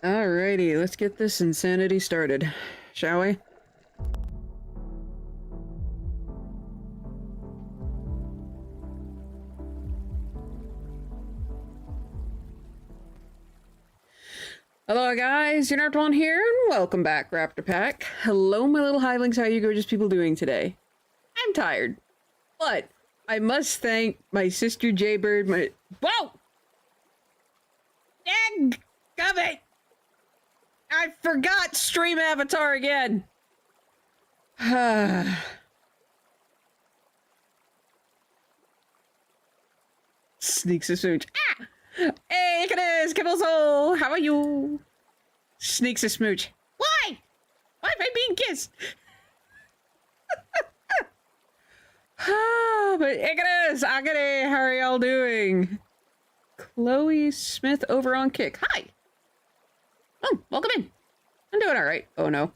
Alrighty, let's get this insanity started, shall we? Hello guys, Unoraptormon here, and welcome back, Raptor Pack. Hello my little hivelings, how you gorgeous people doing today? I'm tired, but I must thank my sister Jaybird, Whoa! Dang-gummit! I forgot Stream Avatar again! Sneaks a smooch. Ah! Hey, it is Kibblesole! How are you? Sneaks a smooch. Why? Why am I being kissed? But it is Agade, how are y'all doing? Chloe Smith over on Kick. Hi! Oh, welcome in. I'm doing alright. Oh no.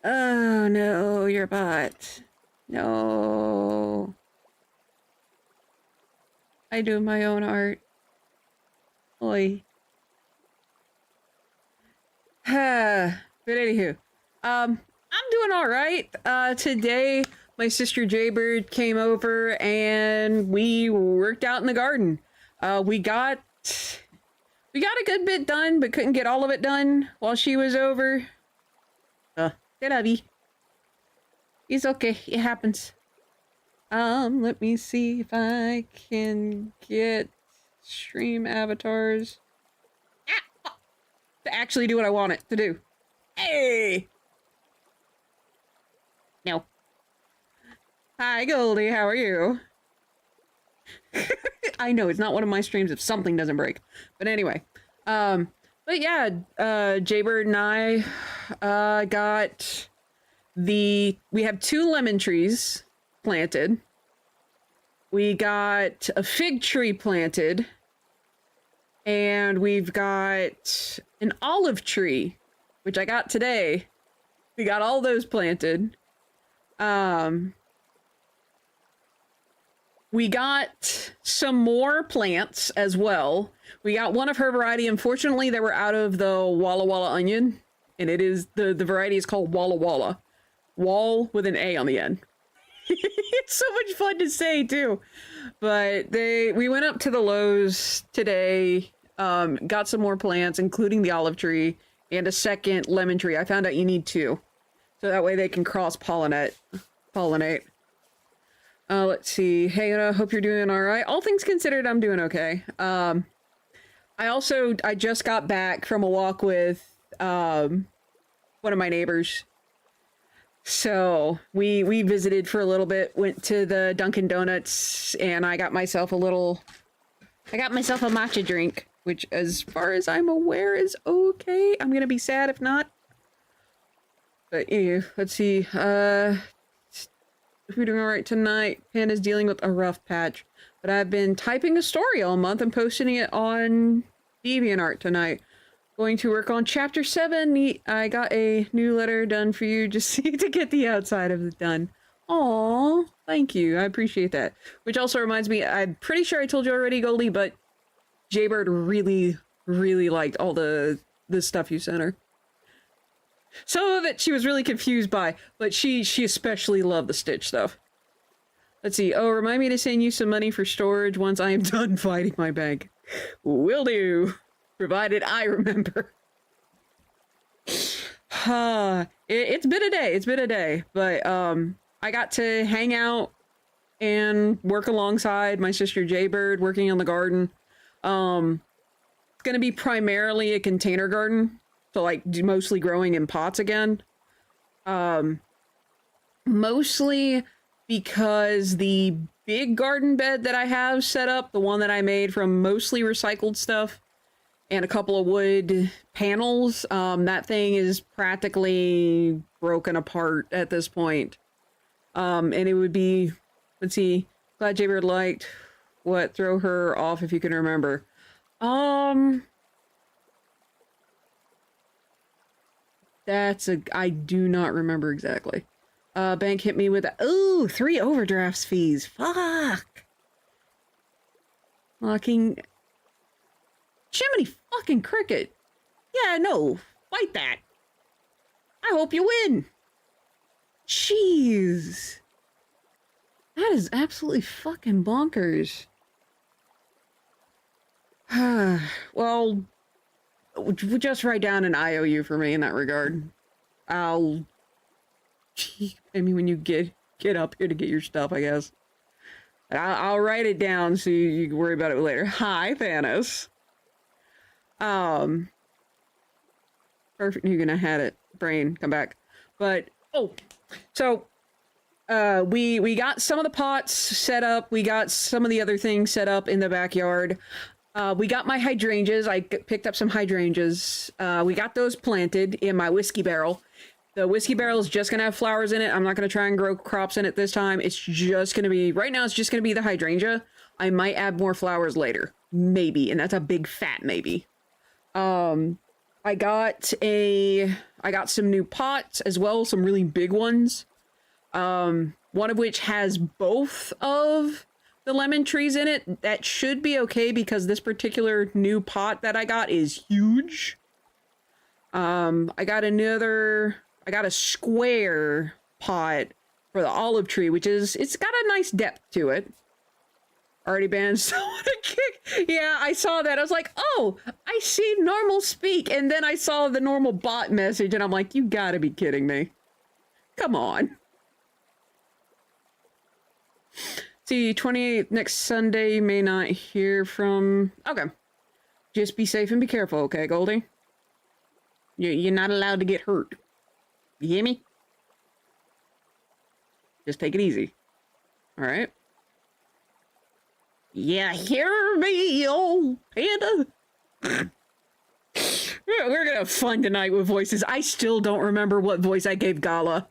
Oh no, your bot. No. I do my own art. Oi. But anywho, I'm doing alright. Today, my sister Jaybird came over and we worked out in the garden. We got a good bit done, but couldn't get all of it done while she was over. It's okay, it happens. Let me see if I can get stream avatars to actually do what I want it to do. Hey! No. Hi, Goldie, how are you? I know, it's not one of my streams if something doesn't break. But anyway, but yeah, Jaybird and I, we have 2 lemon trees planted. We got a fig tree planted. And we've got an olive tree, which I got today. We got all those planted. We got some more plants as well. We got one of her variety. Unfortunately, they were out of the Walla Walla onion. And it is, the variety is called Walla Walla. Wall with an A on the end. It's so much fun to say too. But we went up to the Lowe's today, got some more plants, including the olive tree and a second lemon tree. I found out you need 2. So that way they can cross-pollinate. Let's see. Hey, I hope you're doing alright. All things considered, I'm doing okay. I just got back from a walk with, one of my neighbors. So we visited for a little bit, went to the Dunkin' Donuts, and I got myself a matcha drink, which as far as I'm aware is okay. I'm gonna be sad if not. But anyway, let's see. We're doing alright tonight. Pen is dealing with a rough patch, but I've been typing a story all month and posting it on DeviantArt tonight. Going to work on chapter 7. I got a new letter done for you just to get the outside of it done. Aww, thank you. I appreciate that. Which also reminds me, I'm pretty sure I told you already, Goldie, but Jaybird really, really liked all the stuff you sent her. Some of it she was really confused by, but she especially loved the Stitch stuff. Let's see. Oh, remind me to send you some money for storage once I am done fighting my bank. Will do. Provided I remember. It's been a day, but I got to hang out and work alongside my sister Jaybird working on the garden. It's gonna be primarily a container garden, so like mostly growing in pots again. Mostly because the big garden bed that I have set up, the one that I made from mostly recycled stuff, and a couple of wood panels. That thing is practically broken apart at this point. And it would be, let's see, glad Jaybird liked what, throw her off if you can remember. I do not remember exactly. Bank hit me with ooh, 3 overdrafts fees. Fuck. Locking Jiminy fucking cricket. Yeah, no. Fight that. I hope you win. Jeez. That is absolutely fucking bonkers. Well, just write down an IOU for me in that regard. I'll pay me when you get up here to get your stuff, I guess. I'll write it down so you can worry about it later. Hi, Thanos. Perfect. You're gonna have it. Brain, come back. But so we got some of the pots set up. We got some of the other things set up in the backyard. We got my hydrangeas. I picked up some hydrangeas. We got those planted in my whiskey barrel. The whiskey barrel is just going to have flowers in it. I'm not going to try and grow crops in it this time. It's just going to be, right now it's just going to be the hydrangea. I might add more flowers later. Maybe. And that's a big fat maybe. I got some new pots as well. Some really big ones. One of which has both of the lemon trees in it. That should be okay because this particular new pot that I got is huge. I got a square pot for the olive tree, which is, it's got a nice depth to it. Already banned someone a kick. Yeah, I saw that. I was like, oh, I see normal speak. And then I saw the normal bot message and I'm like, you gotta be kidding me. Come on. See, 28th next Sunday, you may not hear from... Okay. Just be safe and be careful, okay, Goldie? You're not allowed to get hurt. You hear me? Just take it easy. Alright? Yeah, hear me, old panda? We're gonna have fun tonight with voices. I still don't remember what voice I gave Gala.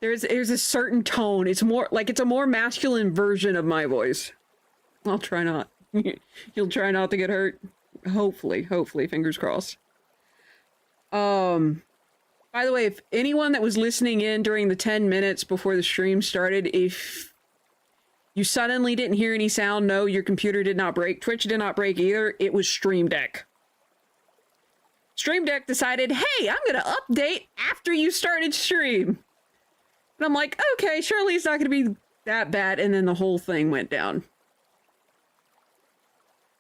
There's a certain tone. It's more like it's a more masculine version of my voice. I'll try not. You'll try not to get hurt. Hopefully, fingers crossed. By the way, if anyone that was listening in during the 10 minutes before the stream started, if you suddenly didn't hear any sound, no, your computer did not break. Twitch did not break either. It was Stream Deck. Stream Deck decided, hey, I'm gonna update after you started stream. And I'm like, okay, surely it's not going to be that bad. And then the whole thing went down.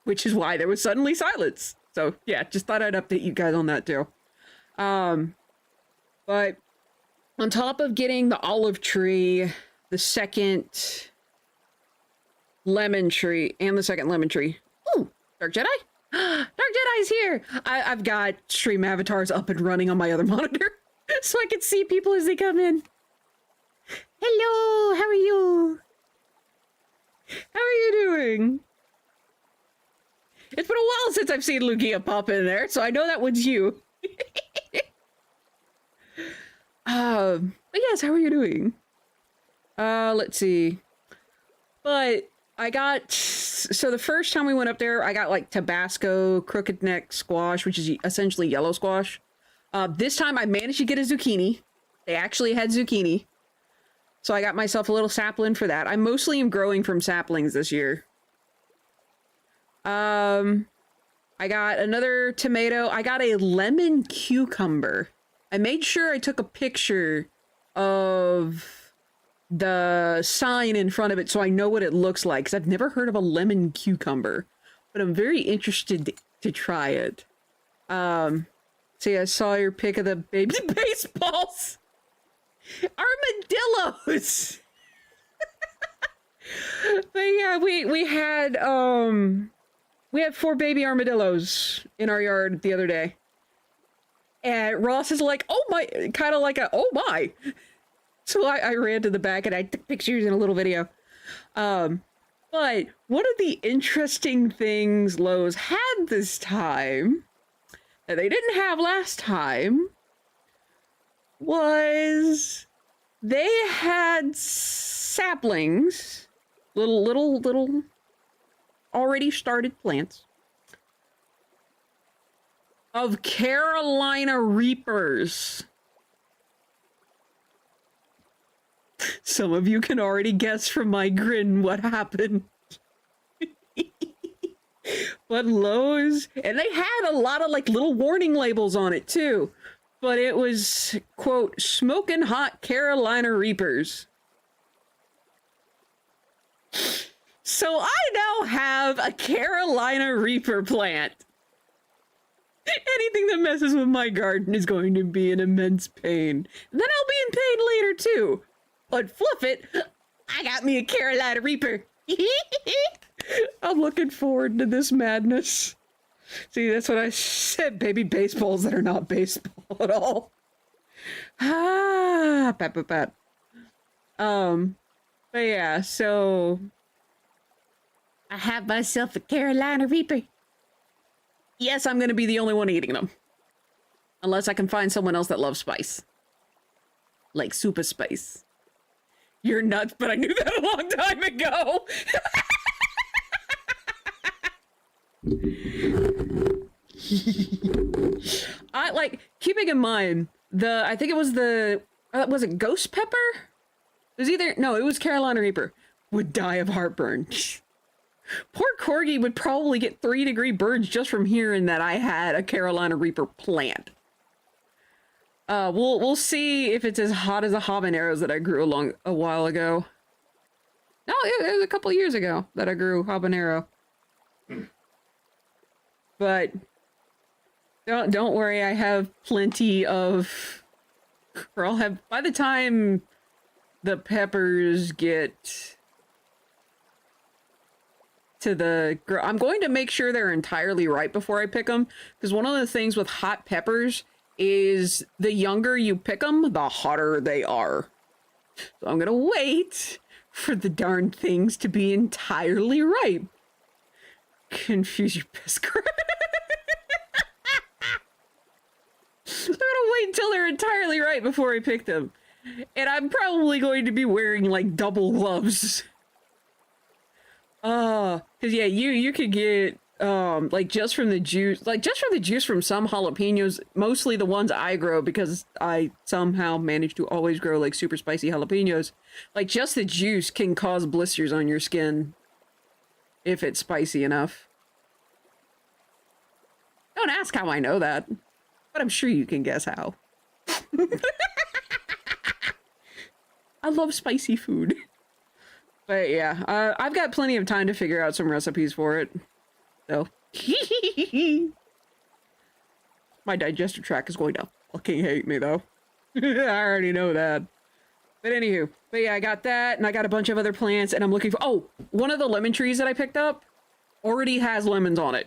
Which is why there was suddenly silence. So, yeah, just thought I'd update you guys on that, too. But on top of getting the olive tree, the second lemon tree, and the second lemon tree. Ooh, Dark Jedi? Dark Jedi's here! I've got stream avatars up and running on my other monitor. So I can see people as they come in. Hello, how are you? How are you doing? It's been a while since I've seen Lugia pop in there, so I know that one's you. But yes, how are you doing? Let's see. But I got, so the first time we went up there, I got like Tabasco, crooked neck squash, which is essentially yellow squash. This time I managed to get a zucchini. They actually had zucchini. So I got myself a little sapling for that. I mostly am growing from saplings this year. I got another tomato. I got a lemon cucumber. I made sure I took a picture of the sign in front of it so I know what it looks like, because I've never heard of a lemon cucumber, but I'm very interested to try it. See, I saw your pic of the baby baseballs. Armadillos. But yeah, we had 4 baby armadillos in our yard the other day. And Ross is like, oh my, kind of like a, oh my. So I ran to the back and I took pictures in a little video. But one of the interesting things Lowe's had this time that they didn't have last time was they had saplings, little already started plants of Carolina Reapers. Some of you can already guess from my grin what happened. But Lowe's, and they had a lot of like little warning labels on it too. But it was, quote, smoking hot Carolina Reapers. So I now have a Carolina Reaper plant. Anything that messes with my garden is going to be an immense pain. And then I'll be in pain later too. But fluff it, I got me a Carolina Reaper. I'm looking forward to this madness. See, that's what I said, baby baseballs that are not baseball at all. Ah, pat. But yeah, so I have myself a Carolina Reaper. Yes, I'm gonna be the only one eating them. Unless I can find someone else that loves spice. Like super spice. You're nuts, but I knew that a long time ago. I like keeping in mind I think it was was it ghost pepper? It was it was Carolina Reaper. Would die of heartburn. Poor Corgi would probably get 3-degree burns just from hearing that I had a Carolina Reaper plant. We'll see if it's as hot as the habaneros that I grew a while ago. No, it was a couple years ago that I grew habanero. But don't worry, I have plenty of, or I'll have, by the time the peppers get to I'm going to make sure they're entirely ripe before I pick them, because one of the things with hot peppers is the younger you pick them, the hotter they are. So I'm gonna wait for the darn things to be entirely ripe. Confuse you, piss crap. I'm gonna wait until they're entirely ripe before I pick them. And I'm probably going to be wearing like double gloves. Cause yeah, you could get like just from the juice from some jalapenos, mostly the ones I grow because I somehow manage to always grow like super spicy jalapenos. Like just the juice can cause blisters on your skin if it's spicy enough. Don't ask how I know that, but I'm sure you can guess how. I love spicy food. But yeah, I've got plenty of time to figure out some recipes for it. So, my digestive tract is going to fucking hate me though. I already know that. But anywho, yeah, I got that, and I got a bunch of other plants, and I'm looking for, one of the lemon trees that I picked up already has lemons on it.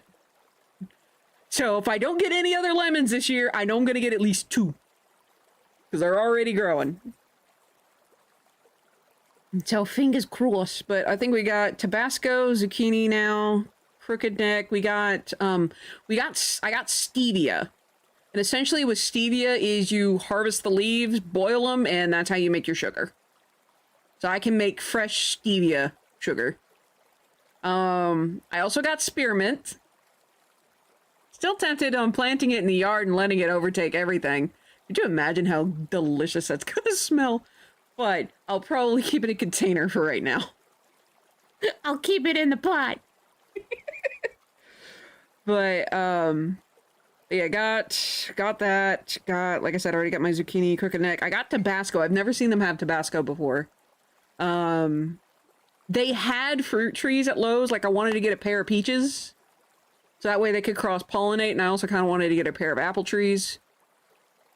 So if I don't get any other lemons this year, I know I'm gonna get at least 2. Because they're already growing. So fingers crossed, but I think we got Tabasco, zucchini now, crooked neck. I got stevia. And essentially what stevia is, you harvest the leaves, boil them, and that's how you make your sugar. So I can make fresh stevia sugar. I also got spearmint. Still tempted on planting it in the yard and letting it overtake everything. Could you imagine how delicious that's gonna smell? But I'll probably keep it in a container for right now. I'll keep it in the pot. But, yeah, got that. Like I said, I already got my zucchini, crooked neck. I got Tabasco. I've never seen them have Tabasco before. They had fruit trees at Lowe's. Like, I wanted to get a pair of peaches. So that way they could cross-pollinate. And I also kind of wanted to get a pair of apple trees.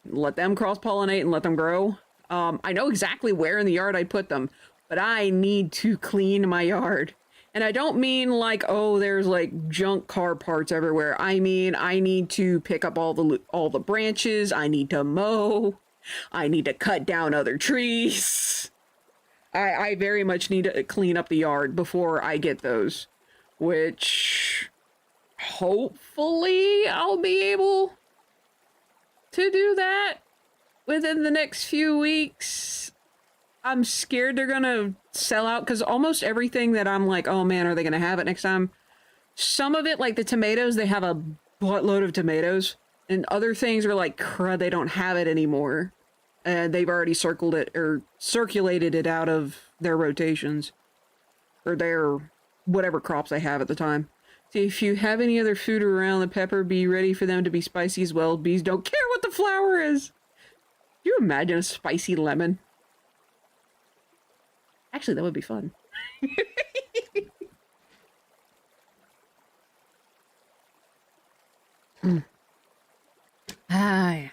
Let them cross-pollinate and let them grow. I know exactly where in the yard I put them, but I need to clean my yard. And I don't mean like, oh, there's like junk car parts everywhere. I mean, I need to pick up all the branches. I need to mow. I need to cut down other trees. I very much need to clean up the yard before I get those, which hopefully I'll be able to do that within the next few weeks. I'm scared they're gonna sell out, because almost everything that I'm like, oh man, are they gonna have it next time? Some of it, like the tomatoes, they have a buttload of tomatoes. And other things are like, crud, they don't have it anymore. And they've already circulated it out of their rotations. Or their whatever crops they have at the time. See, if you have any other food around the pepper, be ready for them to be spicy as well. Bees don't care what the flour is. Can you imagine a spicy lemon? Actually, that would be fun. Ah, yeah.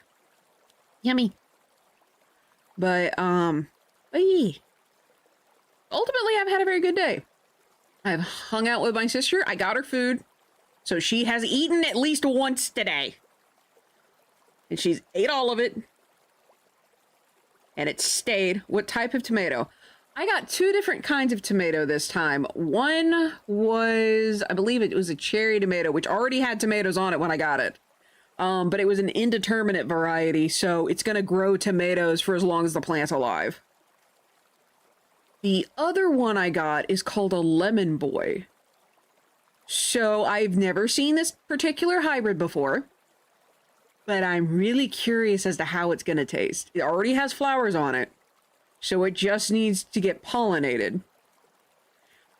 Yummy. But, yeah. Ultimately, I've had a very good day. I've hung out with my sister. I got her food. So she has eaten at least once today. And she's ate all of it. And it stayed. What type of tomato? I got 2 different kinds of tomato this time. One was, I believe it was a cherry tomato, which already had tomatoes on it when I got it. But it was an indeterminate variety, so it's going to grow tomatoes for as long as the plant's alive. The other one I got is called a lemon boy. So I've never seen this particular hybrid before, but I'm really curious as to how it's going to taste. It already has flowers on it, so it just needs to get pollinated.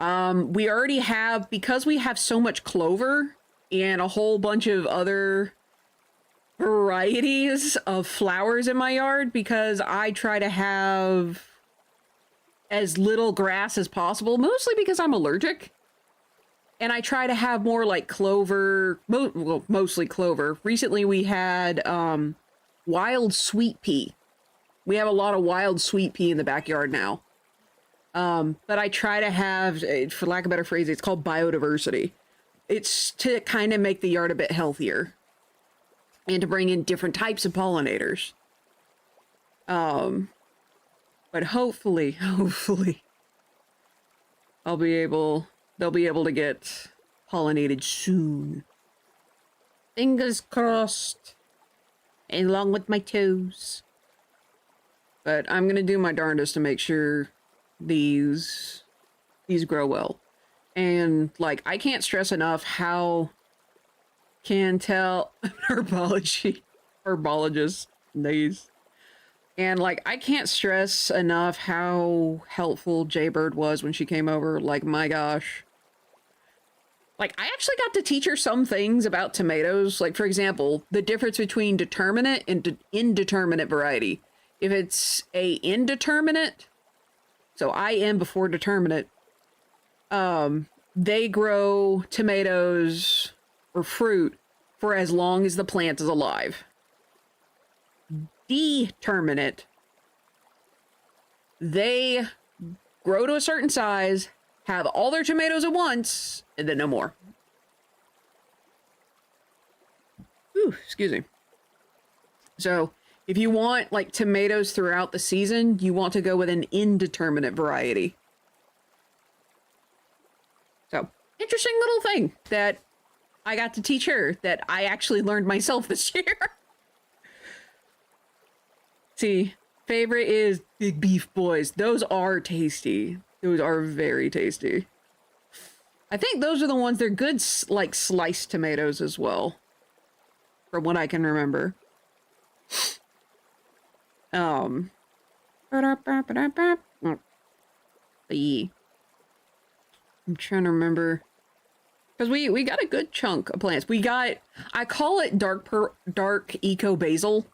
We already have, because we have so much clover and a whole bunch of other varieties of flowers in my yard, because I try to have as little grass as possible, mostly because I'm allergic. And I try to have more like clover, mostly clover. Recently we had wild sweet pea. We have a lot of wild sweet pea in the backyard now. But I try to have, for lack of a better phrase, it's called biodiversity. It's to kind of make the yard a bit healthier and to bring in different types of pollinators. But hopefully, they'll be able to get pollinated soon. Fingers crossed. Along with my toes. But I'm gonna do my darndest to make sure these grow well. And like, I can't stress enough how herbologist, these. And like, I can't stress enough how helpful Jaybird was when she came over. Like, my gosh. Like, I actually got to teach her some things about tomatoes. Like, for example, the difference between determinate and indeterminate variety. If it's a indeterminate, so IM before determinate, they grow tomatoes or fruit for as long as the plant is alive. Determinate, they grow to a certain size, have all their tomatoes at once, and then no more. Ooh, excuse me. So, if you want, like, tomatoes throughout the season, you want to go with an indeterminate variety. So, interesting little thing that I got to teach her that I actually learned myself this year. See, favorite is big beef boys. Those are tasty. Those are very tasty. I think those are the ones, they're good, like, sliced tomatoes as well. From what I can remember. I'm trying to remember. Because we got a good chunk of plants. We got, I call it dark eco basil.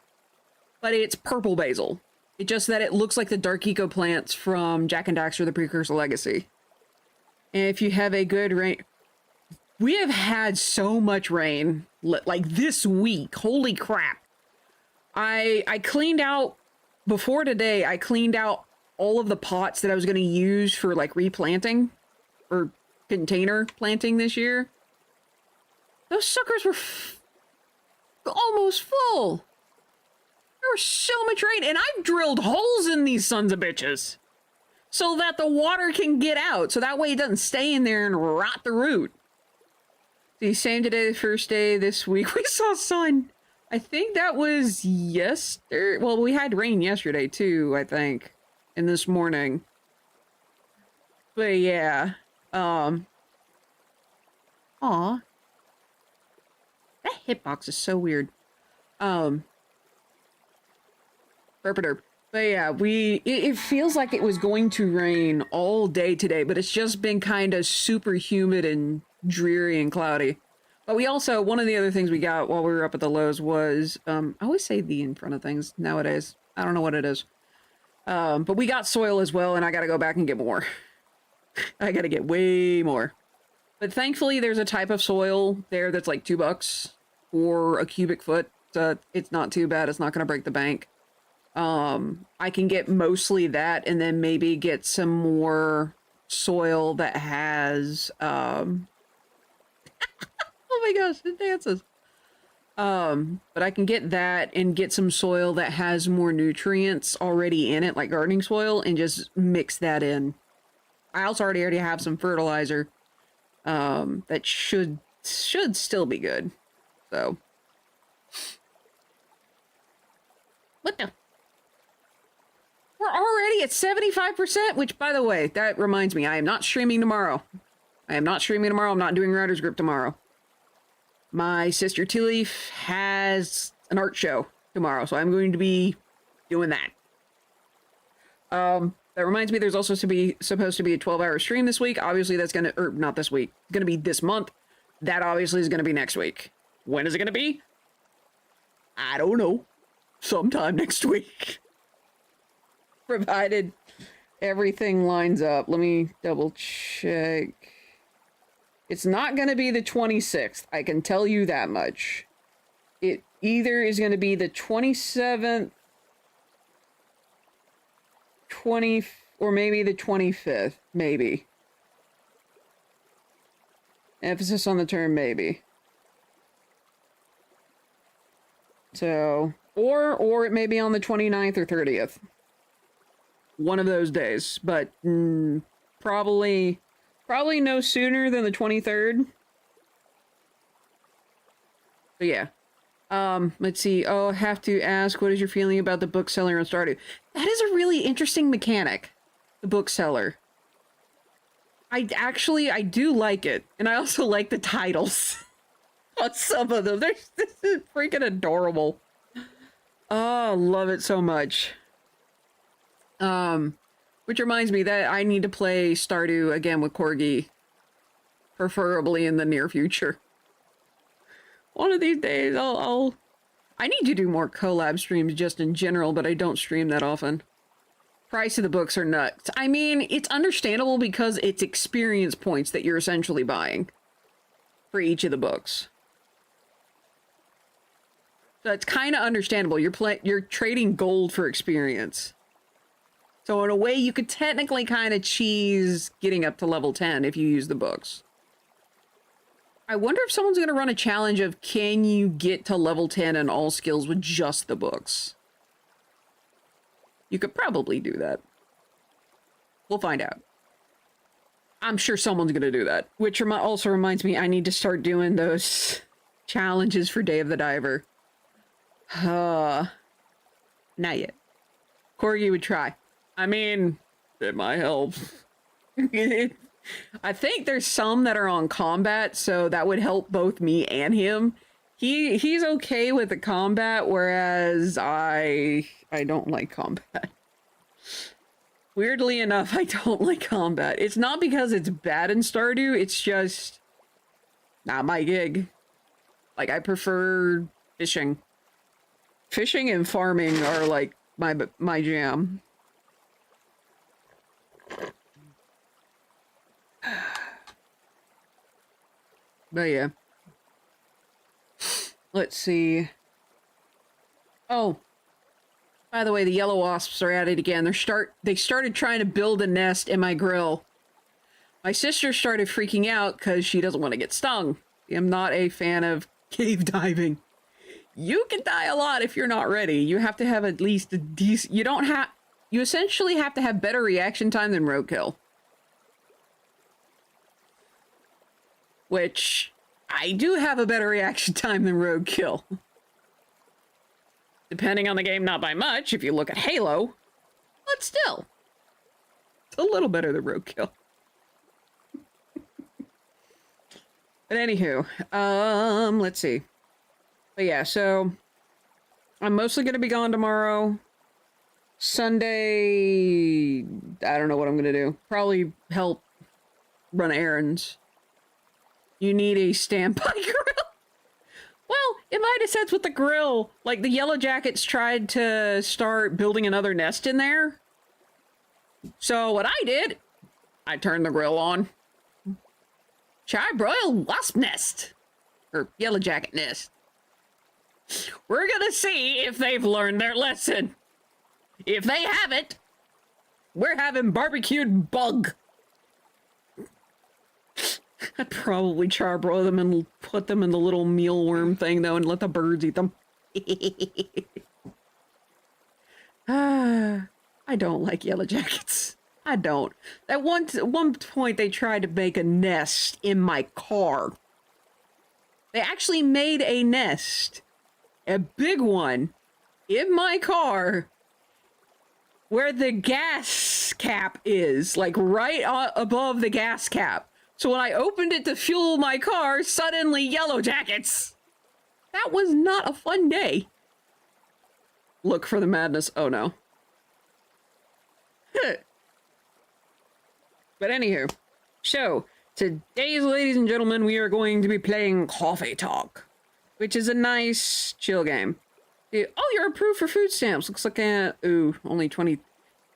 But it's purple basil. It's just that it looks like the dark eco plants from Jak and Daxter, the Precursor Legacy. And if you have a good rain... We have had so much rain, like this week. Holy crap. I cleaned out, before today, I cleaned out all of the pots that I was going to use for like replanting or container planting this year. Those suckers were almost full. There was so much rain, and I've drilled holes in these sons of bitches so that the water can get out, so that way it doesn't stay in there and rot the root. The same today, the first day this week, we saw sun. I think that was yesterday. Well, we had rain yesterday too, I think, and this morning. But yeah, aw. That hitbox is so weird. Derp. But yeah, it feels like it was going to rain all day today, but it's just been kind of super humid and dreary and cloudy. But we also, one of the other things we got while we were up at the Lowe's was, I always say the in front of things nowadays. I don't know what it is. But we got soil as well, and I gotta go back and get more. I gotta get way more. But thankfully, there's a type of soil there that's like $2 for a cubic foot. So it's not too bad. It's not gonna break the bank. I can get mostly that and then maybe get some more soil that has, oh my gosh, it dances. But I can get that and get some soil that has more nutrients already in it, like gardening soil, and just mix that in. I also already have some fertilizer, that should still be good. So. What the? We're already at 75%, which, by the way, that reminds me, I am not streaming tomorrow. I'm not doing Writer's Group tomorrow. My sister Tea Leaf has an art show tomorrow, so I'm going to be doing that. That reminds me, there's also supposed to be a 12-hour stream this week. Obviously, that's gonna, or not this week, it's gonna be this month. That obviously is gonna be next week. When is it gonna be? I don't know. Sometime next week. Provided everything lines up. Let me double check. It's not going to be the 26th. I can tell you that much. It either is going to be the 27th, or maybe the 25th. Maybe. Emphasis on the term maybe. So, or it may be on the 29th or 30th. One of those days, but probably no sooner than the 23rd. But yeah. Let's see. Oh, I have to ask, what is your feeling about the bookseller on Stardew? That is a really interesting mechanic. The bookseller. I do like it. And I also like the titles on some of them. This is freaking adorable. Oh, love it so much. Which reminds me that I need to play Stardew again with Corgi. Preferably in the near future. One of these days, I need to do more collab streams just in general, but I don't stream that often. Price of the books are nuts. I mean, it's understandable because it's experience points that you're essentially buying. For each of the books. So it's kind of understandable. You're trading gold for experience. So in a way, you could technically kind of cheese getting up to level 10 if you use the books. I wonder if someone's going to run a challenge of can you get to level 10 in all skills with just the books? You could probably do that. We'll find out. I'm sure someone's going to do that. Which also reminds me, I need to start doing those challenges for Day of the Diver. Not yet. Corgi would try. I mean, it might help. I think there's some that are on combat, so that would help both me and him. He's okay with the combat, whereas I don't like combat. Weirdly enough, I don't like combat. It's not because it's bad in Stardew, it's just not my gig. Like, I prefer fishing. Fishing and farming are like my jam. But yeah. Let's see. Oh. By the way, the yellow wasps are at it again. They started trying to build a nest in my grill. My sister started freaking out because she doesn't want to get stung. I'm not a fan of cave diving. You can die a lot if you're not ready. You have to have at least a decent... You essentially have to have better reaction time than roadkill. Which, I do have a better reaction time than roadkill. Depending on the game, not by much, if you look at Halo. But still. It's a little better than roadkill. But anywho, let's see. But yeah, so I'm mostly going to be gone tomorrow. Sunday, I don't know what I'm gonna do. Probably help run errands. You need a standby grill? Well, it might have sense with the grill. Like, the Yellow Jackets tried to start building another nest in there. So what I did, I turned the grill on. Charbroil wasp nest. Or Yellow Jacket nest. We're gonna see if they've learned their lesson. If they haven't, we're having barbecued bug. I'd probably charbroil them and put them in the little mealworm thing, though, and let the birds eat them. I don't like Yellow Jackets. I don't. At one point, they tried to make a nest in my car. They actually made a nest, a big one, in my car, where the gas cap is, like right above the gas cap. So when I opened it to fuel my car, suddenly Yellow Jackets. That was not a fun day. Look for the madness. Oh no. But anywho, so today, ladies and gentlemen, we are going to be playing Coffee Talk, which is a nice chill game. Oh, you're approved for food stamps. Looks like ooh, only 20.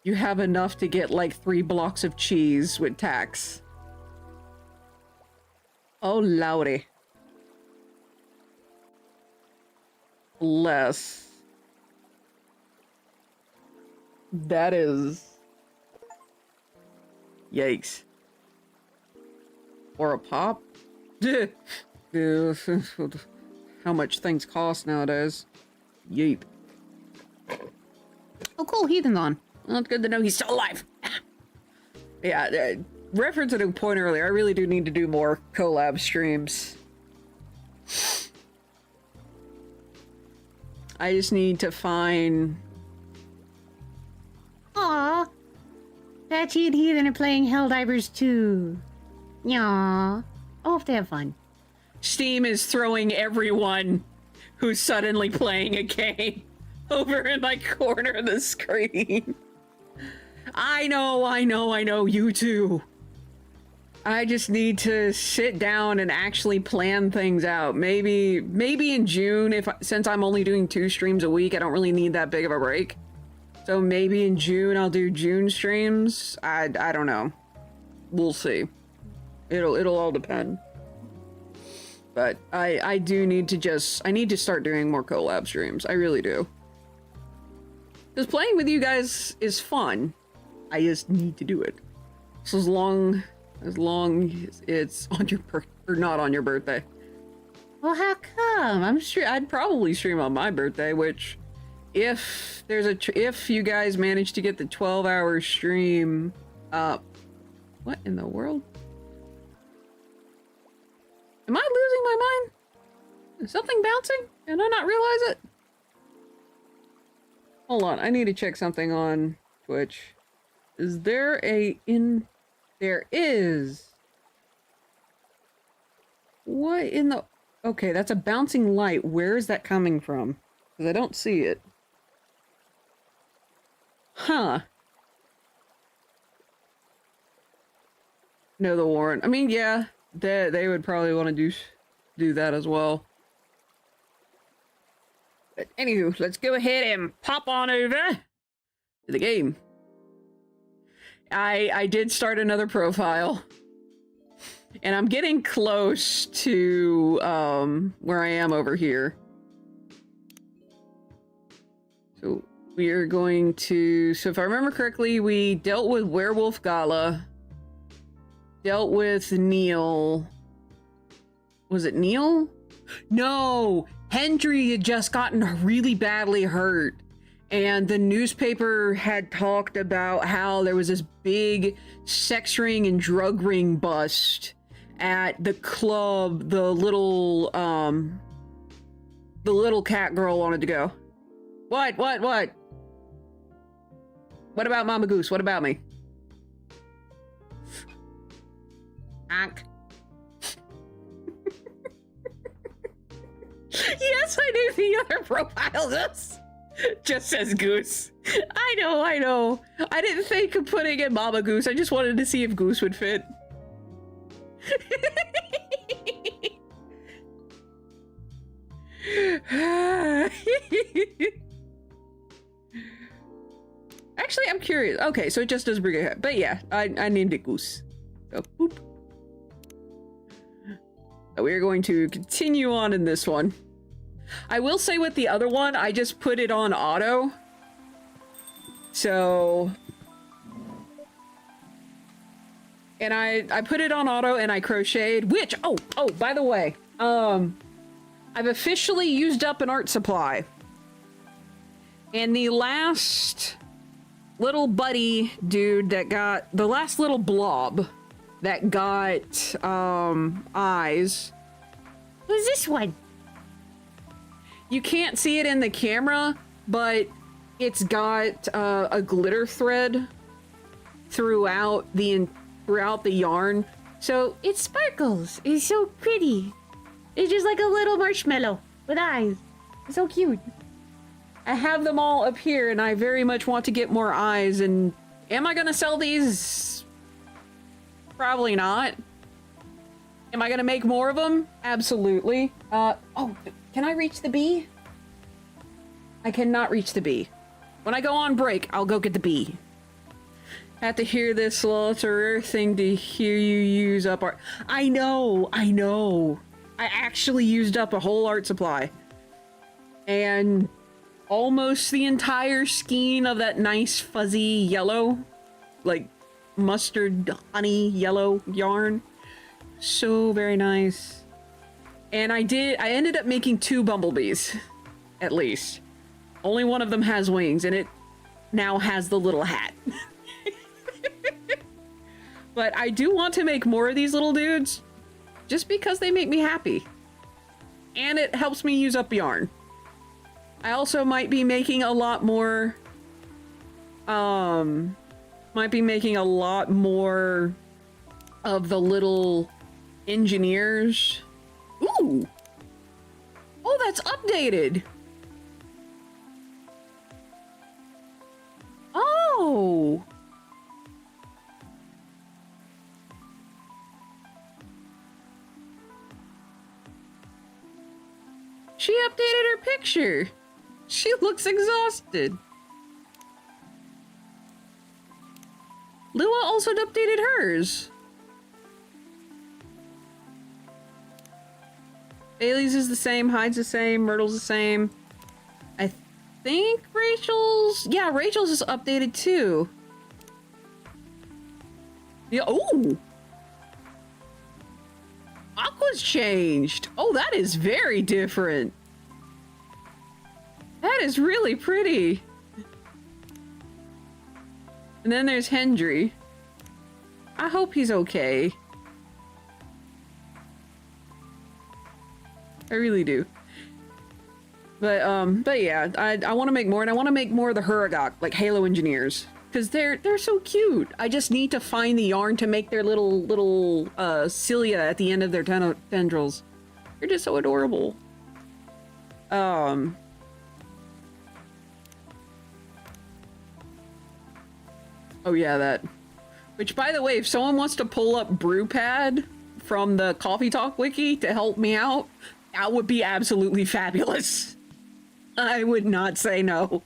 You have enough to get like 3 blocks of cheese with tax. Oh, lordy. Bless. That is... Yikes. Or a pop? How much things cost nowadays. Yeep. Oh, cool, Heathen's on. Well, it's good to know he's still alive. Yeah, reference at a point earlier, I really do need to do more collab streams. I just need to find... Aww. Patchy and Heathen are playing Helldivers too. Yaw. I hope they have fun. Steam is throwing everyone who's suddenly playing a game over in my corner of the screen. I know, you too. I just need to sit down and actually plan things out. Maybe in June, since I'm only doing 2 streams a week, I don't really need that big of a break. So maybe in June I'll do June streams. I don't know. We'll see. It'll all depend. But I do need to I need to start doing more collab streams. I really do. Because playing with you guys is fun. I just need to do it. So as long as it's on your or not on your birthday. Well, how come? I'd probably stream on my birthday, which if you guys manage to get the 12-hour stream up, what in the world? Am I losing my mind? Is something bouncing? Did I not realize it? Hold on, I need to check something on Twitch. Is there there is. What in the... Okay, that's a bouncing light. Where is that coming from? Because I don't see it. Huh. No, the warrant. I mean, yeah, they would probably want to do that as well. But anywho, let's go ahead and pop on over to the game. I did start another profile. And I'm getting close to where I am over here. So we are going to... So if I remember correctly, we dealt with Werewolf Gala. Dealt with Neil. Was it Neil? No! Hendry had just gotten really badly hurt. And the newspaper had talked about how there was this big sex ring and drug ring bust at the club the little cat girl wanted to go. What? What about Mama Goose? What about me? Honk. Yes, I knew the other profile is. Just says Goose. I know, I know. I didn't think of putting in Mama Goose. I just wanted to see if Goose would fit. Actually, I'm curious. Okay, so it just does bring a head. But yeah, I named it Goose. So, boop. So we are going to continue on in this one. I will say with the other one, I just put it on auto. So... And I put it on auto and I crocheted, which, oh, by the way, I've officially used up an art supply. And the last little buddy dude that got, the last little blob that got, eyes. Who's this one? You can't see it in the camera, but it's got, a glitter thread throughout the yarn. So it sparkles. It's so pretty. It's just like a little marshmallow with eyes. It's so cute. I have them all up here and I very much want to get more eyes. And am I gonna sell these? Probably not. Am I gonna make more of them? Absolutely. Oh, can I reach the bee? I cannot reach the bee. When I go on break, I'll go get the bee. Have to hear this, lol. It's a rare thing to hear you use up art. I know. I actually used up a whole art supply. And almost the entire skein of that nice fuzzy yellow, like mustard honey yellow yarn. So very nice. And I ended up making 2 bumblebees, at least. Only one of them has wings and it now has the little hat. But I do want to make more of these little dudes, just because they make me happy. And it helps me use up yarn. I also might be making a lot more, of the little engineers. Ooh! Oh, that's updated! Oh! She updated her picture. She looks exhausted. Lua also updated hers. Bailey's is the same, Hyde's the same, Myrtle's the same. I think Rachel's... Yeah, Rachel's is updated too. Yeah, oh! Aqua's changed. Oh, that is very different. That is really pretty. And then there's Hendry. I hope he's okay. I really do. But yeah, I want to make more, and I want to make more of the Huragok, like Halo Engineers. Because they're so cute. I just need to find the yarn to make their little cilia at the end of their tendrils. They're just so adorable. Oh yeah, that. Which, by the way, if someone wants to pull up Brewpad from the Coffee Talk wiki to help me out, that would be absolutely fabulous. I would not say no.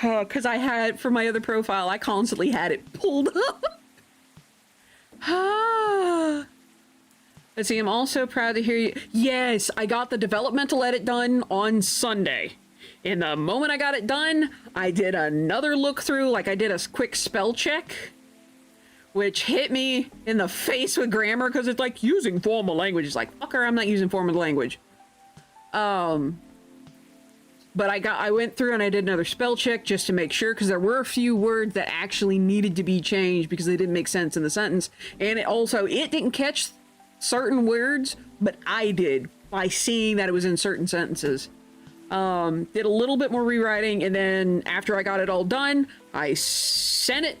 Because I had, for my other profile, I constantly had it pulled up. Let's see, I'm also proud to hear you. Yes, I got the developmental edit done on Sunday. And the moment I got it done, I did another look through, like I did a quick spell check, which hit me in the face with grammar, because it's like, using formal language. It's like, fucker, I'm not using formal language. But I went through and I did another spell check just to make sure, because there were a few words that actually needed to be changed because they didn't make sense in the sentence. And it didn't catch certain words, but I did by seeing that it was in certain sentences. Did a little bit more rewriting, and then after I got it all done, I sent it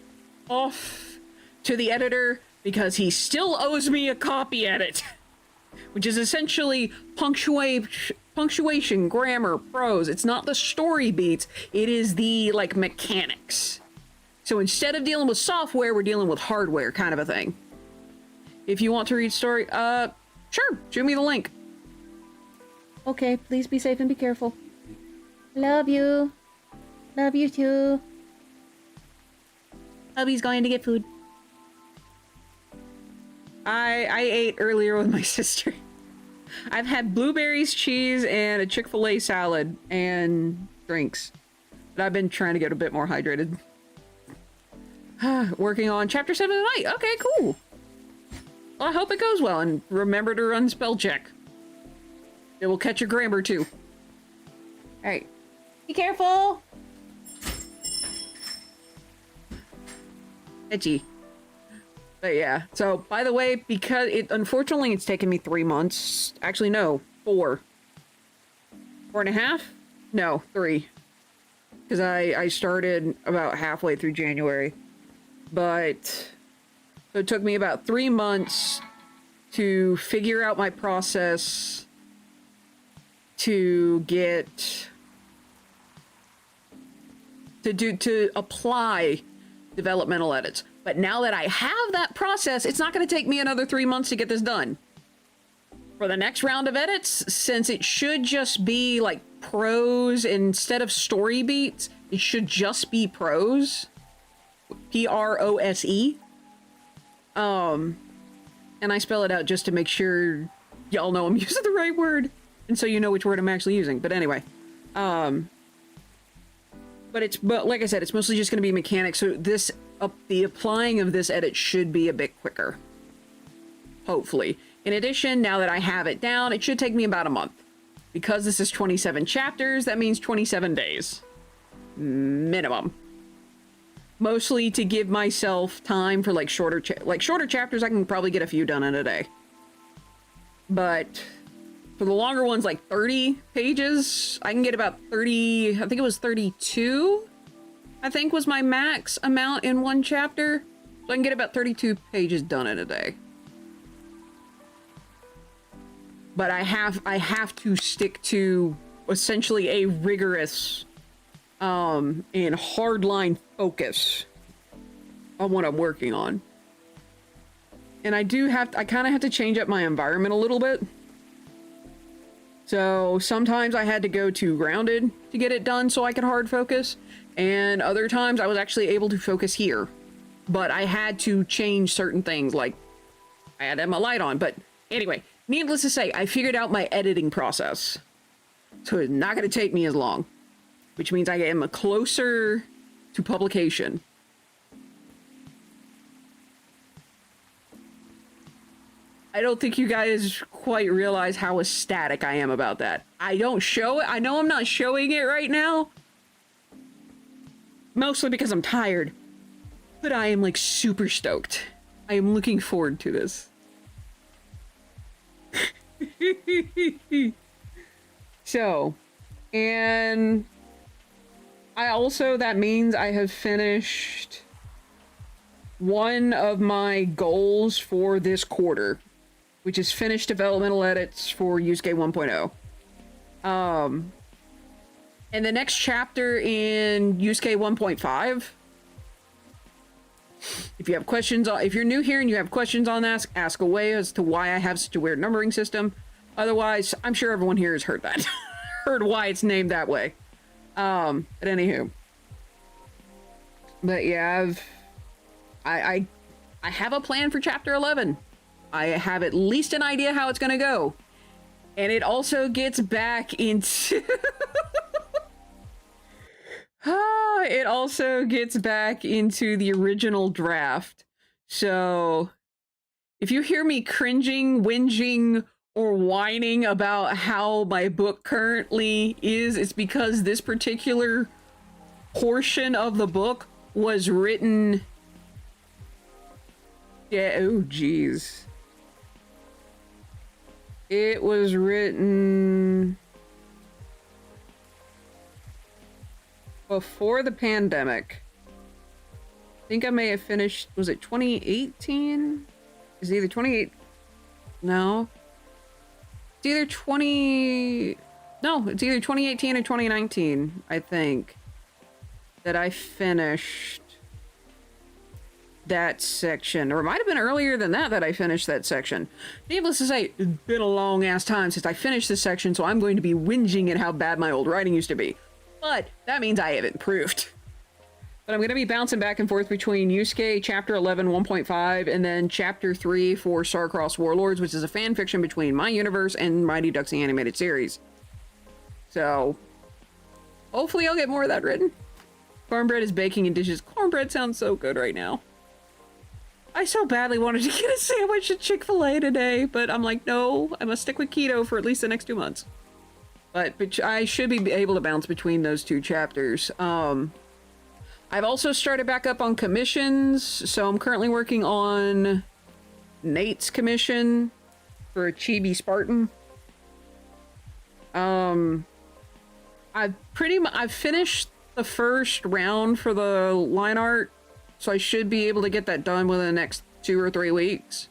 off to the editor because he still owes me a copy edit, which is essentially punctuation punctuation, grammar, prose. It's not the story beats. It is the, like, mechanics. So instead of dealing with software, we're dealing with hardware kind of a thing. If you want to read story, sure, shoot me the link. Okay, please be safe and be careful. Love you. Love you too. Hubby's going to get food. I ate earlier with my sister. I've had blueberries, cheese, and a Chick-fil-A salad and drinks. But I've been trying to get a bit more hydrated. Working on chapter 7 tonight. Okay, cool. Well, I hope it goes well, and remember to run spell check. It will catch your grammar too. Alright. Be careful. Edgy. But yeah, so by the way, because unfortunately it's taken me 3 months. Actually, no, 4. 4.5? No, 3. Because I started about halfway through January. But so it took me about 3 months to figure out my process to apply developmental edits. But now that I have that process, it's not going to take me another 3 months to get this done. For the next round of edits, since it should just be like prose instead of story beats, it should just be prose. Prose. And I spell it out just to make sure y'all know I'm using the right word. And so you know which word I'm actually using. But anyway. But like I said, it's mostly just going to be mechanics. So the applying of this edit should be a bit quicker. Hopefully. In addition, now that I have it down, it should take me about a month. Because this is 27 chapters, that means 27 days. Minimum. Mostly to give myself time for like shorter chapters, I can probably get a few done in a day. But for the longer ones, like 30 pages, I can get about 30, I think it was 32, I think was my max amount in one chapter. So I can get about 32 pages done in a day. But I have to stick to essentially a rigorous and hardline focus on what I'm working on. And I kind of have to change up my environment a little bit. So sometimes I had to go to grounded to get it done so I could hard focus. And other times I was actually able to focus here. But I had to change certain things, like I had to have my light on. But anyway, needless to say, I figured out my editing process. So it's not going to take me as long. Which means I am closer to publication. I don't think you guys quite realize how ecstatic I am about that. I don't show it. I know I'm not showing it right now. Mostly because I'm tired. But I am like super stoked. I am looking forward to this. So, and that means I have finished one of my goals for this quarter, which is finish developmental edits for Yusuke 1.0. And the next chapter in Yusuke 1.5, if you have questions, if you're new here and you have questions on that, ask away as to why I have such a weird numbering system. Otherwise, I'm sure everyone here has heard that. Heard why it's named that way. But anywho. But yeah, I have a plan for chapter 11. I have at least an idea how it's gonna go. And it also gets back into... it also gets back into the original draft. So, if you hear me cringing, whinging, or whining about how my book currently is, it's because this particular portion of the book was written... Yeah, oh geez. It was written before the pandemic. I think I may have finished, was it 2018? Is it either 28? No. It's either 20... No, it's either 2018 or 2019, I think, that I finished that section. Or it might have been earlier than that that I finished that section. Needless to say, it's been a long ass time since I finished this section, so I'm going to be whinging at how bad my old writing used to be. But that means I have improved. But I'm going to be bouncing back and forth between Yusuke Chapter 11 1.5 and then Chapter 3 for Starcross Warlords, which is a fan fiction between my universe and Mighty Ducks the Animated Series. So, hopefully I'll get more of that written. Cornbread is baking in dishes. Cornbread sounds so good right now. I so badly wanted to get a sandwich at Chick-fil-A today, but I'm like, no, I must stick with keto for at least the next 2 months. But I should be able to bounce between those two chapters. I've also started back up on commissions, so I'm currently working on Nate's commission for a Chibi Spartan. I've finished the first round for the line art, so I should be able to get that done within the next 2 or 3 weeks.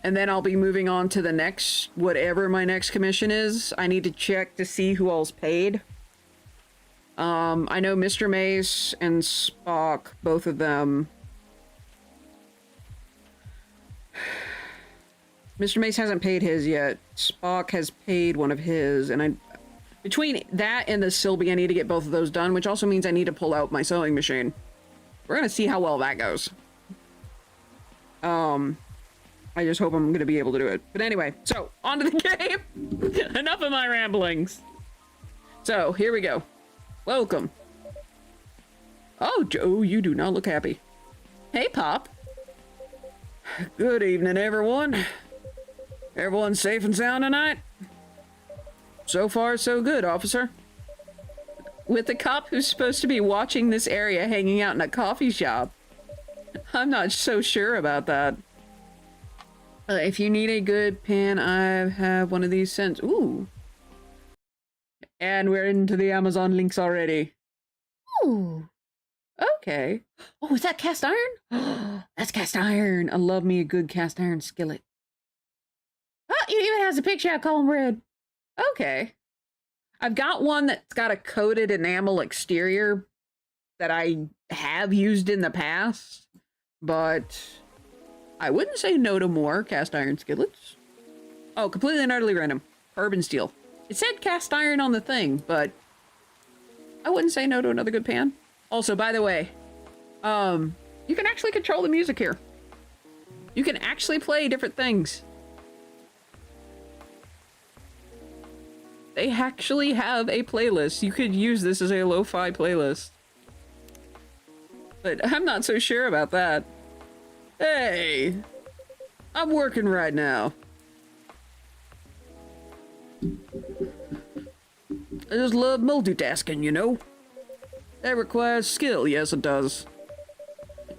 And then I'll be moving on to the next, whatever my next commission is. I need to check to see who all's paid. I know Mr. Mace and Spock, both of them. Mr. Mace hasn't paid his yet. Spock has paid one of his, and between that and the Sylvie, I need to get both of those done, which also means I need to pull out my sewing machine. We're gonna see how well that goes. I just hope I'm gonna be able to do it. But anyway, so, on to the game! Enough of my ramblings. So, here we go. Welcome. Oh, Joe, you do not look happy. Hey, Pop. Good evening, everyone. Everyone safe and sound tonight? So far, so good, officer. With the cop who's supposed to be watching this area hanging out in a coffee shop. I'm not so sure about that. If you need a good pen, I have one of these sent. Ooh. And we're into the Amazon links already. Ooh. Okay. Oh, is that cast iron? That's cast iron. I love me a good cast iron skillet. Oh, it even has a picture of cornbread. Okay. I've got one that's got a coated enamel exterior that I have used in the past, but I wouldn't say no to more cast iron skillets. Oh, completely and utterly random. Carbon steel. It said cast iron on the thing, but I wouldn't say no to another good pan. Also, by the way, you can actually control the music here. You can actually play different things. They actually have a playlist. You could use this as a lo-fi playlist. But I'm not so sure about that. Hey! I'm working right now. I just love multitasking, you know? That requires skill, yes it does.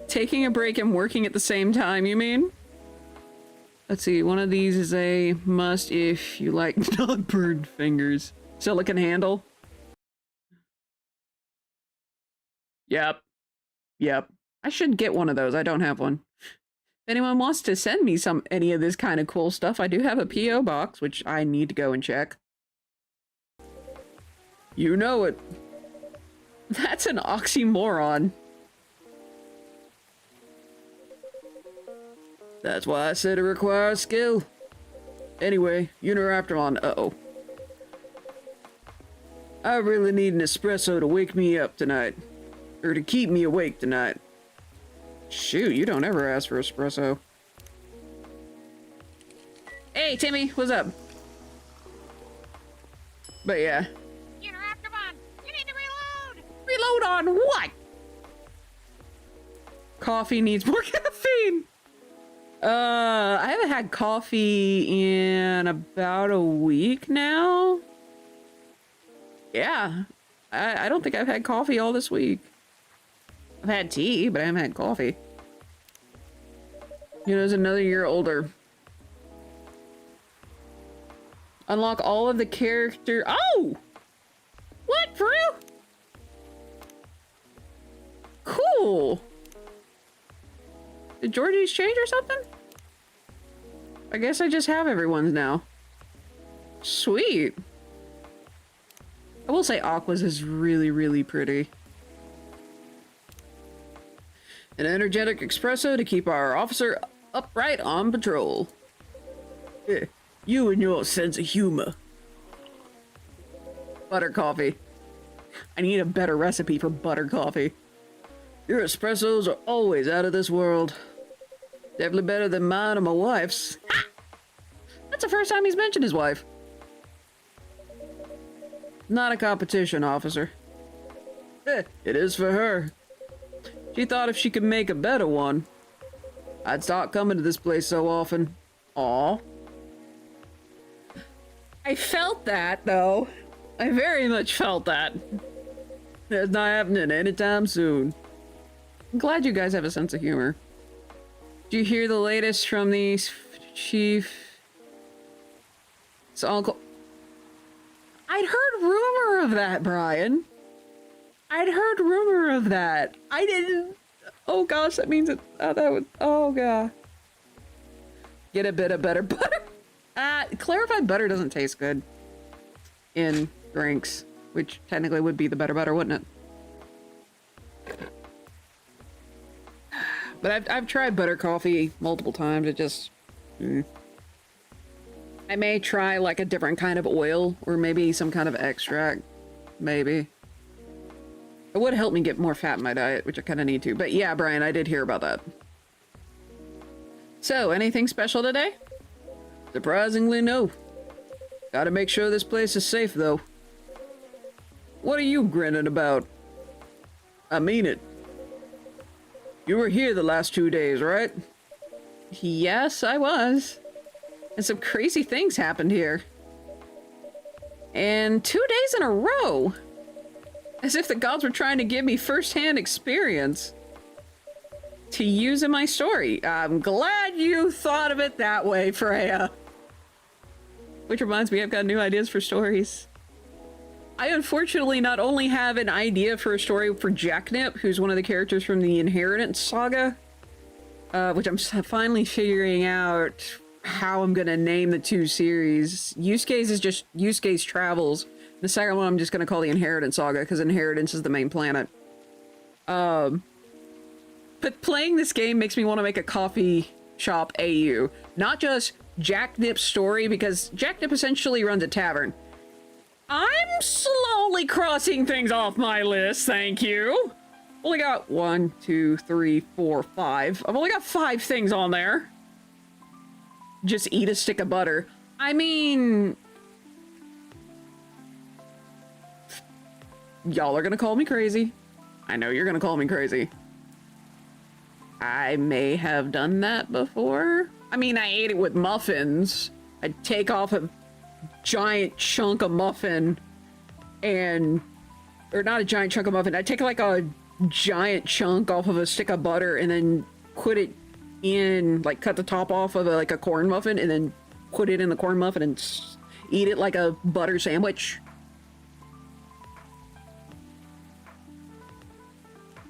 Taking a break and working at the same time, you mean? Let's see, one of these is a must if you like not burned fingers. Silicon handle. Yep. Yep. I should get one of those. I don't have one. If anyone wants to send me any of this kind of cool stuff, I do have a P.O. box, which I need to go and check. You know it. That's an oxymoron. That's why I said it requires skill. Anyway, Unoraptormon, uh-oh. I really need an espresso to wake me up tonight. Or to keep me awake tonight. Shoot, you don't ever ask for espresso. Hey, Timmy, what's up? But yeah. Unoraptormon, you need to reload! Reload on what? Coffee needs more caffeine! I haven't had coffee in about a week now. Yeah. I don't think I've had coffee all this week. I've had tea, but I haven't had coffee. You know, it's another year older. Unlock all of the character. Oh! What, for real? Cool. Did Georgie's change or something? I guess I just have everyone's now. Sweet. I will say Aqua's is really, really pretty. An energetic espresso to keep our officer upright on patrol. Yeah, you and your sense of humor. Butter coffee. I need a better recipe for butter coffee. Your espressos are always out of this world. Definitely better than mine or my wife's. Ah! That's the first time he's mentioned his wife. Not a competition, officer. It is for her. She thought if she could make a better one, I'd stop coming to this place so often. Aw. I felt that, though. I very much felt that. That's not happening anytime soon. I'm glad you guys have a sense of humor. Did you hear the latest from the chief? It's uncle. I'd heard rumor of that, Brian. I'd heard rumor of that. I didn't. Oh gosh, that means it. That would. Oh god. Get a bit of better butter. Clarified butter doesn't taste good in drinks, which technically would be the better butter, wouldn't it? But I've tried butter coffee multiple times. It just. I may try like a different kind of oil or maybe some kind of extract. Maybe. It would help me get more fat in my diet, which I kind of need to. But yeah, Brian, I did hear about that. So, anything special today? Surprisingly, no. Gotta make sure this place is safe, though. What are you grinning about? I mean it. You were here the last 2 days, right? Yes, I was. And some crazy things happened here. And 2 days in a row. As if the gods were trying to give me first-hand experience to use in my story. I'm glad you thought of it that way, Freya. Which reminds me, I've got new ideas for stories. I unfortunately not only have an idea for a story for Jacknip, who's one of the characters from the Inheritance saga, which I'm finally figuring out how I'm gonna name the two series. Yusuke's is just Yusuke's Travels. The second one I'm just gonna call the Inheritance Saga, because Inheritance is the main planet. But playing this game makes me want to make a coffee shop AU. Not just Jacknip's story, because Jacknip essentially runs a tavern. I'm slowly crossing things off my list, thank you. Only got 1, 2, 3, 4, 5. I've only got 5 things on there. Just eat a stick of butter. I mean... Y'all are gonna call me crazy. I know you're gonna call me crazy. I may have done that before. I mean, I ate it with muffins. I'd take off a giant chunk of muffin and... Or not a giant chunk of muffin. I'd take like a giant chunk off of a stick of butter and then put it in, like cut the top off of like a corn muffin and then put it in the corn muffin and eat it like a butter sandwich.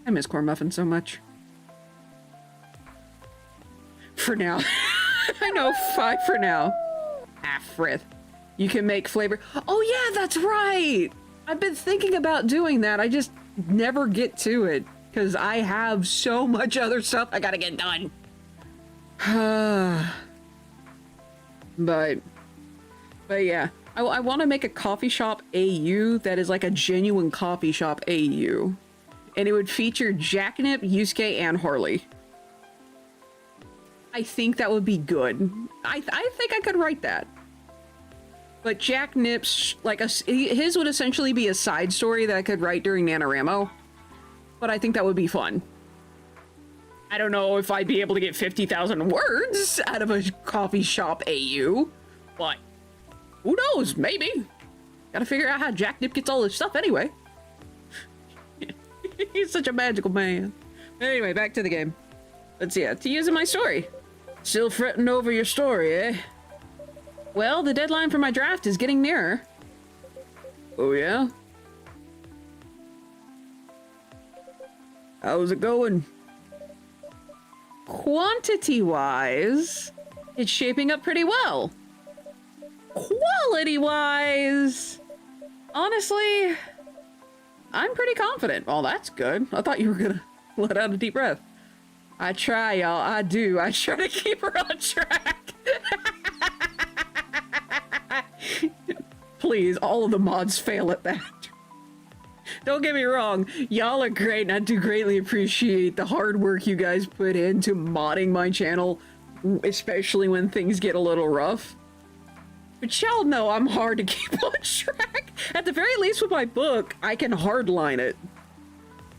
I miss corn muffins so much. For now. I know, 5 for now. Ah, frith. You can make flavor. Oh yeah, that's right! I've been thinking about doing that. I just never get to it. Because I have so much other stuff I gotta get done. But yeah. I want to make a coffee shop AU that is like a genuine coffee shop AU. And it would feature Jacknip, Yusuke, and Harley. I think that would be good. I think I could write that. But Jacknip's, like, his would essentially be a side story that I could write during NaNoWriMo. But I think that would be fun. I don't know if I'd be able to get 50,000 words out of a coffee shop AU. But who knows? Maybe. Gotta figure out how Jacknip gets all this stuff anyway. He's such a magical man. Anyway, back to the game. Let's see, to use in my story. Still fretting over your story, eh? Well, the deadline for my draft is getting nearer. Oh, yeah? How's it going? Quantity-wise, it's shaping up pretty well. Quality-wise, Honestly, I'm pretty confident. Well, that's good. I thought you were gonna let out a deep breath. I try, y'all. I do. I try to keep her on track. Please, all of the mods fail at that. Don't get me wrong, y'all are great, and I do greatly appreciate the hard work you guys put into modding my channel, especially when things get a little rough. But y'all know I'm hard to keep on track. At the very least with my book, I can hardline it.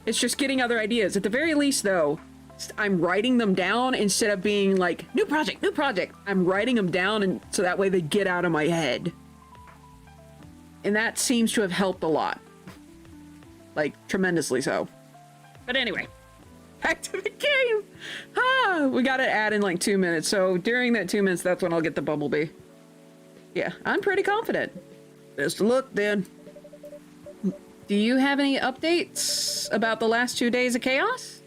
It's just getting other ideas. At the very least, though, I'm writing them down instead of being like, new project, new project. I'm writing them down, and so that way they get out of my head. And that seems to have helped a lot. Like, tremendously so. But anyway, back to the game. We got to add in like 2 minutes. So during that 2 minutes, that's when I'll get the bumblebee. Yeah, I'm pretty confident. Best of luck then. Do you have any updates about the last 2 days of chaos?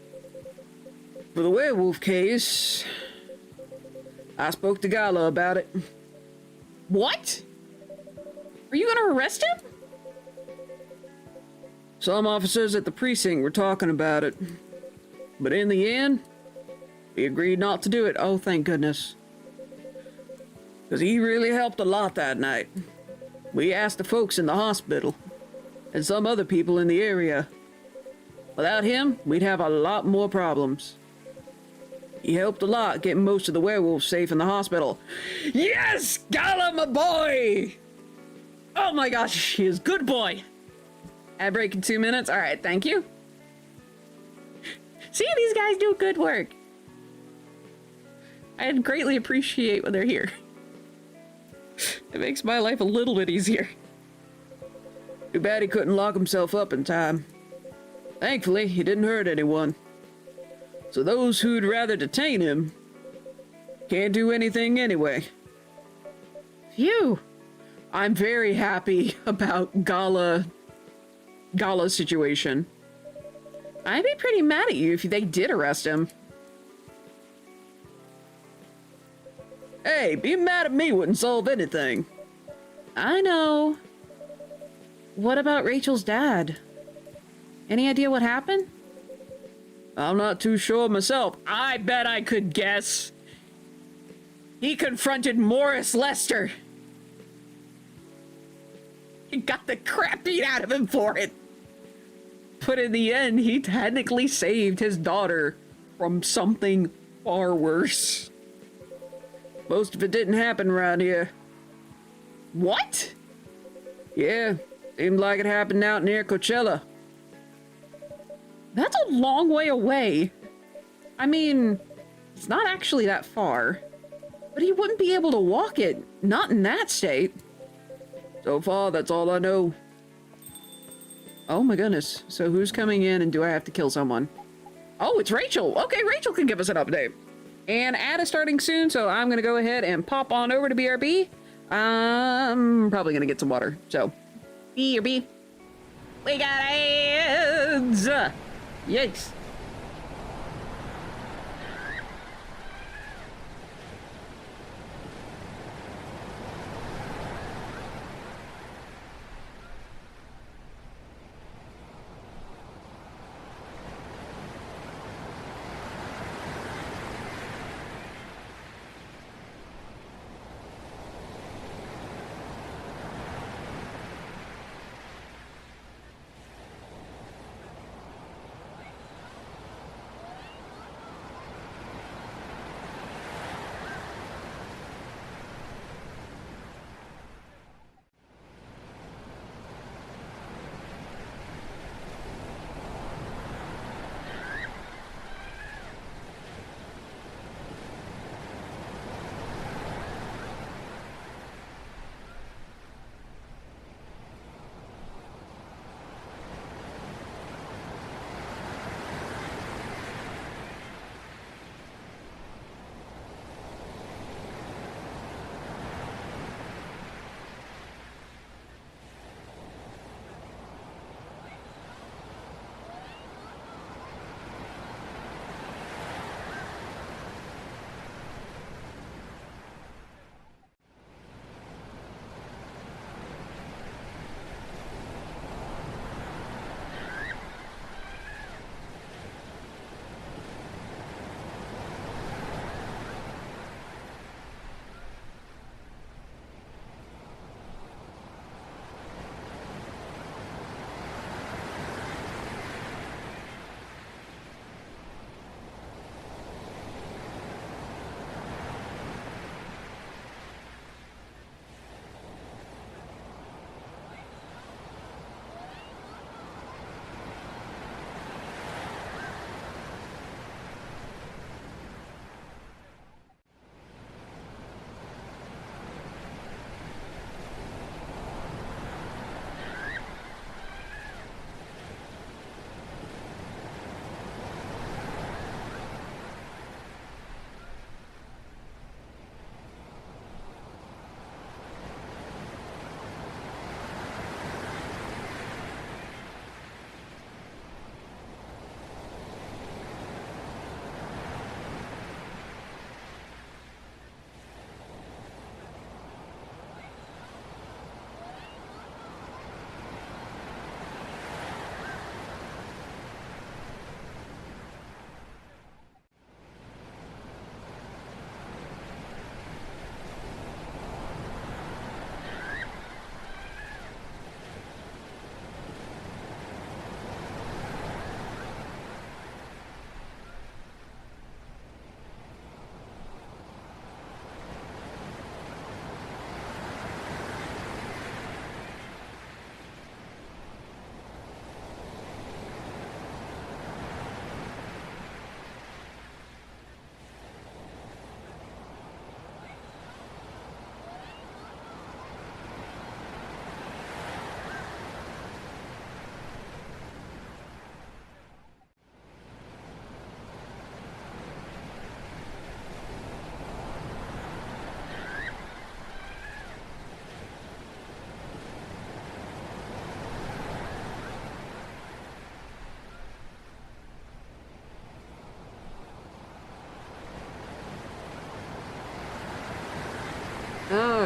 For the werewolf case, I spoke to Gala about it. What? Are you gonna arrest him? Some officers at the precinct were talking about it. But in the end, he agreed not to do it. Oh, thank goodness. Because he really helped a lot that night. We asked the folks in the hospital, and some other people in the area. Without him, we'd have a lot more problems. He helped a lot getting most of the werewolves safe in the hospital. Yes! Gala, my boy! Oh my gosh, he is good boy. Ad break in 2 minutes? Alright, thank you. See, these guys do good work. I greatly appreciate when they're here. It makes my life a little bit easier. Too bad he couldn't lock himself up in time. Thankfully, he didn't hurt anyone. So those who'd rather detain him can't do anything anyway. Phew. I'm very happy about Gala's situation. I'd be pretty mad at you if they did arrest him. Hey, being mad at me wouldn't solve anything. I know. What about Rachel's dad? Any idea what happened? I'm not too sure myself. I bet I could guess. He confronted Morris Lester. He got the crap beat out of him for it. But in the end, he technically saved his daughter from something far worse. Most of it didn't happen around here. What? Yeah, seemed like it happened out near Coachella. That's a long way away. I mean, it's not actually that far. But he wouldn't be able to walk it, not in that state. So far, that's all I know. Oh my goodness. So who's coming in and do I have to kill someone? Oh, it's Rachel. Okay, Rachel can give us an update. And ad is starting soon, so I'm gonna go ahead and pop on over to BRB. I'm probably gonna get some water. So, BRB. We got ads! Yikes.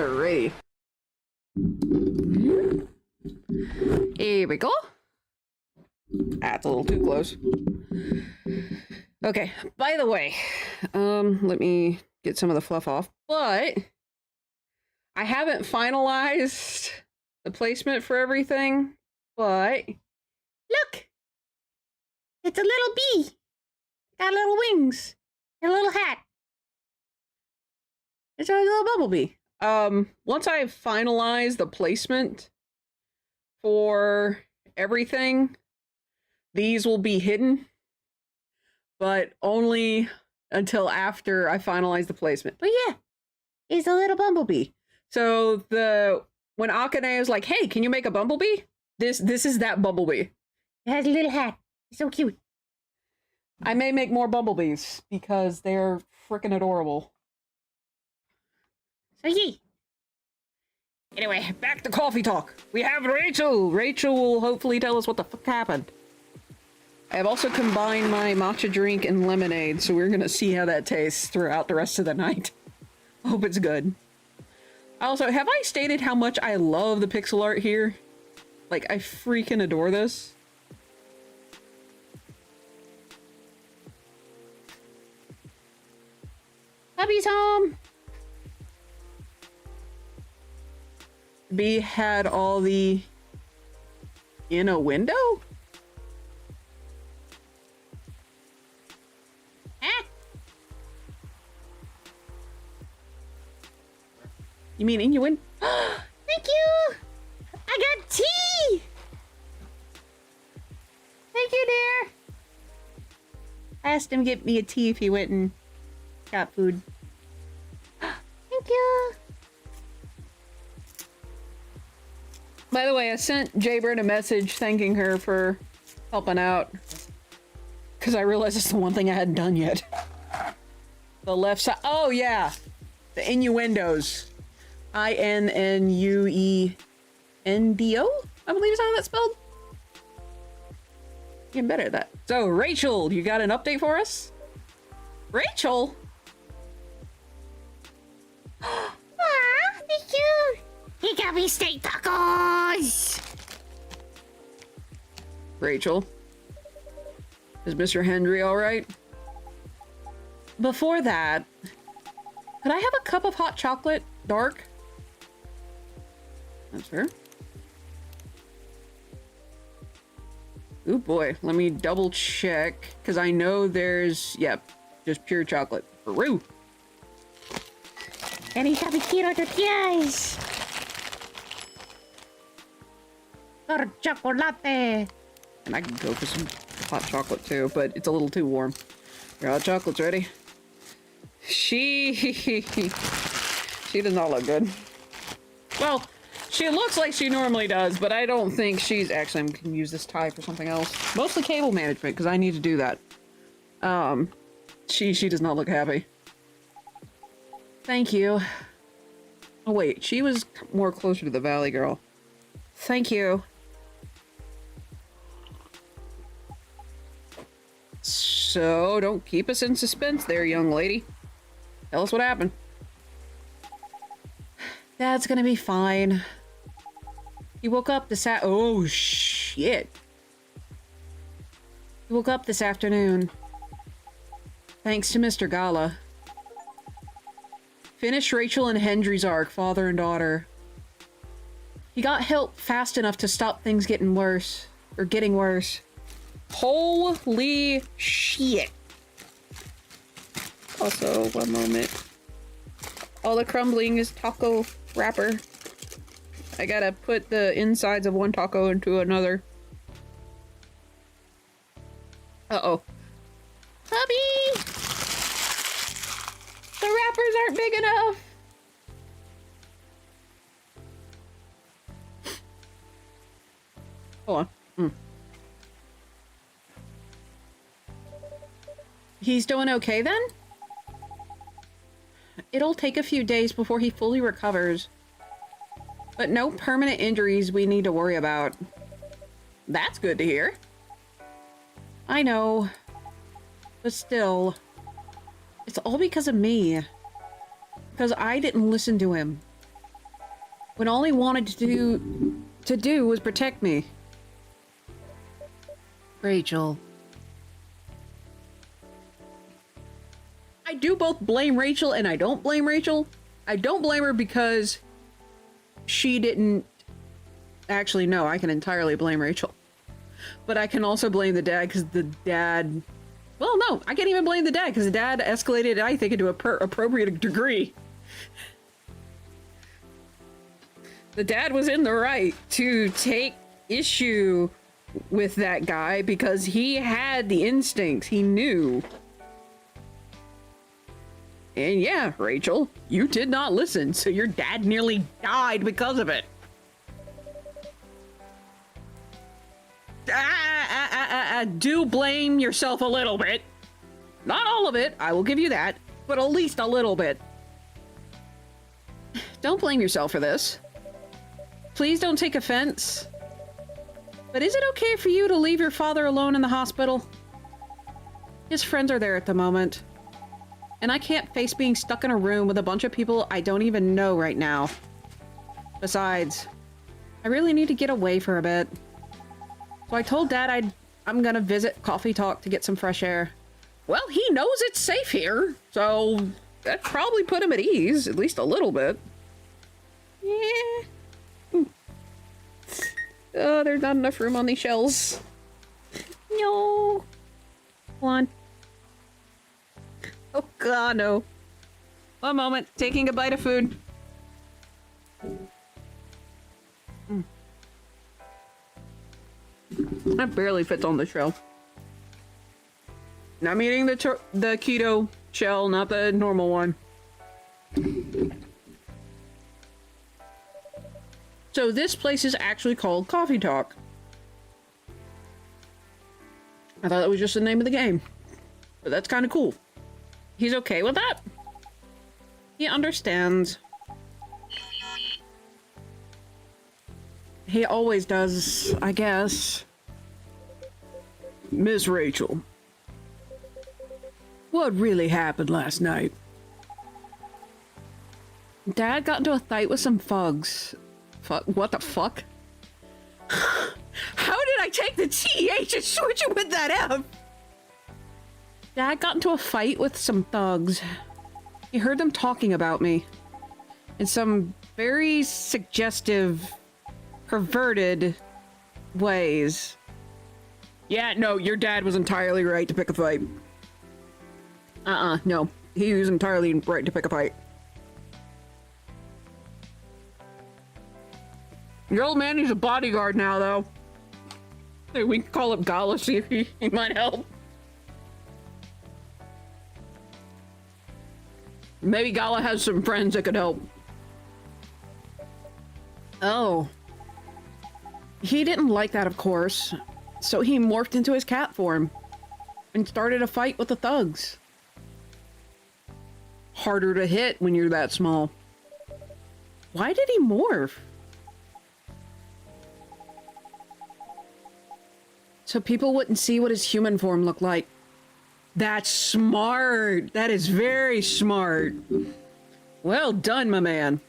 Alrighty. Here we go. That's a little too close. Okay, by the way, let me get some of the fluff off, but I haven't finalized the placement for everything, but look! It's a little bee. Got little wings. And a little hat. It's a little bumblebee. Once I finalize the placement for everything, these will be hidden, but only until after I finalize the placement. But yeah, it's a little bumblebee. So when Akane is like, "Hey, can you make a bumblebee?" This is that bumblebee. It has a little hat. It's so cute. I may make more bumblebees because they're freaking adorable. So yeah. Anyway, back to coffee talk. We have Rachel. Rachel will hopefully tell us what the fuck happened. I have also combined my matcha drink and lemonade, so we're gonna see how that tastes throughout the rest of the night. Hope it's good. Also, have I stated how much I love the pixel art here? Like, I freaking adore this. Puppy's home! Bee had all the... in a window? Huh? You mean innuendo? Thank you! I got tea! Thank you, dear. I asked him to get me a tea if he went and got food. Thank you! By the way, I sent Jaybird a message thanking her for helping out. Because I realized it's the one thing I hadn't done yet. The left side. Oh, yeah. The innuendos. INNUENDO? I believe is how that's spelled. Getting better at that. So, Rachel, you got an update for us? Rachel? Aw, thank you! He got me steak tacos! Rachel? Is Mr. Hendry alright? Before that, could I have a cup of hot chocolate? Dark? That's fair. Ooh boy, let me double check, because I know there's, yep, just pure chocolate. Peru! And he got me quiero tortillas! Por chocolate! And I can go for some hot chocolate too, but it's a little too warm. Your hot chocolate's ready. She does not look good. Well, she looks like she normally does, but I don't think she's... Actually, I'm gonna use this tie for something else. Mostly cable management, because I need to do that. She does not look happy. Thank you. Oh wait, she was more closer to the valley girl. Thank you. So, don't keep us in suspense there, young lady. Tell us what happened. Dad's gonna be fine. He woke up this oh shit. He woke up this afternoon. Thanks to Mr. Gala. Finished Rachel and Hendry's arc, father and daughter. He got help fast enough to stop things getting worse. Or getting worse. Holy shit. Also, one moment. All the crumbling is taco wrapper. I gotta put the insides of one taco into another. Uh-oh. Hubby! The wrappers aren't big enough! Hold on. He's doing okay then? It'll take a few days before he fully recovers. But no permanent injuries we need to worry about. That's good to hear. I know. But still, it's all because of me. Because I didn't listen to him. when all he wanted to do was protect me. Rachel. I do both blame Rachel and I don't blame Rachel. I don't blame her because she didn't... Actually, no, I can entirely blame Rachel. But I can also blame the dad because the dad... Well, no, I can't even blame the dad because the dad escalated, I think, into a appropriate degree. The dad was in the right to take issue with that guy because he had the instincts. He knew. And yeah, Rachel, you did not listen, so your dad nearly died because of it. Do blame yourself a little bit. Not all of it, I will give you that, but at least a little bit. Don't blame yourself for this. Please don't take offense. But is it okay for you to leave your father alone in the hospital? His friends are there at the moment. And I can't face being stuck in a room with a bunch of people I don't even know right now. Besides, I really need to get away for a bit. So I told Dad I'm gonna visit Coffee Talk to get some fresh air. Well, he knows it's safe here, so that probably put him at ease, at least a little bit. Yeah. Oh, there's not enough room on these shelves. No. Come on. Oh god, no. One moment, taking a bite of food. That barely fits on the shelf. I'm eating the keto shell, not the normal one. So this place is actually called Coffee Talk. I thought that was just the name of the game. But that's kind of cool. He's okay with that? He understands. He always does, I guess. Miss Rachel. What really happened last night? Dad got into a fight with some thugs. What the fuck? How did I take the TH and switch it with that F? Dad got into a fight with some thugs. He heard them talking about me. In some very suggestive, perverted ways. Yeah, no, your dad was entirely right to pick a fight. No. He was entirely right to pick a fight. Your old man needs a bodyguard now, though. Hey, we can call up Gala, see if he might help. Maybe Gala has some friends that could help. Oh. He didn't like that, of course. So he morphed into his cat form and started a fight with the thugs. Harder to hit when you're that small. Why did he morph? So people wouldn't see what his human form looked like. That's smart. That is very smart. Well done, my man.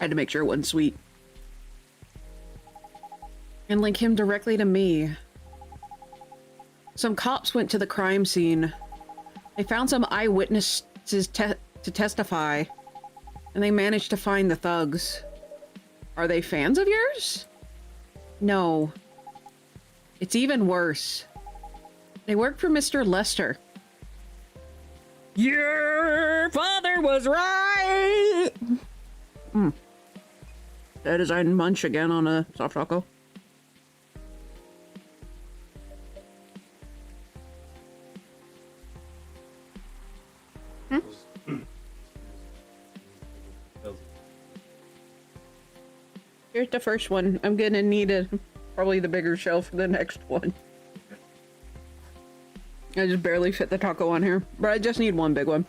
Had to make sure it wasn't sweet. And link him directly to me. Some cops went to the crime scene. They found some eyewitnesses to testify. And they managed to find the thugs. Are they fans of yours? No. It's even worse. They work for Mr. Lester. Your father was right! That is I munch again on a soft taco. Here's the first one. I'm gonna need probably the bigger shelf for the next one. I just barely fit the taco on here, but I just need one big one.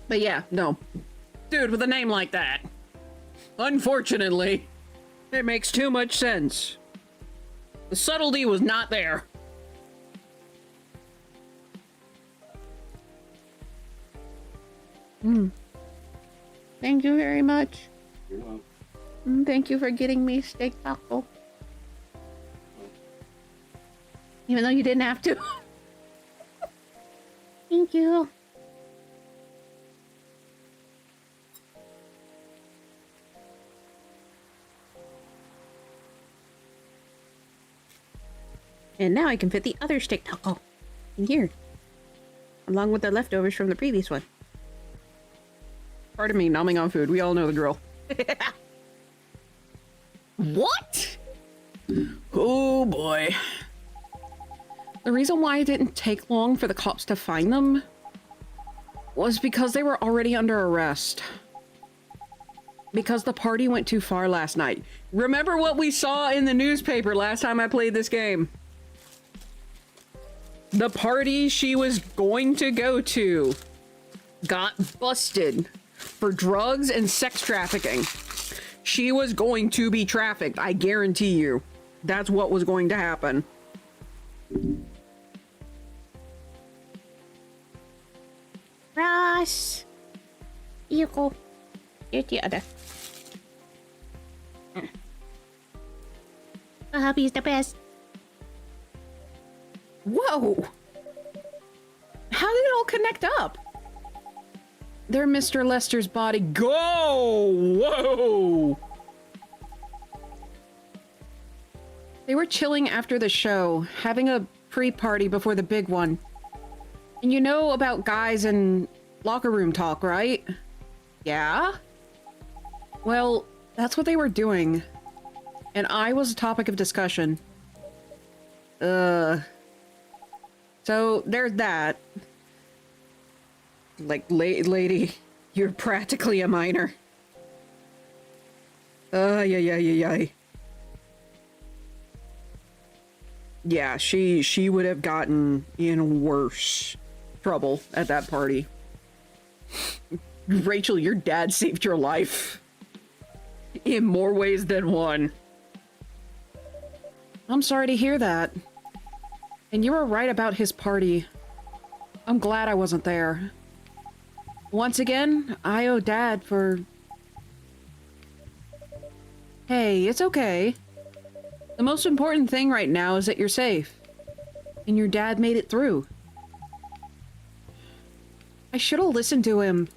But yeah, no. Dude, with a name like that. Unfortunately, it makes too much sense. The subtlety was not there. Mm. Thank you very much. You're welcome. Thank you for getting me steak taco. Even though you didn't have to. Thank you. And now I can fit the other steak taco in here, along with the leftovers from the previous one. Pardon me, nomming on food. We all know the drill. What? Oh boy. The reason why it didn't take long for the cops to find them was because they were already under arrest. Because the party went too far last night. Remember what we saw in the newspaper last time I played this game? The party she was going to go to got busted for drugs and sex trafficking. She was going to be trafficked, I guarantee you. That's what was going to happen. Ross! You go. Here's the other. The hubby's the best. Whoa! How did it all connect up? They're Mr. Lester's body. Go! Whoa! They were chilling after the show, having a pre-party before the big one. And you know about guys and locker room talk, right? Yeah? Well, that's what they were doing. And I was a topic of discussion. So, there's that. Like, lady, you're practically a minor. Yeah. Yeah, she would have gotten in worse trouble at that party. Rachel, your dad saved your life. In more ways than one. I'm sorry to hear that. And you were right about his party. I'm glad I wasn't there. Once again, I owe Dad for... Hey, it's okay. The most important thing right now is that you're safe. And your dad made it through. I should have listened to him.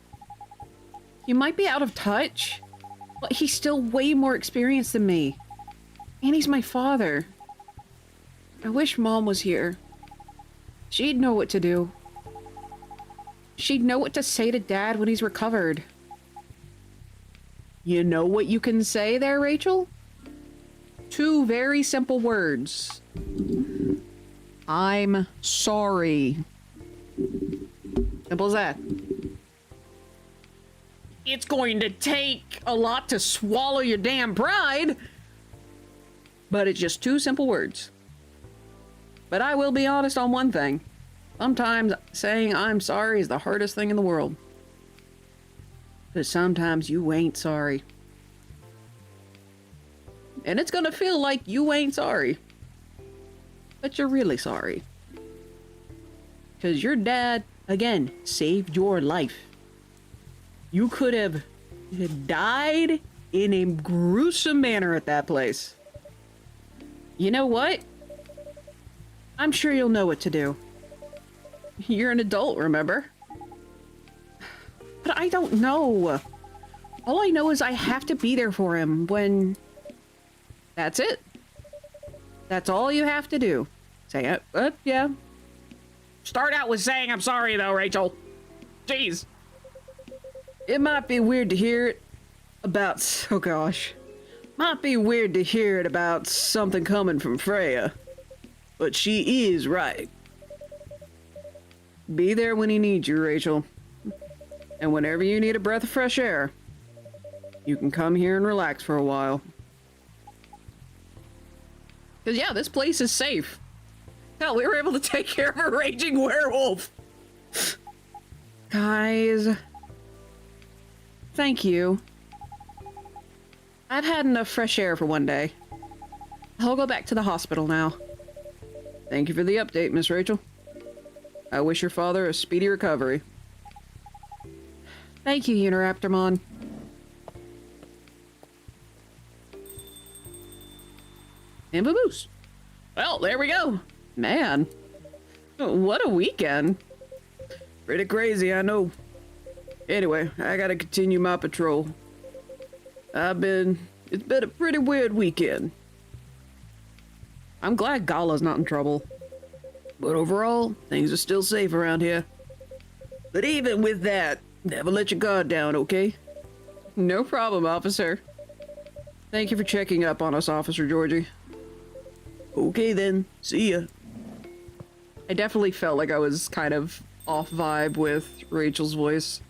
He might be out of touch, but he's still way more experienced than me. And he's my father. I wish Mom was here. She'd know what to do. She'd know what to say to Dad when he's recovered. You know what you can say there, Rachel? Two very simple words. I'm sorry. Simple as that. It's going to take a lot to swallow your damn pride, but it's just two simple words. But I will be honest on one thing. Sometimes saying I'm sorry is the hardest thing in the world. Because sometimes you ain't sorry. And it's gonna feel like you ain't sorry. But you're really sorry. Because your dad, again, saved your life. You could have died in a gruesome manner at that place. You know what? I'm sure you'll know what to do. You're an adult, remember? But I don't know. All I know is I have to be there for him when... That's it. That's all you have to do. Say it. Yeah. Start out with saying I'm sorry, though, Rachel. Jeez. It might be weird to hear it about... Oh, gosh. Might be weird to hear it about something coming from Freya. But she is right. Be there when he needs you, Rachel. And whenever you need a breath of fresh air, you can come here and relax for a while. Because, yeah, this place is safe. Hell, we were able to take care of a raging werewolf. Guys. Thank you. I've had enough fresh air for one day. I'll go back to the hospital now. Thank you for the update, Miss Rachel. I wish your father a speedy recovery. Thank you, Unoraptormon. And vamoose. Well, there we go. Man, what a weekend. Pretty crazy, I know. Anyway, I gotta continue my patrol. It's been a pretty weird weekend. I'm glad Gala's not in trouble. But overall, things are still safe around here. But even with that, never let your guard down, okay? No problem, officer. Thank you for checking up on us, Officer Georgie. Okay then, see ya. I definitely felt like I was kind of off vibe with Rachel's voice.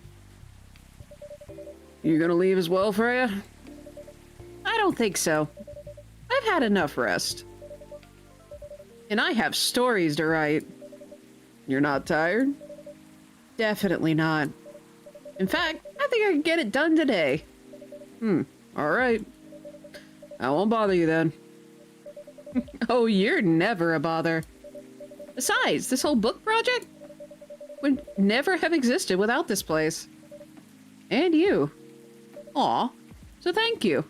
You gonna leave as well, Freya? I don't think so. I've had enough rest. And I have stories to write. You're not tired? Definitely not. In fact, I think I can get it done today. Alright. I won't bother you then. Oh, you're never a bother. Besides, this whole book project would never have existed without this place. And you. Aw, so thank you.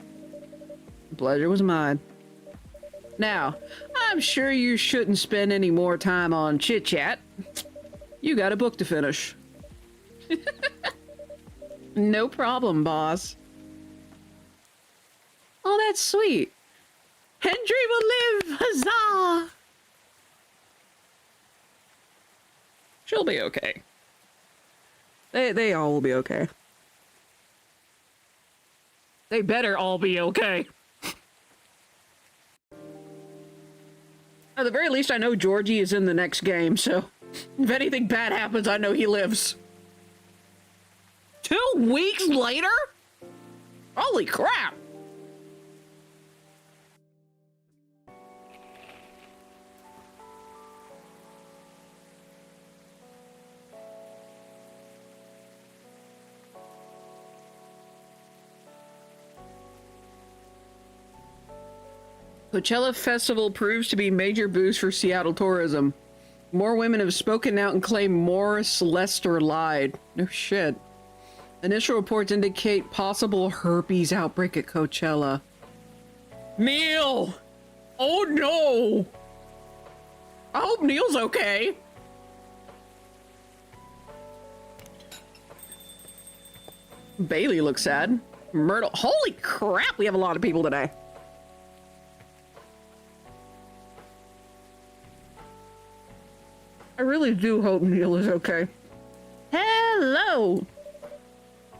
The pleasure was mine. Now, I'm sure you shouldn't spend any more time on chit-chat. You got a book to finish. No problem, boss. Oh, that's sweet. Hendry will live! Huzzah! She'll be okay. They all will be okay. They better all be okay. At the very least, I know Georgie is in the next game, so if anything bad happens, I know he lives. 2 weeks later? Holy crap! Coachella Festival proves to be major boost for Seattle tourism. More women have spoken out and claimed Morris Lester lied. No shit. Initial reports indicate possible herpes outbreak at Coachella. Neil! Oh no! I hope Neil's okay. Bailey looks sad. Myrtle. Holy crap, we have a lot of people today. I really do hope Neil is okay. Hello!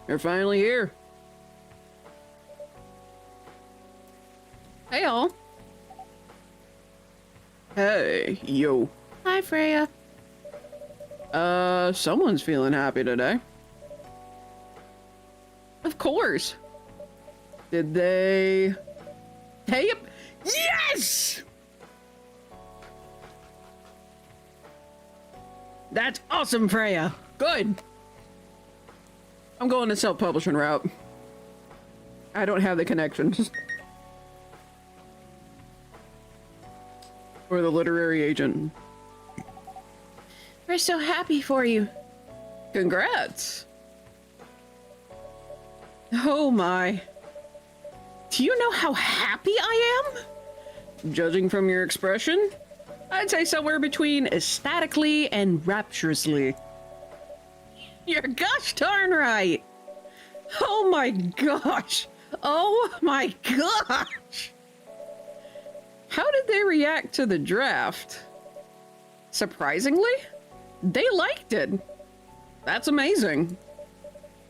You're finally here. Hey, all. Hey, yo. Hi, Freya. Someone's feeling happy today. Of course. Did they... Hey, yes! That's awesome, Freya. Good. I'm going the self-publishing route. I don't have the connections. Or the literary agent. We're so happy for you. Congrats. Oh my. Do you know how happy I am? Judging from your expression, I'd say somewhere between ecstatically and rapturously. You're gosh darn right. Oh my gosh. Oh my gosh. How did they react to the draft? Surprisingly, they liked it. That's amazing.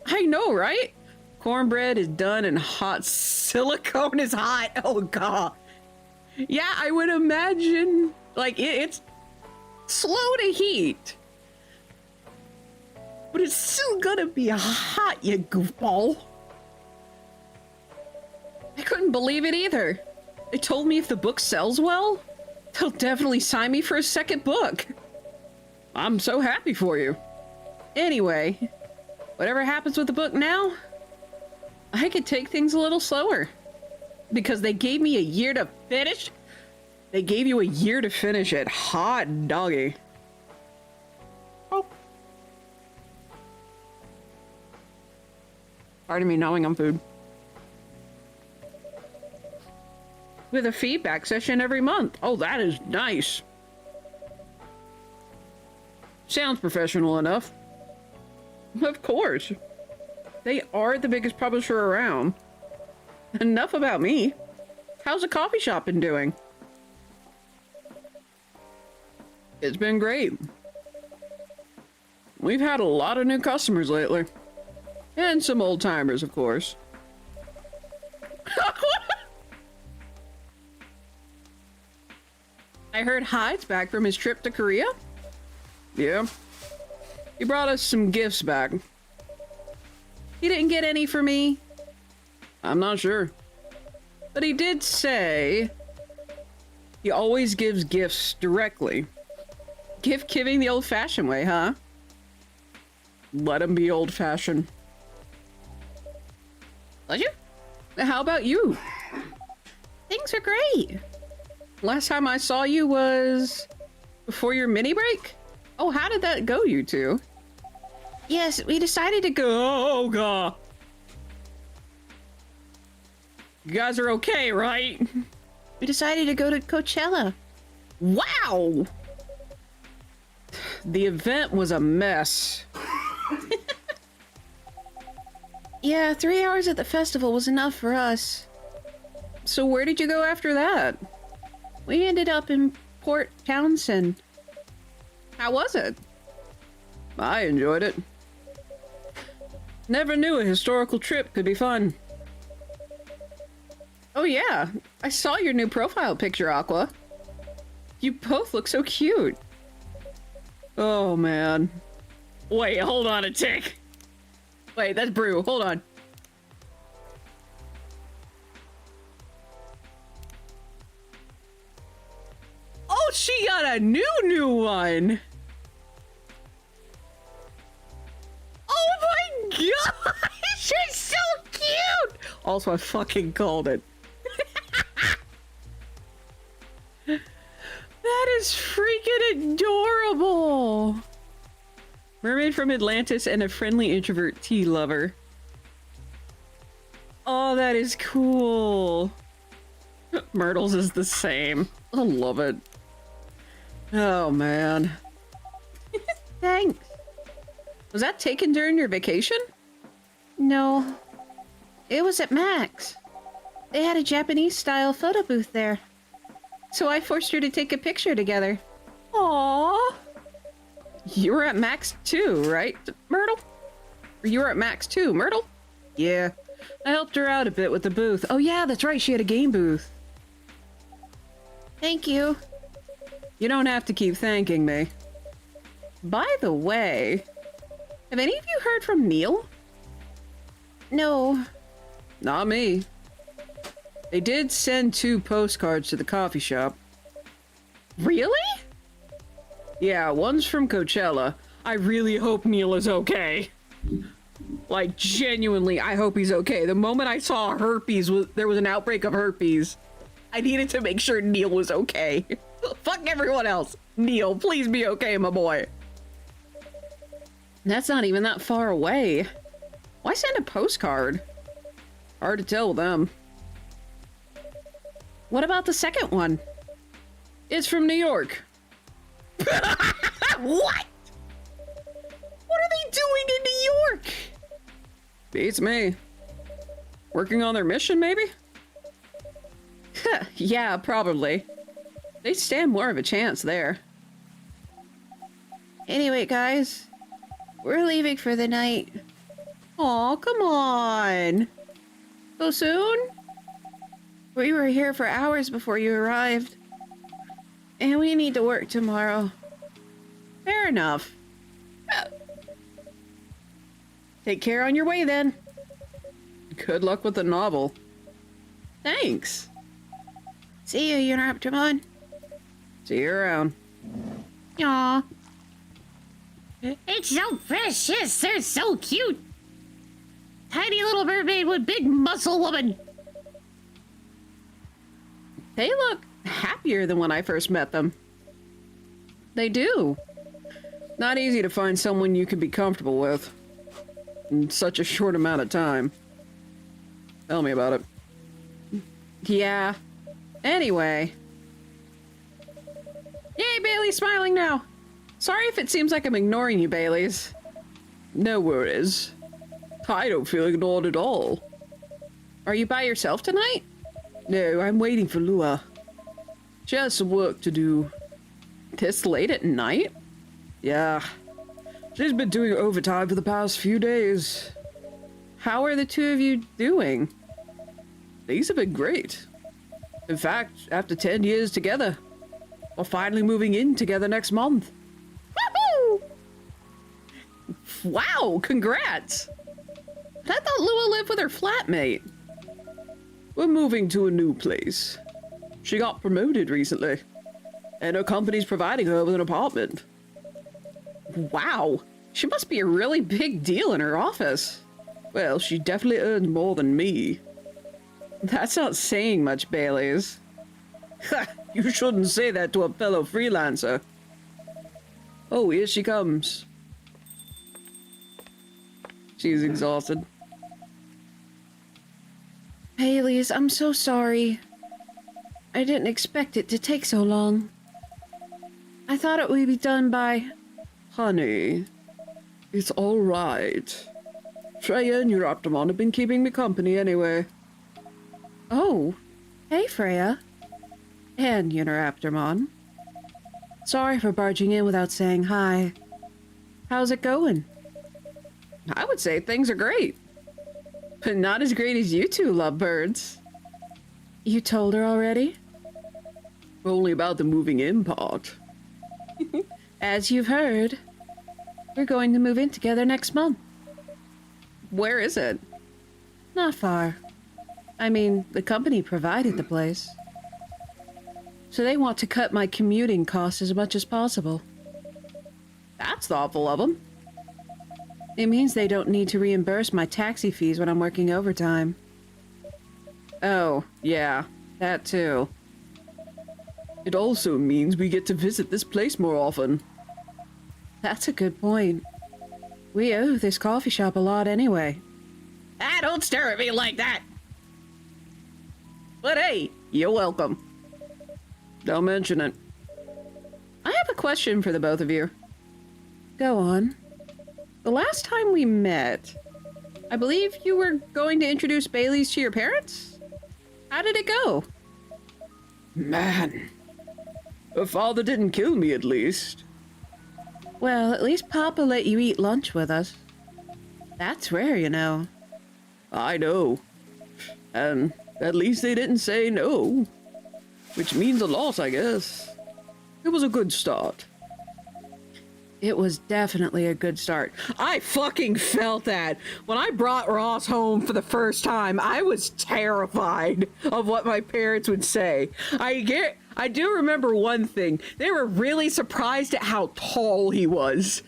I know, right? Cornbread is done and hot silicone is hot. Oh god. Yeah, I would imagine, like, it's slow to heat. But it's still gonna be hot, you goofball. I couldn't believe it either. They told me if the book sells well, they'll definitely sign me for a second book. I'm so happy for you. Anyway, whatever happens with the book now, I could take things a little slower. Because they gave me a year to finish. They gave you a year to finish it. Hot doggy. Oh. Pardon me, gnawing on food. With a feedback session every month. Oh, that is nice. Sounds professional enough. Of course. They are the biggest publisher around. Enough about me. How's the coffee shop been doing? It's been great. We've had a lot of new customers lately. And some old timers, of course. I heard Hyde's back from his trip to Korea. Yeah. He brought us some gifts back. He didn't get any for me. I'm not sure. But he did say he always gives gifts directly. Gift giving the old-fashioned way, huh? Let him be old-fashioned. Let you? How about you? Things are great. Last time I saw you was before your mini break? Oh, how did that go, you two? Yes, we decided to go. Oh, God. You guys are okay, right? We decided to go to Coachella. Wow! The event was a mess. Yeah, 3 hours at the festival was enough for us. So where did you go after that? We ended up in Port Townsend. How was it? I enjoyed it. Never knew a historical trip could be fun. Oh yeah, I saw your new profile picture, Aqua. You both look so cute. Oh man. Wait, hold on a tick. Wait, that's Brew. Hold on. Oh, she got a new one. Oh my god, she's so cute. Also, I fucking called it. That is freaking adorable. Mermaid from Atlantis and a friendly introvert tea lover. Oh, that is cool. Myrtle's is the same. I love it. Oh, man. Thanks. Was that taken during your vacation? No. It was at Max. They had a Japanese-style photo booth there. So I forced her to take a picture together. Aww. You were at Max too, right, Myrtle? Or you were at Max too, Myrtle? Yeah. I helped her out a bit with the booth. Oh yeah, that's right, she had a game booth. Thank you. You don't have to keep thanking me. By the way, have any of you heard from Neil? No. Not me. They did send 2 postcards to the coffee shop. Really? Yeah, one's from Coachella. I really hope Neil is okay. Like, genuinely, I hope he's okay. The moment I saw herpes, there was an outbreak of herpes. I needed to make sure Neil was okay. Fuck everyone else. Neil, please be okay, my boy. That's not even that far away. Why send a postcard? Hard to tell with them. What about the second one? It's from New York. What? What are they doing in New York? Beats me. Working on their mission, maybe? Yeah, probably. They stand more of a chance there. Anyway, guys. We're leaving for the night. Aw, come on. So soon? We were here for hours before you arrived. And we need to work tomorrow. Fair enough. Take care on your way then. Good luck with the novel. Thanks. See you, Unoraptormon. See you around. Aw. It's so precious. They're so cute. Tiny little mermaid with big muscle woman. They look happier than when I first met them. They do. Not easy to find someone you can be comfortable with. in such a short amount of time. Tell me about it. Yeah. Anyway. Yay, Bailey's smiling now. Sorry if it seems like I'm ignoring you, Baileys. No worries. I don't feel ignored at all. Are you by yourself tonight? No, I'm waiting for Lua. She has some work to do. This late at night? Yeah. She's been doing overtime for the past few days. How are the two of you doing? Things have been great. In fact, after 10 years together, we're finally moving in together next month. Woohoo! Wow, congrats! But I thought Lua lived with her flatmate. We're moving to a new place. She got promoted recently, and her company's providing her with an apartment. Wow, she must be a really big deal in her office. Well, she definitely earns more than me. That's not saying much, Baileys. Ha! You shouldn't say that to a fellow freelancer. Oh, here she comes. She's exhausted. Baileys, I'm so sorry. I didn't expect it to take so long. I thought it would be done by... Honey, it's all right. Freya and Unoraptormon have been keeping me company anyway. Oh, hey Freya. And Unoraptormon. Sorry for barging in without saying hi. How's it going? I would say things are great. But not as great as you two lovebirds. You told her already? Only about the moving in part. As you've heard, we're going to move in together next month. Where is it? Not far. I mean, the company provided the place. So they want to cut my commuting costs as much as possible. That's thoughtful of them. It means they don't need to reimburse my taxi fees when I'm working overtime. Oh, yeah, that too. It also means we get to visit this place more often. That's a good point. We owe this coffee shop a lot anyway. Ah, don't stare at me like that! But hey, you're welcome. Don't mention it. I have a question for the both of you. Go on. The last time we met, I believe you were going to introduce Baileys to your parents? How did it go? Man. Her father didn't kill me, at least. Well, at least Papa let you eat lunch with us. That's rare, you know. I know. And at least they didn't say no. Which means a lot, I guess. It was a good start. It was definitely a good start. I fucking felt that. When I brought Ross home for the first time, I was terrified of what my parents would say. I do remember one thing. They were really surprised at how tall he was.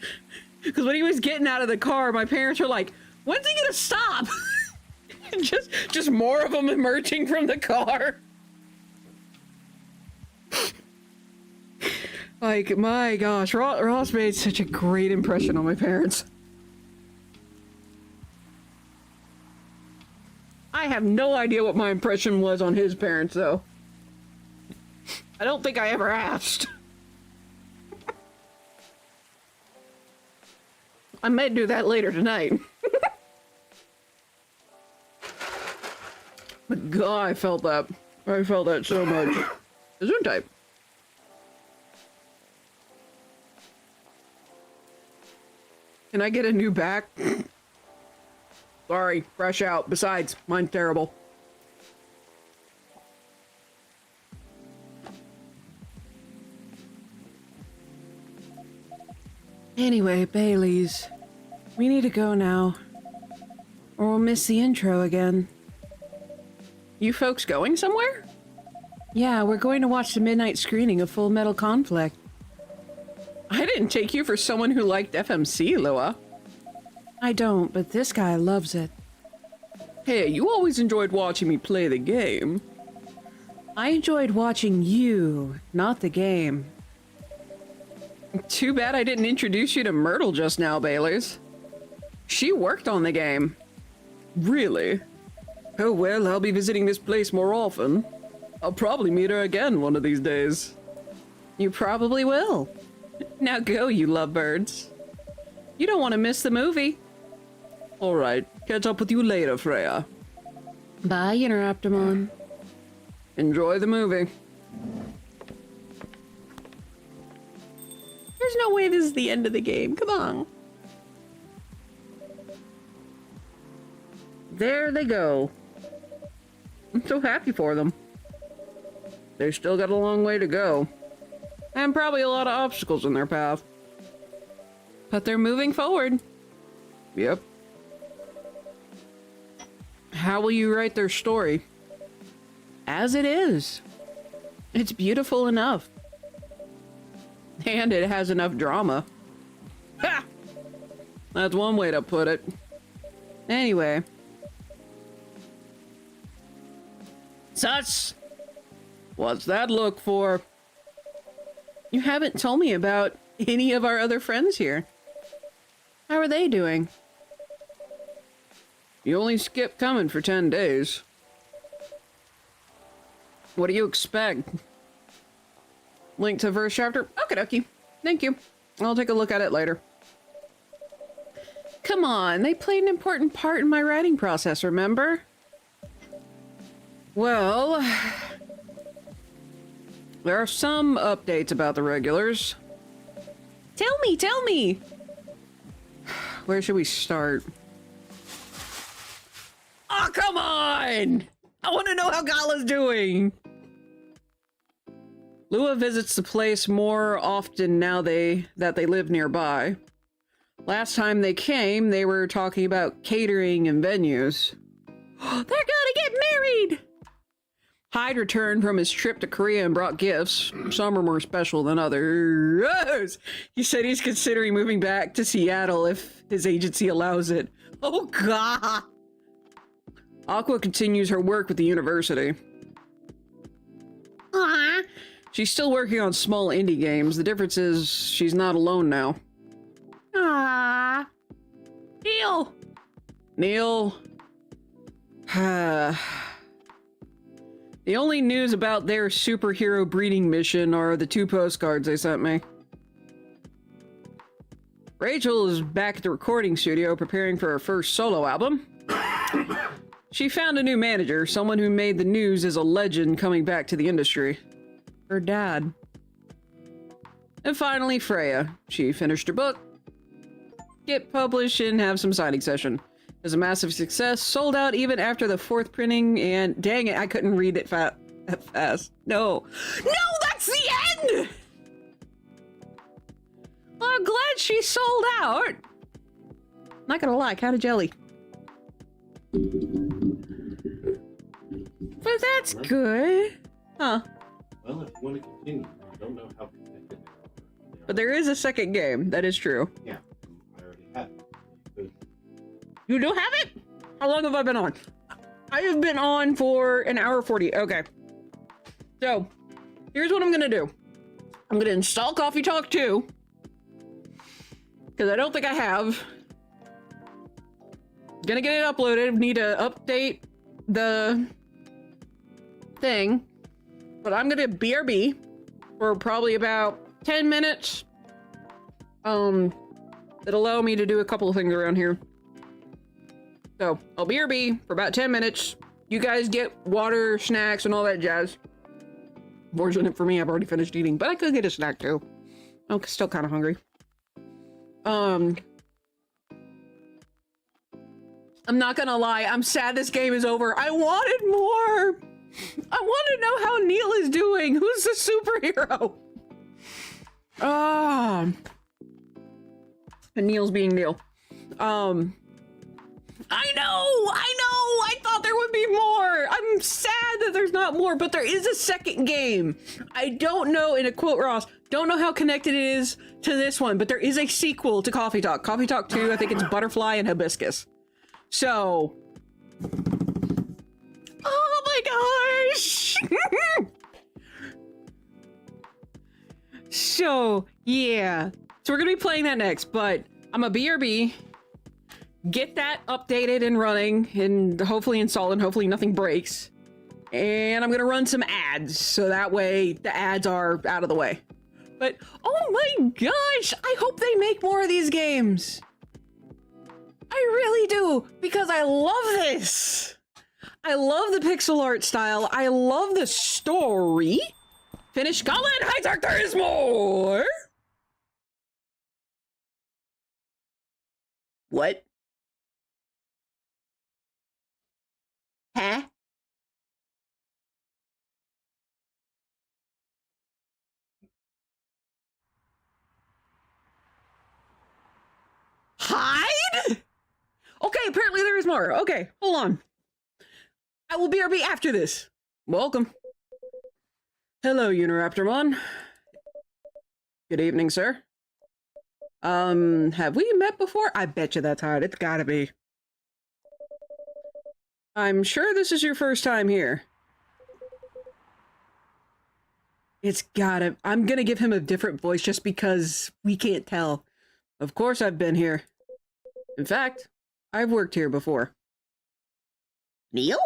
Because when he was getting out of the car, my parents were like, when's he gonna stop? just more of them emerging from the car. Like, my gosh, Ross made such a great impression on my parents. I have no idea what my impression was on his parents, though. I don't think I ever asked. I may do that later tonight. But God, I felt that. I felt that so much. Zoom type. Can I get a new back? Sorry, fresh out. Besides, mine's terrible. Anyway, Baileys, we need to go now, or we'll miss the intro again. You folks going somewhere? Yeah, we're going to watch the midnight screening of Full Metal Conflict. I didn't take you for someone who liked FMC, Lua. I don't, but this guy loves it. Hey, you always enjoyed watching me play the game. I enjoyed watching you, not the game. Too bad I didn't introduce you to Myrtle just now, Baileys. She worked on the game. Really? Oh well, I'll be visiting this place more often. I'll probably meet her again one of these days. You probably will. Now go, you lovebirds. You don't want to miss the movie. Alright, catch up with you later, Freya. Bye, Unoraptormon. Enjoy the movie. There's no way this is the end of the game. Come on. There they go. I'm so happy for them. They still got a long way to go. And probably a lot of obstacles in their path. But they're moving forward. Yep. How will you write their story? As it is. It's beautiful enough. And it has enough drama. Ha! That's one way to put it. Anyway. Sus! What's that look for? You haven't told me about any of our other friends here. How are they doing? You only skipped coming for 10 days. What do you expect? Link to first chapter? Okie dokie. Thank you. I'll take a look at it later. Come on, they played an important part in my writing process, remember? Well, there are some updates about the regulars. Tell me, tell me! Where should we start? Oh, come on! I want to know how Gala's doing! Lua visits the place more often now that they live nearby. Last time they came, they were talking about catering and venues. They're gonna get married! Hyde returned from his trip to Korea and brought gifts. Some are more special than others. He said he's considering moving back to Seattle if his agency allows it. Oh, God! Aqua continues her work with the university. Aww. She's still working on small indie games. The difference is she's not alone now. Aww. Neil! Neil... The only news about their superhero breeding mission are the 2 postcards they sent me. Rachel is back at the recording studio preparing for her first solo album. She found a new manager, someone who made the news as a legend coming back to the industry. Her dad. And finally, Freya. She finished her book, get published, and have some signing session. It was a massive success, sold out even after the 4th printing, and dang it, I couldn't read it fast. No. No, that's the end! Well, I'm glad she sold out. Not gonna lie, kinda jelly. But that's good. Huh. Well, if you want to continue, I don't know how connected they are. But there is a second game, that is true. Yeah, I already have it. You do have it? How long have I been on? I have been on for an hour 40. Okay. So, here's what I'm gonna do. I'm gonna install Coffee Talk 2. Because I don't think I have. Gonna get it uploaded. Need to update the thing. But I'm gonna BRB for probably about 10 minutes. It'll allow me to do a couple of things around here. So, I'll BRB for about 10 minutes. You guys get water, snacks, and all that jazz. Fortunate for me, I've already finished eating, but I could get a snack too. I'm still kind of hungry. I'm not gonna lie, I'm sad this game is over. I wanted more! I want to know how Neil is doing. Who's the superhero? And Neil's being Neil. I know! I thought there would be more! I'm sad that there's not more, but there is a second game. I don't know, in a quote Ross, don't know how connected it is to this one, but there is a sequel to Coffee Talk. Coffee Talk 2, I think it's Butterfly and Hibiscus. So... Oh my gosh! So, yeah. So we're gonna be playing that next, but I'm a BRB. get that updated and running, and hopefully installed, and hopefully nothing breaks. And I'm gonna run some ads, so that way the ads are out of the way. But, oh my gosh, I hope they make more of these games. I really do, because I love this. I love the pixel art style. I love the story. Finish Gala and High Tech, there is more. What? Huh? Hide? Okay, apparently there is more. Okay, hold on. I will BRB after this. Welcome. Hello, Unoraptormon. Good evening, sir. Have we met before? I bet you that's hard. It's gotta be. I'm sure this is your first time here. It's gotta... I'm gonna give him a different voice just because we can't tell. Of course I've been here. In fact, I've worked here before. Neil?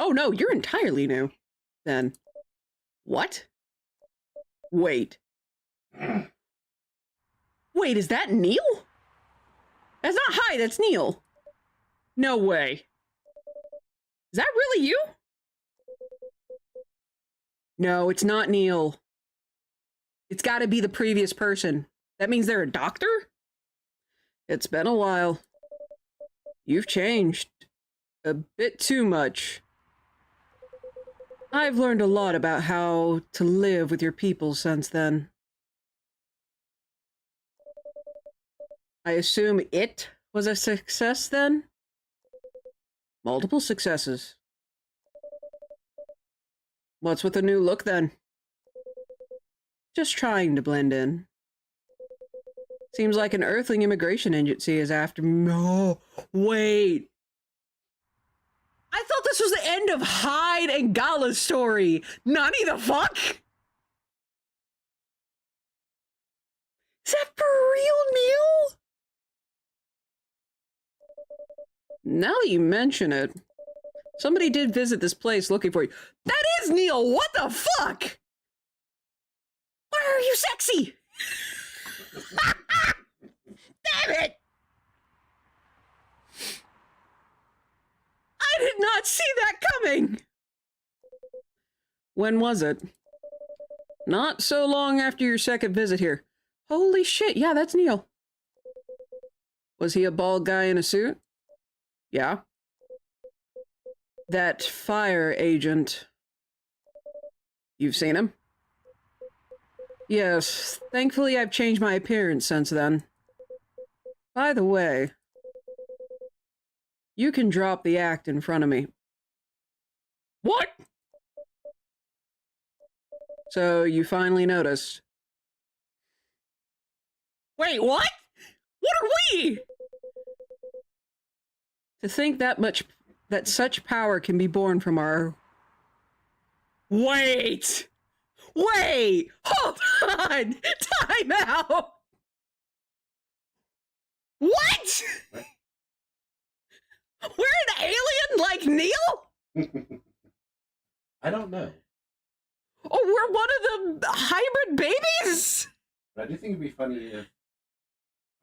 Oh no, you're entirely new. Then. What? Wait. Wait, is that Neil? That's not Hi, that's Neil. No way. Is that really you? No, it's not Neil. It's gotta be the previous person. That means they're a doctor? It's been a while. You've changed. A bit too much. I've learned a lot about how to live with your people since then. I assume it was a success then? Multiple successes. What's with the new look then? Just trying to blend in. Seems like an Earthling immigration agency is after me. No, wait. I thought this was the end of Hyde and Gala's story. Nani the fuck? Is that for real, Neil? Now that you mention it, somebody did visit this place looking for you. That is Neil! What the fuck? Why are you sexy? Damn it! I did not see that coming! When was it? Not so long after your second visit here. Holy shit, yeah, that's Neil. Was he a bald guy in a suit? Yeah. That fire agent. You've seen him? Yes, thankfully I've changed my appearance since then. By the way, you can drop the act in front of me. What? So you finally noticed. Wait, what? What are we? To think that such power can be born from our... Wait! Wait! Hold on! Time out! What? We're an alien like Neil? I don't know. Oh, we're one of the hybrid babies? But I do think it'd be funny if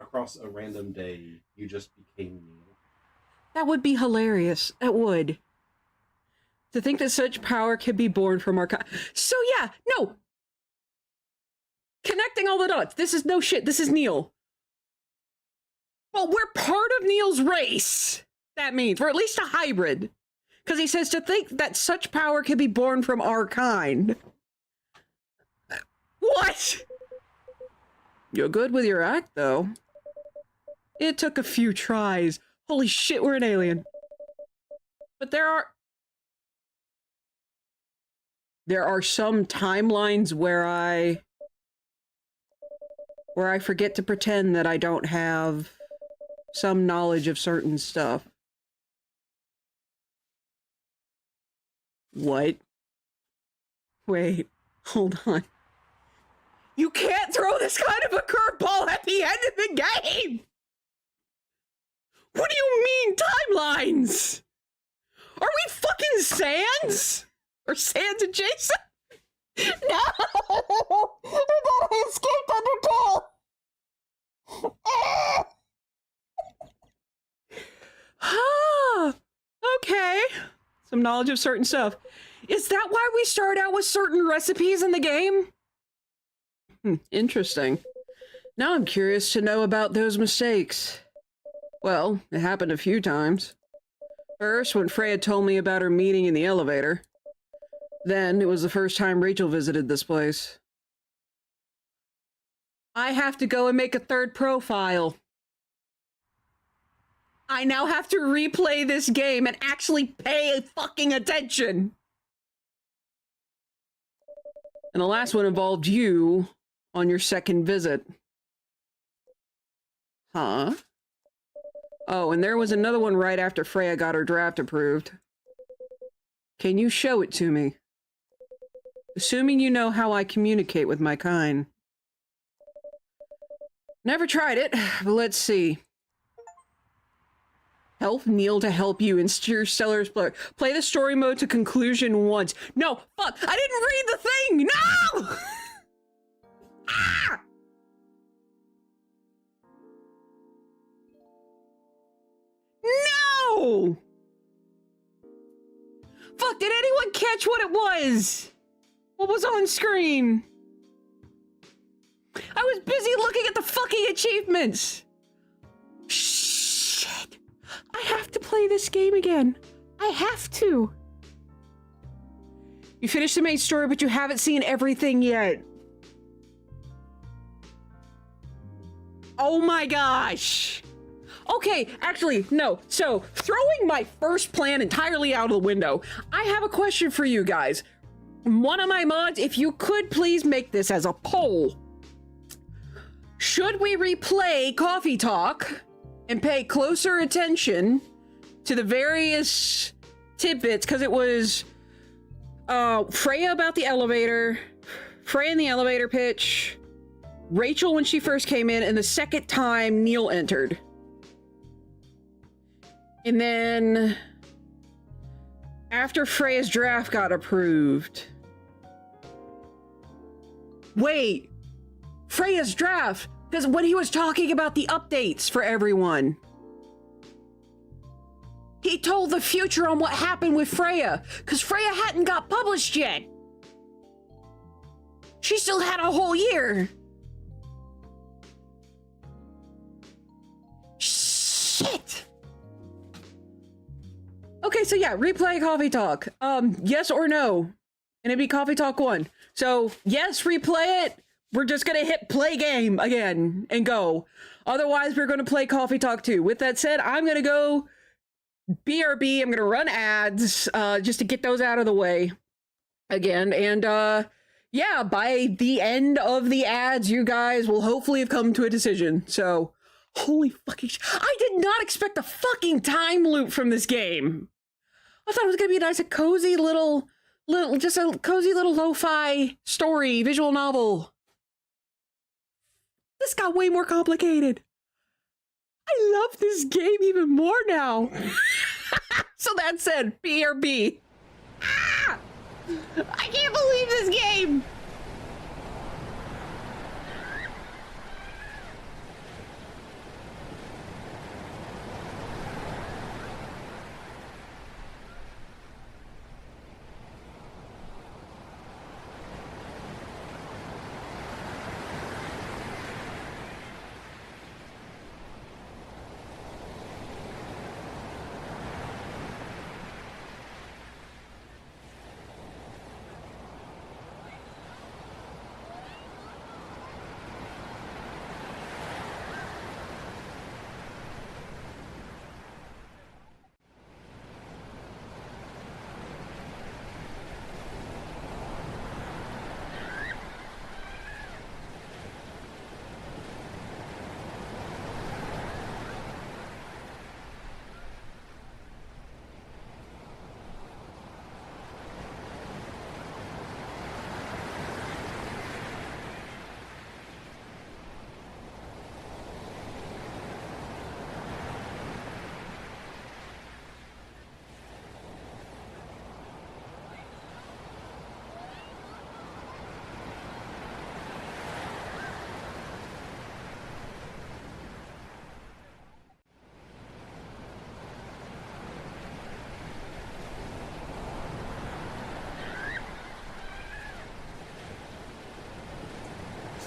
across a random day you just became Neil. That would be hilarious. That would. To think that such power could be born from our... So yeah, no. Connecting all the dots. This is no shit. This is Neil. Well, we're part of Neil's race. That means we're at least a hybrid. Because he says to think that such power could be born from our kind. What? You're good with your act, though. It took a few tries. Holy shit, we're an alien. But there are some timelines where I forget to pretend that I don't have some knowledge of certain stuff. What? Wait, hold on. You can't throw this kind of a curveball at the end of the game! What do you mean, timelines? Are we fucking Sans? Or Sans adjacent? No! I escaped Undertale! Ah, okay. Some knowledge of certain stuff. Is that why we start out with certain recipes in the game? Interesting. Now I'm curious to know about those mistakes. Well, it happened a few times. First, when Freya told me about her meeting in the elevator. Then, it was the first time Rachel visited this place. I have to go and make a third profile. I now have to replay this game and actually pay fucking attention. And the last one involved you on your second visit. Huh? Oh, and there was another one right after Freya got her draft approved. Can you show it to me? Assuming you know how I communicate with my kind. Never tried it, but let's see. Help Neil to help you in Stellar's Blur. Play the story mode to conclusion once. No, fuck! I didn't read the thing! No! Ah! No! Fuck, did anyone catch what it was? What was on screen? I was busy looking at the fucking achievements! Shit! I have to play this game again. I have to. You finished the main story, but you haven't seen everything yet. Oh my gosh! Okay, actually, no. So, throwing my first plan entirely out of the window, I have a question for you guys. One of my mods, if you could please make this as a poll. Should we replay Coffee Talk and pay closer attention to the various tidbits? Because it was Freya about the elevator, Freya in the elevator pitch, Rachel when she first came in, and the second time Neil entered. And then after Freya's draft got approved. Wait, Freya's draft, because when he was talking about the updates for everyone, he told the future on what happened with Freya, because Freya hadn't got published yet. She still had a whole year. Shit. Okay, so yeah, replay Coffee Talk. Yes or no? And it'd be Coffee Talk 1. So, yes, replay it. We're just gonna hit play game again and go. Otherwise, we're gonna play Coffee Talk 2. With that said, I'm gonna go BRB. I'm gonna run ads, just to get those out of the way again. And, yeah, by the end of the ads, you guys will hopefully have come to a decision. So, holy fucking I did not expect a fucking time loop from this game. I thought it was gonna be a nice, cozy little, just a cozy little lo-fi story, visual novel. This got way more complicated. I love this game even more now. So that said, BRB. Ah! I can't believe this game.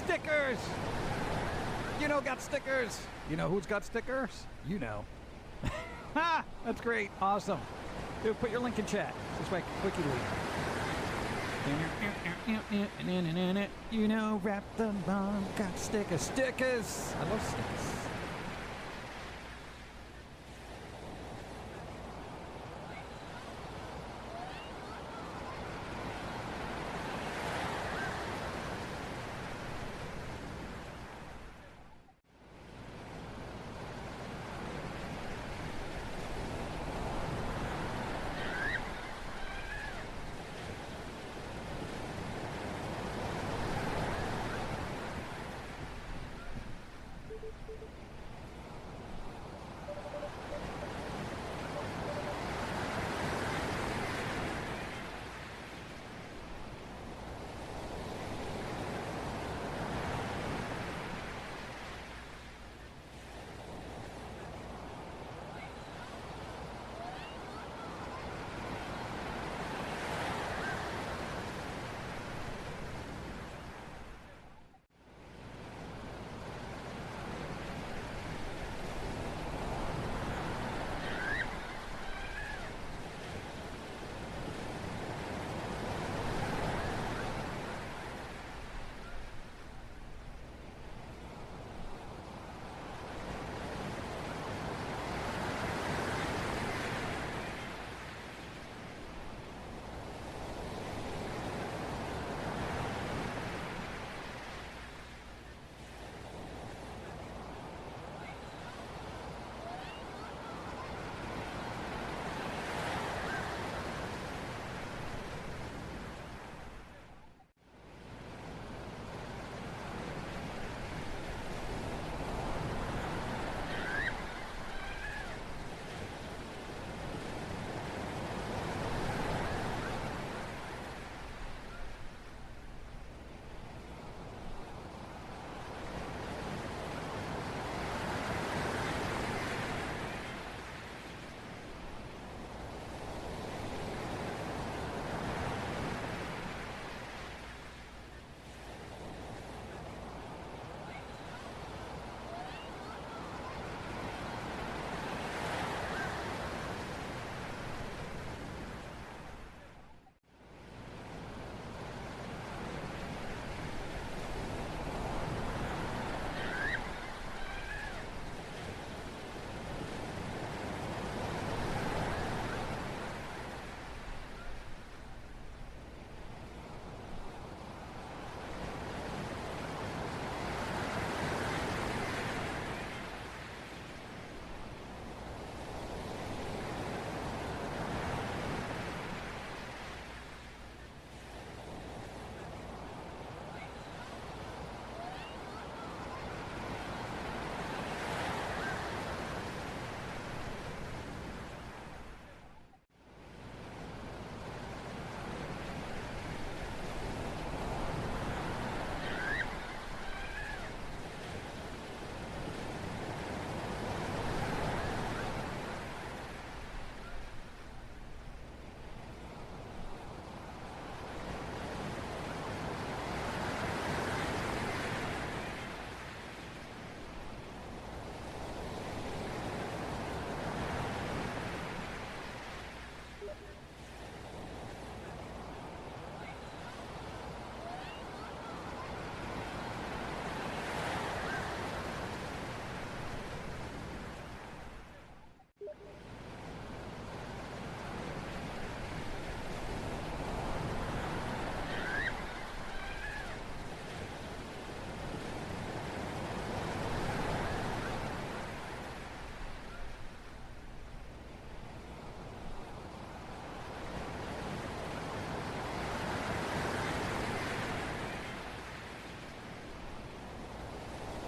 stickers! You know, got stickers. You know who's got stickers? You know. Ha! That's great. Awesome. Dude, put your link in chat. This way I can click you later. You know, Raptormon got stickers. Stickers! I love stickers.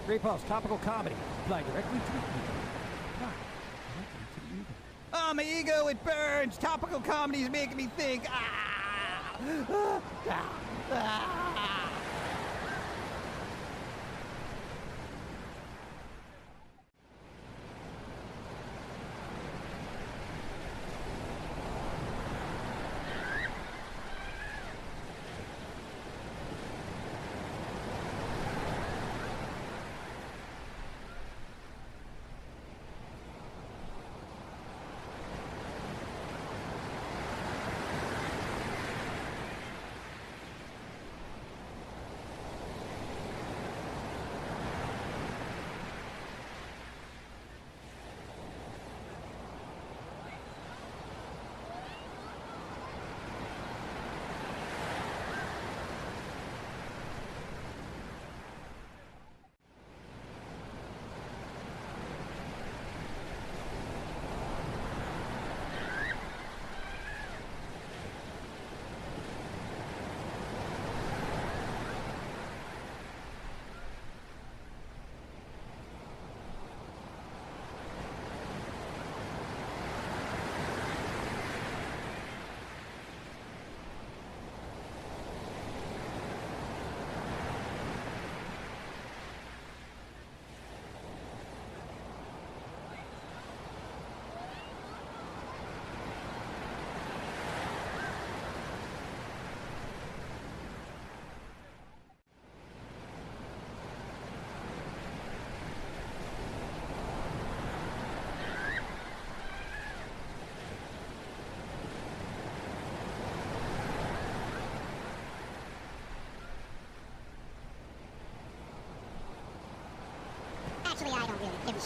Repost, topical comedy. Apply directly to the ego. Apply directly to the ego. Oh, my ego, it burns! Topical comedy is making me think. Ah! Ah! Ah!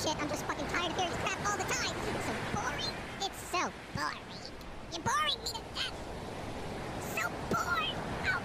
shit. I'm just fucking tired of hearing this crap all the time. It's so boring. It's so boring. You're boring me to death. So bored. Oh my god.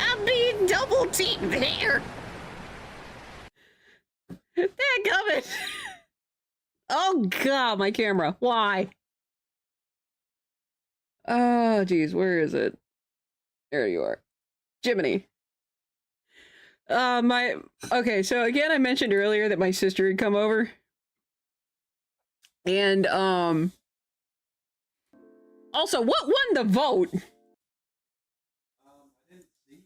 I'm being double teamed here. Dadgummit! Oh god, my camera. Why? Oh, geez, where is it? There you are. Jiminy. Okay, so again, I mentioned earlier that my sister had come over. And, also, what won the vote? I didn't see,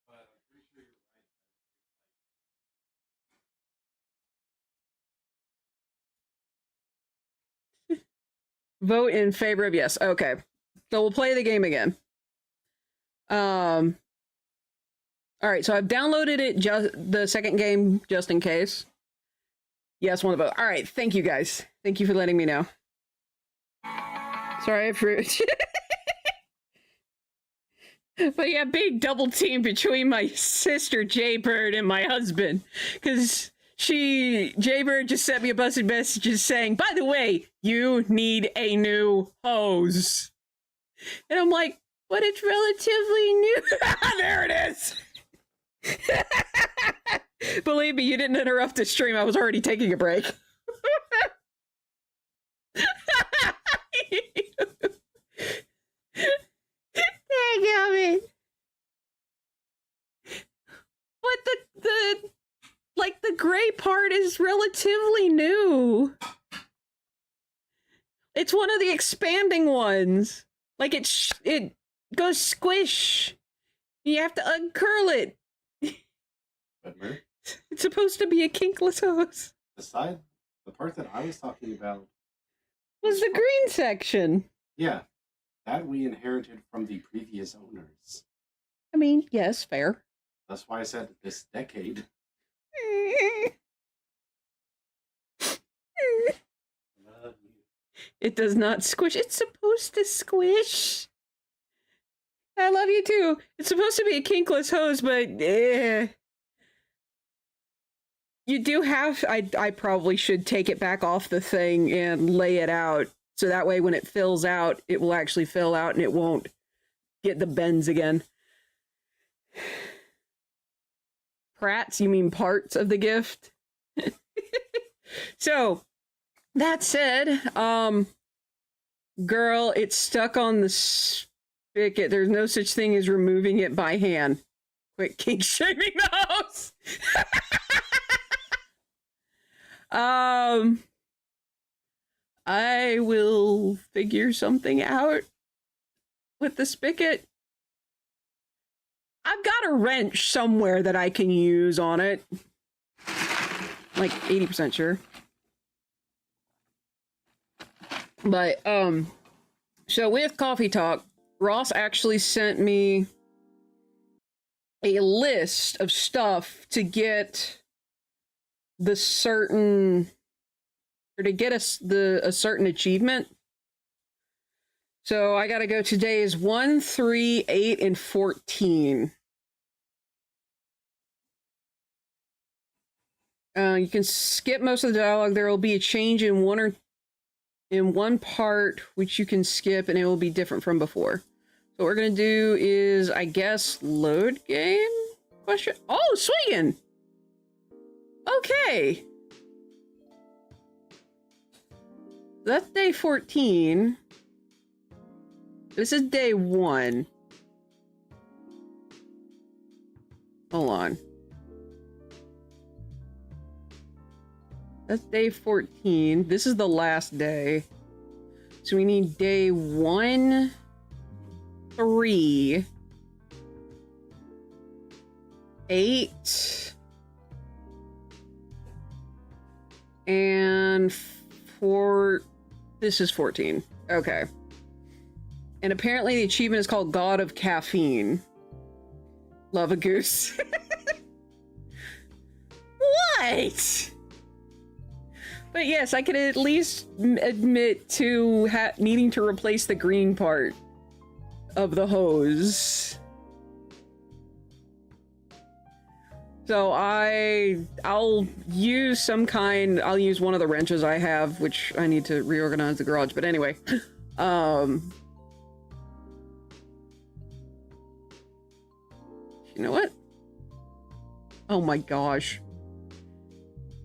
but I'm pretty sure you're right. Vote in favor of yes. Okay. So we'll play the game again. All right, so I've downloaded it, just the second game, just in case. Yes, want to vote. All right, thank you guys. Thank you for letting me know. Sorry for... But yeah, big double team between my sister Jaybird and my husband. Because Jaybird just sent me a busted message saying, by the way, you need a new hose. And I'm like, but it's relatively new. There it is. Believe me, you didn't interrupt the stream. I was already taking a break. Daggum. But the gray part is relatively new. It's one of the expanding ones. Like it goes squish. You have to uncurl it. But Mer, It's supposed to be a kinkless hose. the part that I was talking about Was the green section. yeah, that we inherited from the previous owners. I mean, yes, fair. That's why I said this decade. Love you. It does not squish. It's supposed to squish. I love you too. It's supposed to be a kinkless hose, but you do have... I probably should take it back off the thing and lay it out. So that way when it fills out, it will actually fill out and it won't get the bends again. Prats, you mean parts of the gift? So, that said, girl, it's stuck on the spigot. There's no such thing as removing it by hand. Quick kink shaming the house. I will figure something out with the spigot. I've got a wrench somewhere that I can use on it. Like 80% sure. But, so with Coffee Talk, Ross actually sent me a list of stuff to get the certain, or to get us a certain achievement. So I gotta go, today is 1, 3, 8, and 14. You can skip most of the dialogue. There will be a change in one part, which you can skip, and it will be different from before. So what we're gonna do is, I guess, load game? Question? Oh, swinging! Okay. That's day 14. This is day 1. Hold on. That's day 14. This is the last day. So we need day 1, 3, 8, and 4. This is 14. Okay. And apparently the achievement is called God of Caffeine. Love a goose. What? But yes, I can at least admit to needing to replace the green part of the hose. So I'll use some kind, I'll use one of the wrenches I have, which I need to reorganize the garage, but anyway. You know what? Oh my gosh.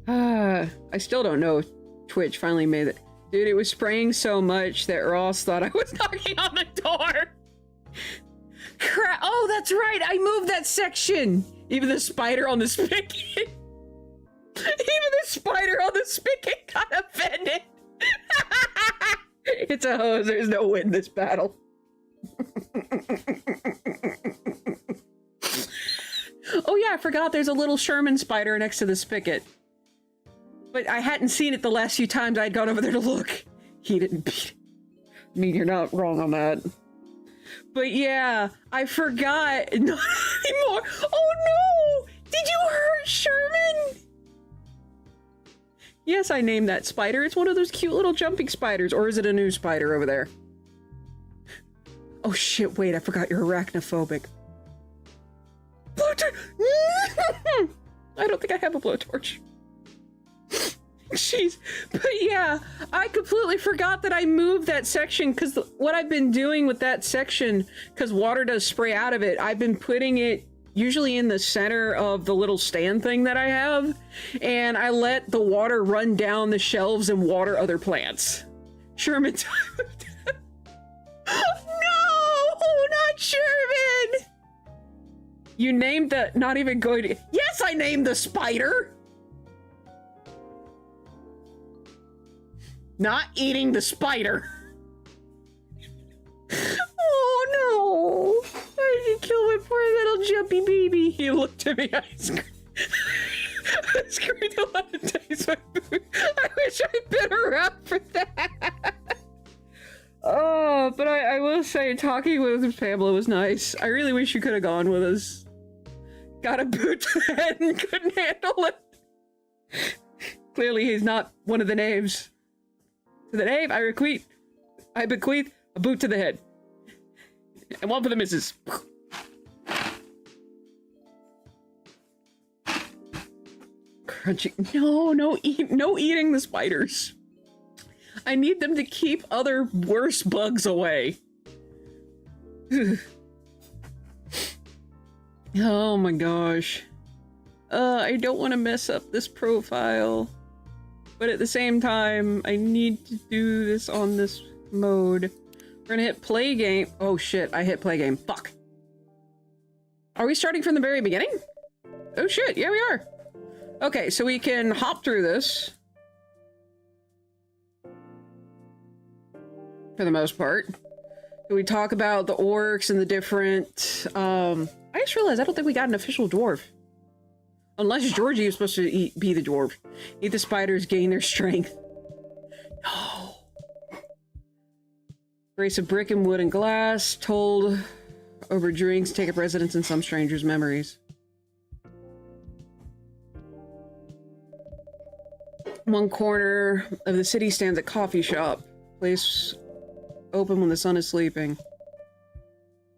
I still don't know if Twitch finally made it. Dude, it was spraying so much that Ross thought I was knocking on the door. Crap. Oh, that's right. I moved that section. Even the spider on the spigot. Even the spider on the spigot got offended. It's a hose. There's no win this battle. Oh yeah, I forgot there's a little Sherman spider next to the spigot. But I hadn't seen it the last few times I'd gone over there to look. He didn't beat it. I mean, you're not wrong on that. But yeah, I forgot. Not anymore. Oh no! Did you hurt Sherman? Yes, I named that spider. It's one of those cute little jumping spiders. Or is it a new spider over there? Oh shit, wait, I forgot you're arachnophobic. Blowtorch! I don't think I have a blowtorch. Jeez. But yeah, I completely forgot that I moved that section because what I've been doing with that section, because water does spray out of it, I've been putting it usually in the center of the little stand thing that I have, and I let the water run down the shelves and water other plants. Sherman. No, not Sherman. You named the, not even going to, yes, I named the spider. Not eating the spider. Oh no! I did kill my poor little jumpy baby. He looked at me. I screamed a lot of days. I wish I'd been around for that. Oh, but I will say, talking with Pamela was nice. I really wish you could have gone with us. Got a boot to the head and couldn't handle it. Clearly, he's not one of the names. To the knave, I bequeath a boot to the head. And one for the missus. Crunchy. No eating the spiders. I need them to keep other worse bugs away. Oh my gosh. I don't want to mess up this profile. But at the same time, I need to do this on this mode. We're gonna hit play game. Oh shit, I hit play game. Fuck. Are we starting from the very beginning? Oh shit, yeah we are. Okay, so we can hop through this. For the most part. So we talk about the orcs and the different, I just realized I don't think we got an official dwarf. Unless Georgie is supposed to be the dwarf. Eat the spiders, gain their strength. No. Race of brick and wood and glass, told over drinks, take up residence in some strangers' memories. One corner of the city stands a coffee shop. Place open when the sun is sleeping.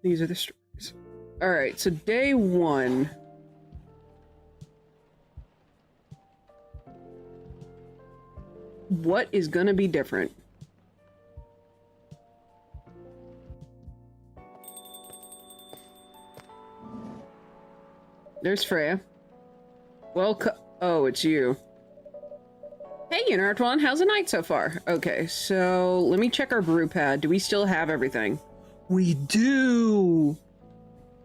These are the stories. Alright, so day one. What is gonna be different? There's Freya. Oh, it's you. Hey, Unoraptormon, how's the night so far? Okay, so let me check our brew pad. Do we still have everything? We do!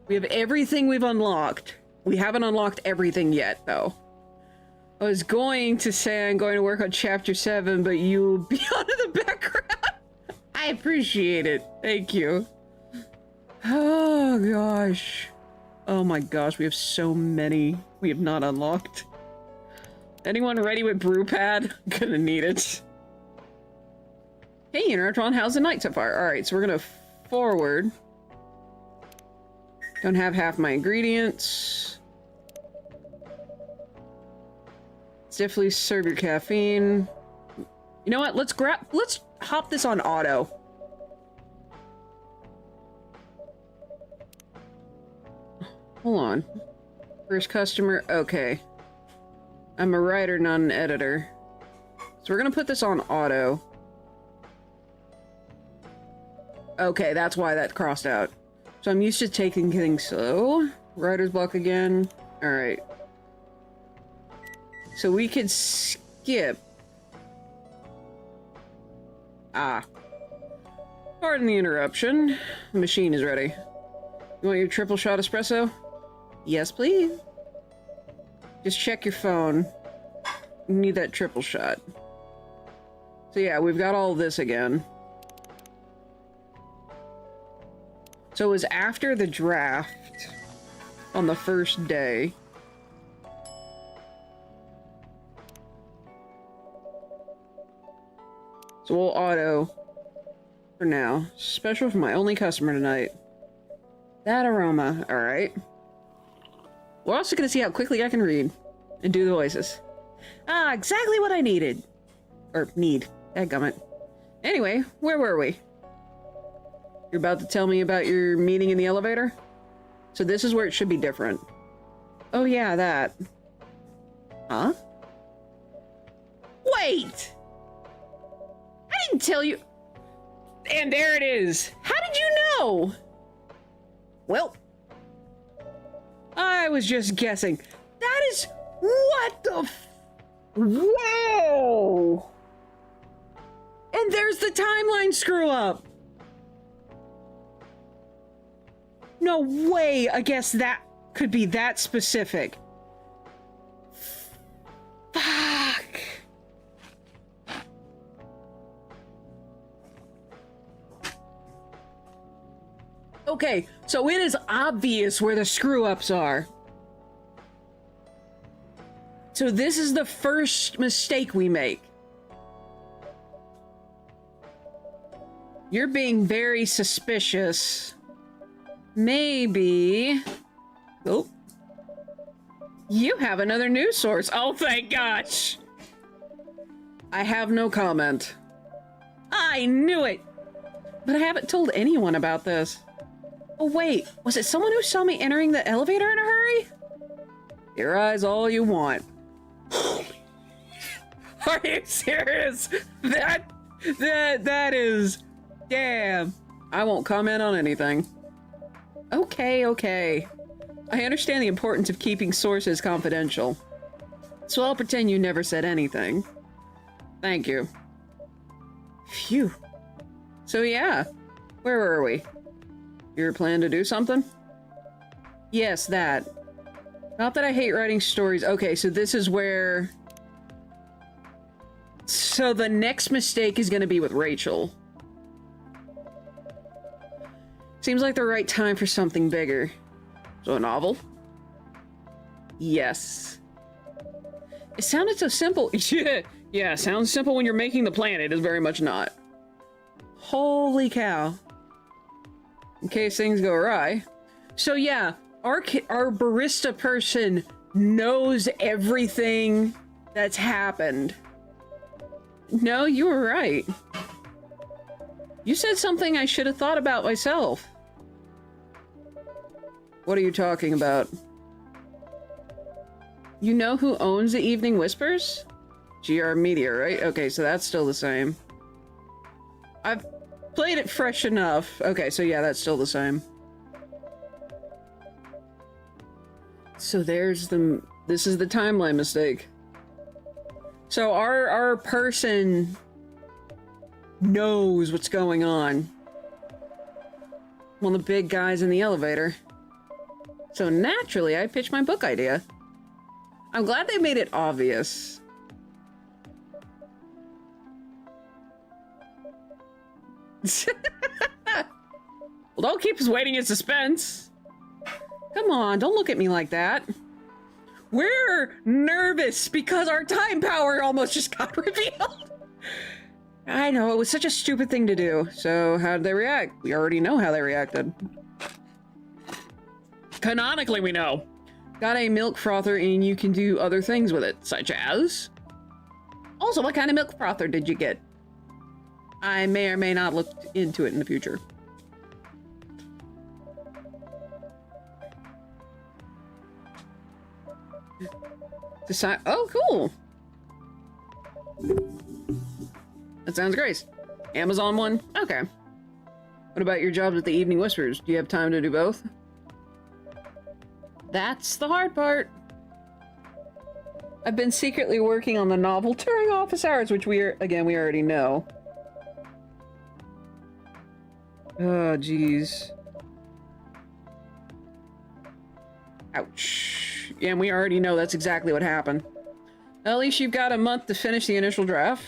We have everything we've unlocked. We haven't unlocked everything yet, though. I was going to say I'm going to work on chapter 7, but you'll be out of the background. I appreciate it. Thank you. Oh, gosh. Oh my gosh, we have so many we have not unlocked. Anyone ready with brewpad? Gonna need it. Hey, Unoraptormon, how's the night so far? Alright, so we're gonna forward. Don't have half my ingredients. Definitely serve your caffeine. You know what? Let's hop this on auto. Hold on. First customer. Okay. I'm a writer, not an editor. So we're gonna put this on auto. Okay, that's why that crossed out. So I'm used to taking things slow. Writer's block again. Alright. So we could skip. Pardon the interruption. The machine is ready. You want your triple shot espresso? Yes, please. Just check your phone. You need that triple shot. So yeah, we've got all this again. So it was after the draft on the first day. So we'll auto. For now. Special for my only customer tonight. That aroma. Alright. We're also gonna see how quickly I can read. And do the voices. Ah, exactly what I needed. Or need. Dadgummit. Anyway, where were we? You're about to tell me about your meeting in the elevator? So this is where it should be different. Oh yeah, that. Huh? Wait! I didn't tell you. And there it is. How did you know? Well, I was just guessing. That is what the Whoa! And there's the timeline screw up. No way, I guess that could be that specific. Fuck. Okay, so it is obvious where the screw-ups are. So this is the first mistake we make. You're being very suspicious. Maybe... Oh. You have another news source. Oh, thank gosh. I have no comment. I knew it. But I haven't told anyone about this. Oh, wait. Was it someone who saw me entering the elevator in a hurry? Your eyes all you want. Are you serious? That is... Damn. I won't comment on anything. Okay. I understand the importance of keeping sources confidential. So I'll pretend you never said anything. Thank you. Phew. So yeah, where were we? Your plan to do something? Yes, that. Not that I hate writing stories. Okay, so this is where... So the next mistake is gonna be with Rachel. Seems like the right time for something bigger. So a novel? Yes. It sounded so simple. Yeah, sounds simple when you're making the plan. It is very much not. Holy cow. In case things go awry. So yeah, our barista person knows everything that's happened. No, you were right. You said something I should have thought about myself. What are you talking about? You know who owns the Evening Whispers? GR Media, right? Okay, so that's still the same. I've played it fresh enough. Okay, so yeah, that's still the same. So there's the... This is the timeline mistake. So our person knows what's going on. One of the big guys in the elevator. So naturally, I pitched my book idea. I'm glad they made it obvious. Well, don't keep us waiting in suspense. Come on, don't look at me like that. We're nervous because our time power almost just got revealed. I know, it was such a stupid thing to do. So how did they react? We already know how they reacted. Canonically, we know. Got a milk frother and you can do other things with it, such as... Also, what kind of milk frother did you get? I may or may not look into it in the future. Decide. Oh, cool. That sounds great. Amazon one? Okay. What about your jobs at the Evening Whispers? Do you have time to do both? That's the hard part. I've been secretly working on the novel during office hours, which we already know. Oh, jeez. Ouch. Yeah, and we already know that's exactly what happened. At least you've got a month to finish the initial draft.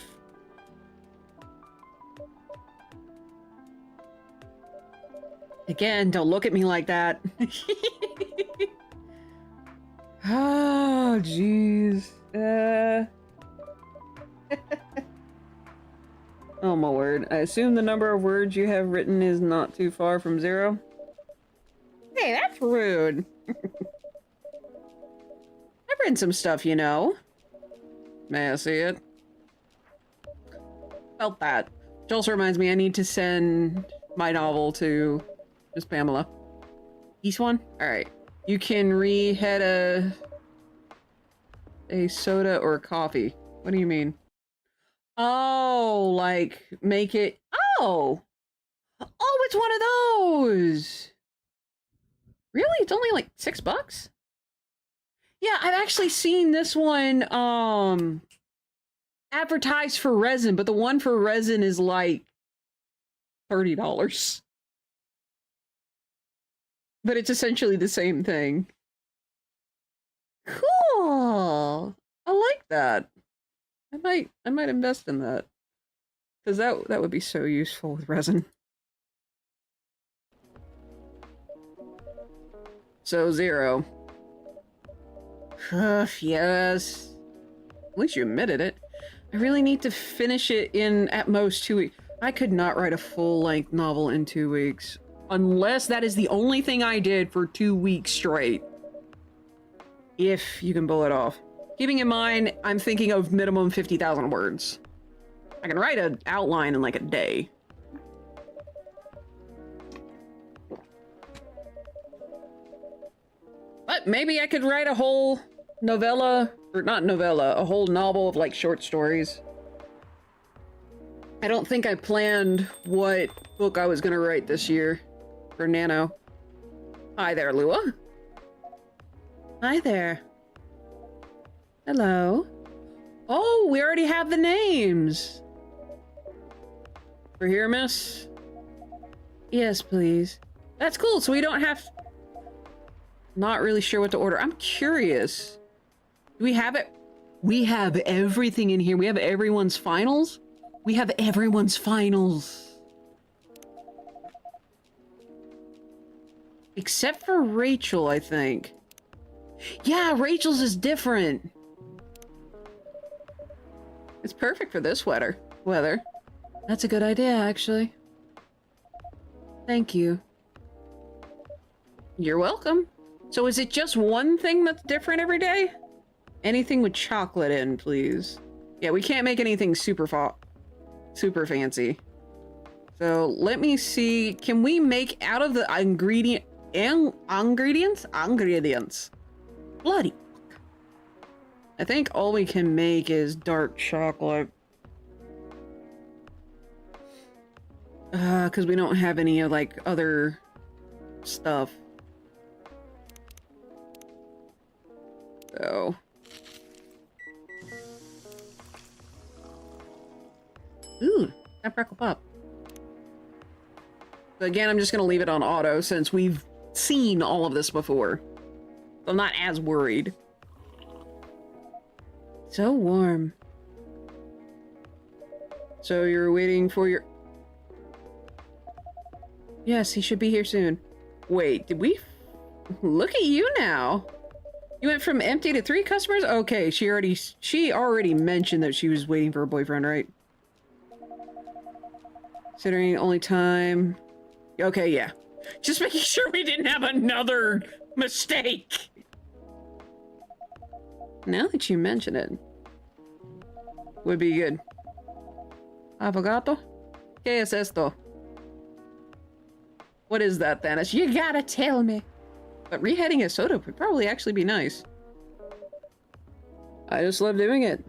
Again, don't look at me like that. Oh, jeez. Oh my word. I assume the number of words you have written is not too far from 0? Hey, that's rude. I've written some stuff, you know. May I see it? Felt that. Which also reminds me I need to send my novel to Miss Pamela. East one? Alright. You can rehead a soda or a coffee. What do you mean? Oh, like, make it... Oh! Oh, it's one of those! Really? It's only like $6? Yeah, I've actually seen this one, advertised for resin, but the one for resin is like $30. But it's essentially the same thing. Cool! I like that. I might invest in that. Because that would be so useful with resin. So 0. Yes. At least you admitted it. I really need to finish it in at most 2 weeks. I could not write a full-length novel in 2 weeks. Unless that is the only thing I did for 2 weeks straight. If you can pull it off. Keeping in mind, I'm thinking of minimum 50,000 words. I can write an outline in like a day. But maybe I could write a whole novella, or not novella, a whole novel of like short stories. I don't think I planned what book I was gonna write this year for Nano. Hi there, Lua. Hi there. Hello. Oh, we already have the names. We're here, miss? Yes, please. That's cool, so we don't have... Not really sure what to order. I'm curious. Do we have it? We have everything in here. We have everyone's finals. We have everyone's finals. Except for Rachel, I think. Yeah, Rachel's is different. It's perfect for this weather. That's a good idea, actually. Thank you. You're welcome. So is it just one thing that's different every day? Anything with chocolate in, please. Yeah, we can't make anything super fancy. So let me see. Can we make out of the ingredients? Bloody fuck. I think all we can make is dark chocolate. Because we don't have any like other stuff. So. Ooh, that Freckle Pop. So again, I'm just gonna leave it on auto since we've seen all of this before. I'm not as worried. So warm. So you're waiting for your... Yes, he should be here soon. Wait, did we... Look at you now. You went from empty to 3 customers? Okay, she already mentioned that she was waiting for a boyfriend, right? Considering only time... Okay, yeah. Just making sure we didn't have another mistake. Now that you mention it, would be good. Avocado? ¿Qué es esto? What is that, Thanos? You gotta tell me. But reheading a soda would probably actually be nice. I just love doing it.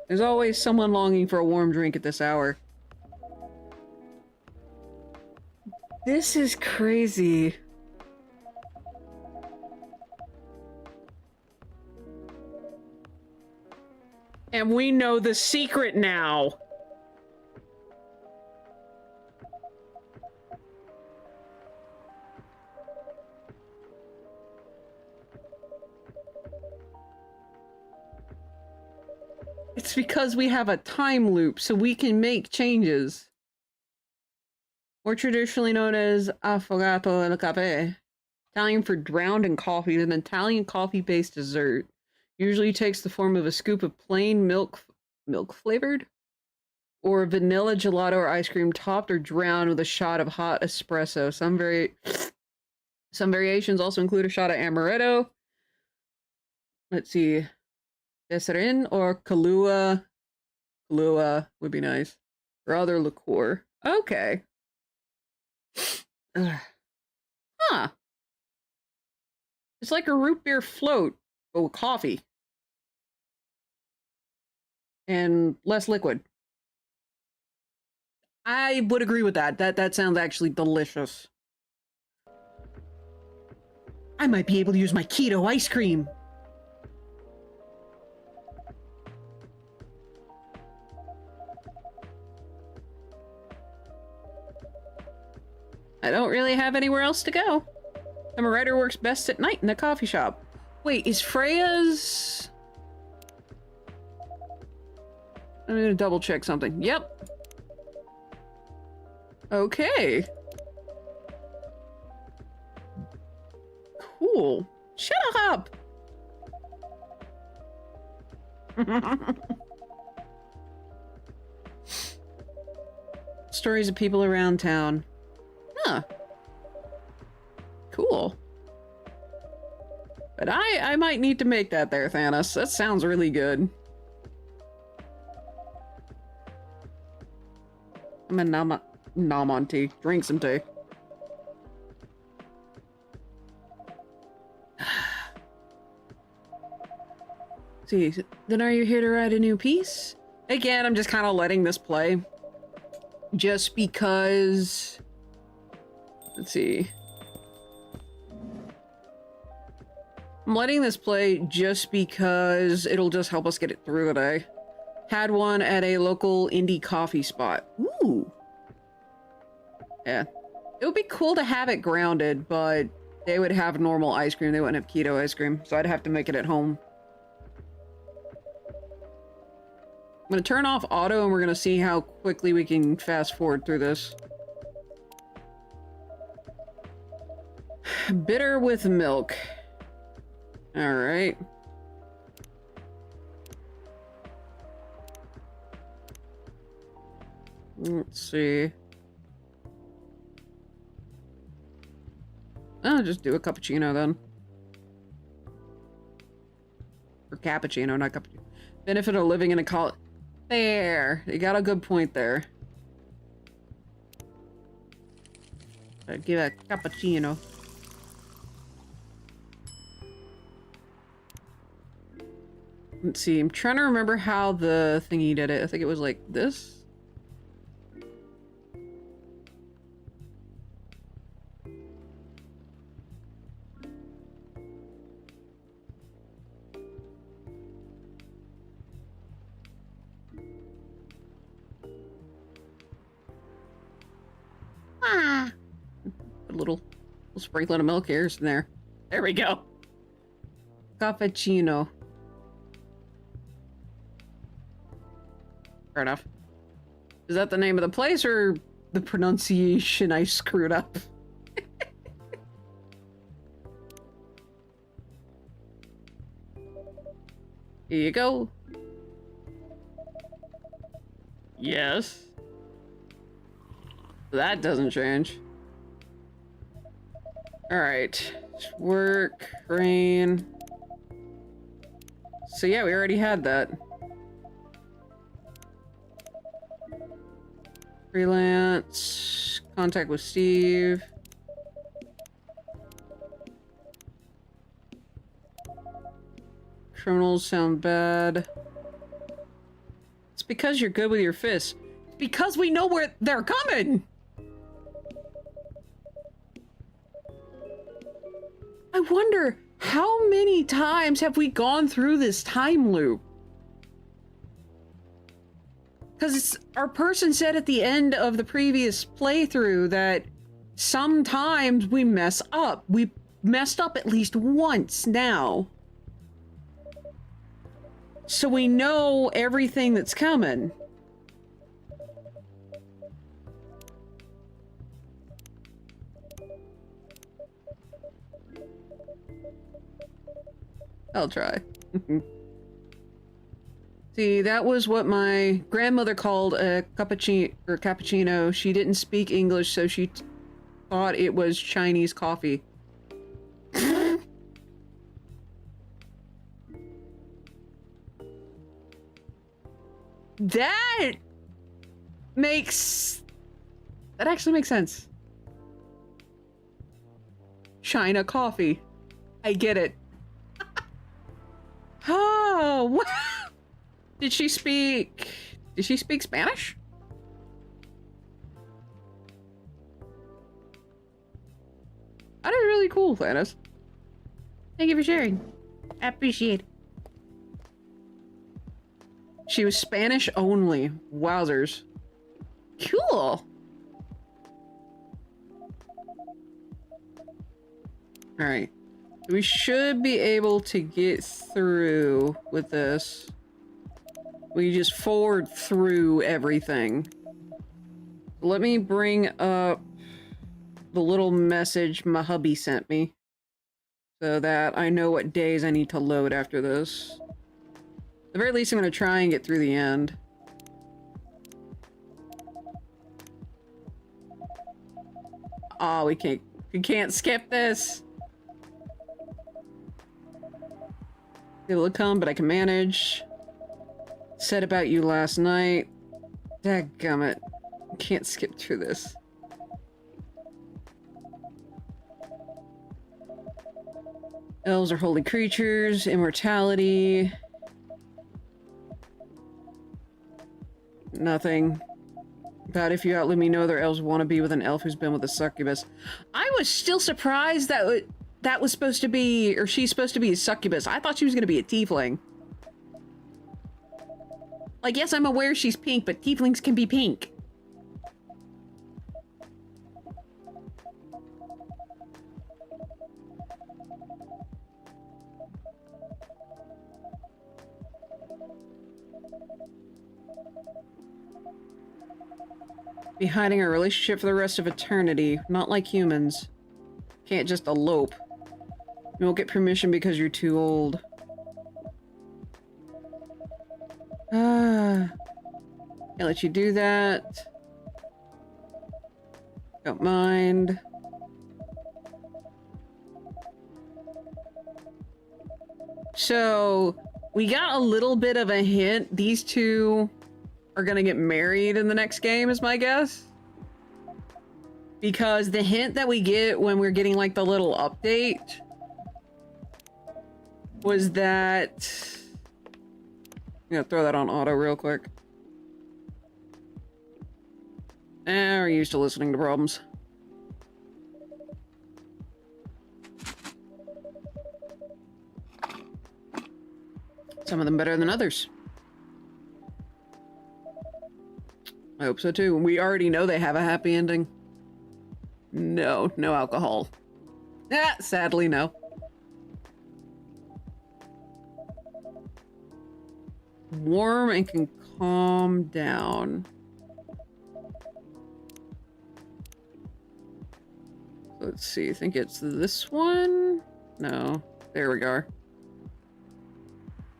There's always someone longing for a warm drink at this hour. This is crazy. And we know the secret now. It's because we have a time loop, so we can make changes. More traditionally known as affogato nel café. Italian for drowned in coffee, an Italian coffee-based dessert. Usually takes the form of a scoop of plain milk flavored or vanilla gelato or ice cream topped or drowned with a shot of hot espresso. Some variations also include a shot of amaretto. Let's see. Desserin or Kahlua. Kahlua would be nice. Or other liqueur. Okay. Ugh. Huh. It's like a root beer float, but with coffee. And less liquid. I would agree with that. That sounds actually delicious. I might be able to use my keto ice cream. I don't really have anywhere else to go. Amaretto works best at night in a coffee shop. Wait, is Freya's... I'm gonna double check something. Yep. Okay. Cool. Shut up! Stories of people around town. Huh. Cool. But I might need to make that there, Thanos. That sounds really good. I'm a nom on tea. Drink some tea. See, then are you here to write a new piece? Again, I'm just kind of letting this play. Just because... Let's see. I'm letting this play just because it'll just help us get it through the day. Had one at a local indie coffee spot. Ooh. Yeah. It would be cool to have it grounded, but they would have normal ice cream. They wouldn't have keto ice cream, so I'd have to make it at home. I'm gonna turn off auto and we're gonna see how quickly we can fast forward through this. Bitter with milk. Alright. Let's see. I'll just do a cappuccino then. Or cappuccino, not cappuccino. Benefit of living in a college. There. You got a good point there. I'd give a cappuccino. Let's see. I'm trying to remember how the thingy did it. I think it was like this. Ah. A little sprinkling of milk here in there. There we go. Cappuccino. Fair enough. Is that the name of the place or the pronunciation I screwed up? Here you go. Yes. That doesn't change. Alright. Work, rain. So yeah, we already had that. Freelance. Contact with Steve. Criminals sound bad. It's because you're good with your fists. It's because we know where they're coming! I wonder, how many times have we gone through this time loop? Because our person said at the end of the previous playthrough that sometimes we mess up. We messed up at least once now. So we know everything that's coming. I'll try. See, that was what my grandmother called a cappuccino. She didn't speak English, so she thought it was Chinese coffee. That actually makes sense. China coffee. I get it. Oh, what? Did she speak Spanish? That is really cool, Thanos. Thank you for sharing. I appreciate it. She was Spanish only. Wowzers. Cool. Alright. We should be able to get through with this. We just forward through everything. Let me bring up the little message my hubby sent me, so that I know what days I need to load after this. At the very least, I'm going to try and get through the end. Oh, we can't skip this. Able to come, but I can manage. Said about you last night. Dadgummit. Can't skip through this. Elves are holy creatures. Immortality. Nothing. About if you outlive me, no other elves want to be with an elf who's been with a succubus. I was still surprised that that was supposed to be, or she's supposed to be a succubus. I thought she was going to be a tiefling. Like, yes, I'm aware she's pink, but tieflings can be pink. Be hiding our relationship for the rest of eternity. Not like humans. Can't just elope. You won't get permission because you're too old. Can't let you do that. Don't mind. So, we got a little bit of a hint. These two are gonna get married in the next game, is my guess. Because the hint that we get when we're getting, like, the little update was that... I'm gonna throw that on auto real quick. We're used to listening to problems. Some of them better than others. I hope so too. We already know they have a happy ending. No, no alcohol. Sadly, no. Warm and can calm down. Let's see, I think it's this one? No. There we go.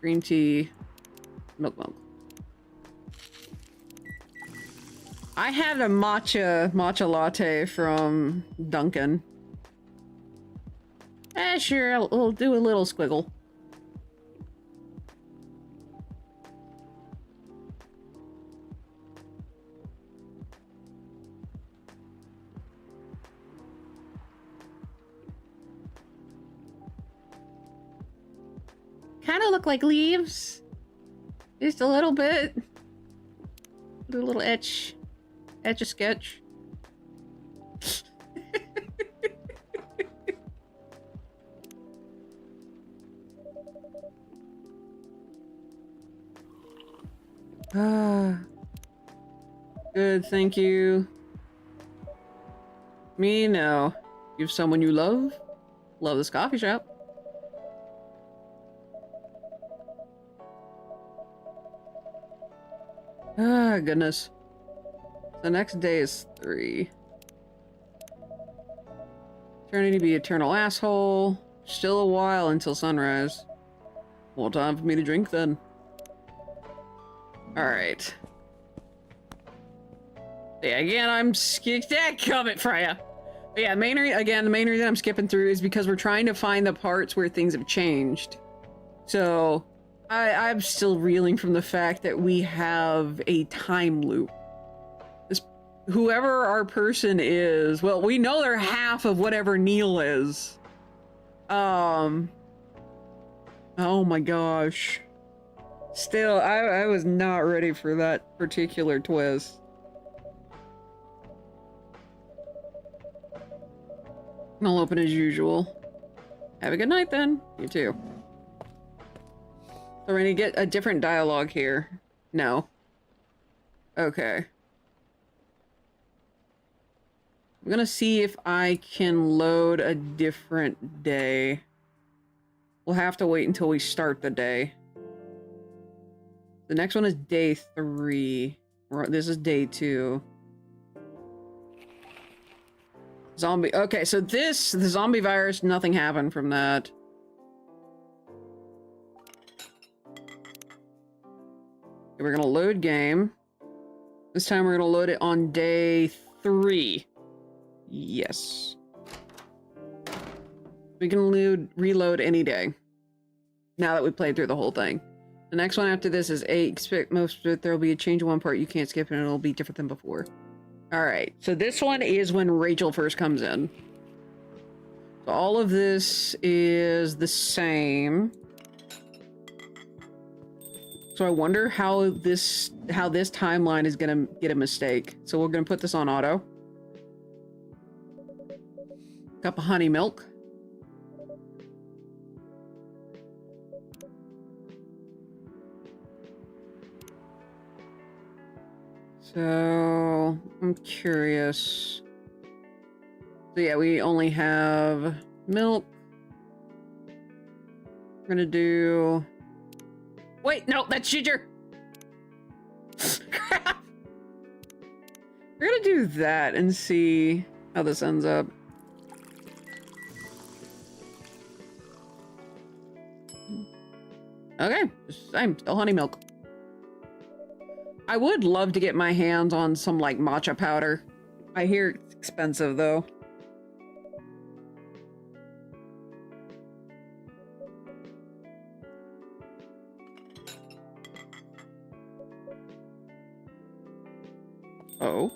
Green tea. Milk. I had a matcha latte from Dunkin'. Sure, we'll do a little squiggle. Kind of look like leaves. Just a little bit. Do a little etch a sketch. Good, thank you. Me, no. You have someone you love? Love this coffee shop. Goodness. The next day is 3. Eternity be eternal asshole. Still a while until sunrise. More time for me to drink then. Alright. Yeah, again, I'm comment, Freya. But yeah, the main reason I'm skipping through is because we're trying to find the parts where things have changed. So, I'm still reeling from the fact that we have a time loop. Whoever our person is, well, we know they're half of whatever Neil is. Oh my gosh. Still, I was not ready for that particular twist. I'll open as usual. Have a good night then. You too. So we're gonna get a different dialogue here. No. Okay. I'm gonna see if I can load a different day. We'll have to wait until we start the day. The next one is day 3. This is day 2. Zombie. Okay, so the zombie virus, nothing happened from that. Okay, we're gonna load game. This time we're gonna load it on day 3. Yes. We can reload any day. Now that we've played through the whole thing. The next one after this is 8. Expect most of it. There will be a change in one part you can't skip and it'll be different than before. Alright, so this one is when Rachel first comes in. So all of this is the same. So I wonder how this timeline is gonna get a mistake. So we're gonna put this on auto. Cup of honey milk. So I'm curious. So yeah, we only have milk. We're gonna do... Wait, no, that's ginger! Crap! We're gonna do that and see how this ends up. Okay, same, still honey milk. I would love to get my hands on some, like, matcha powder. I hear it's expensive, though. Oh.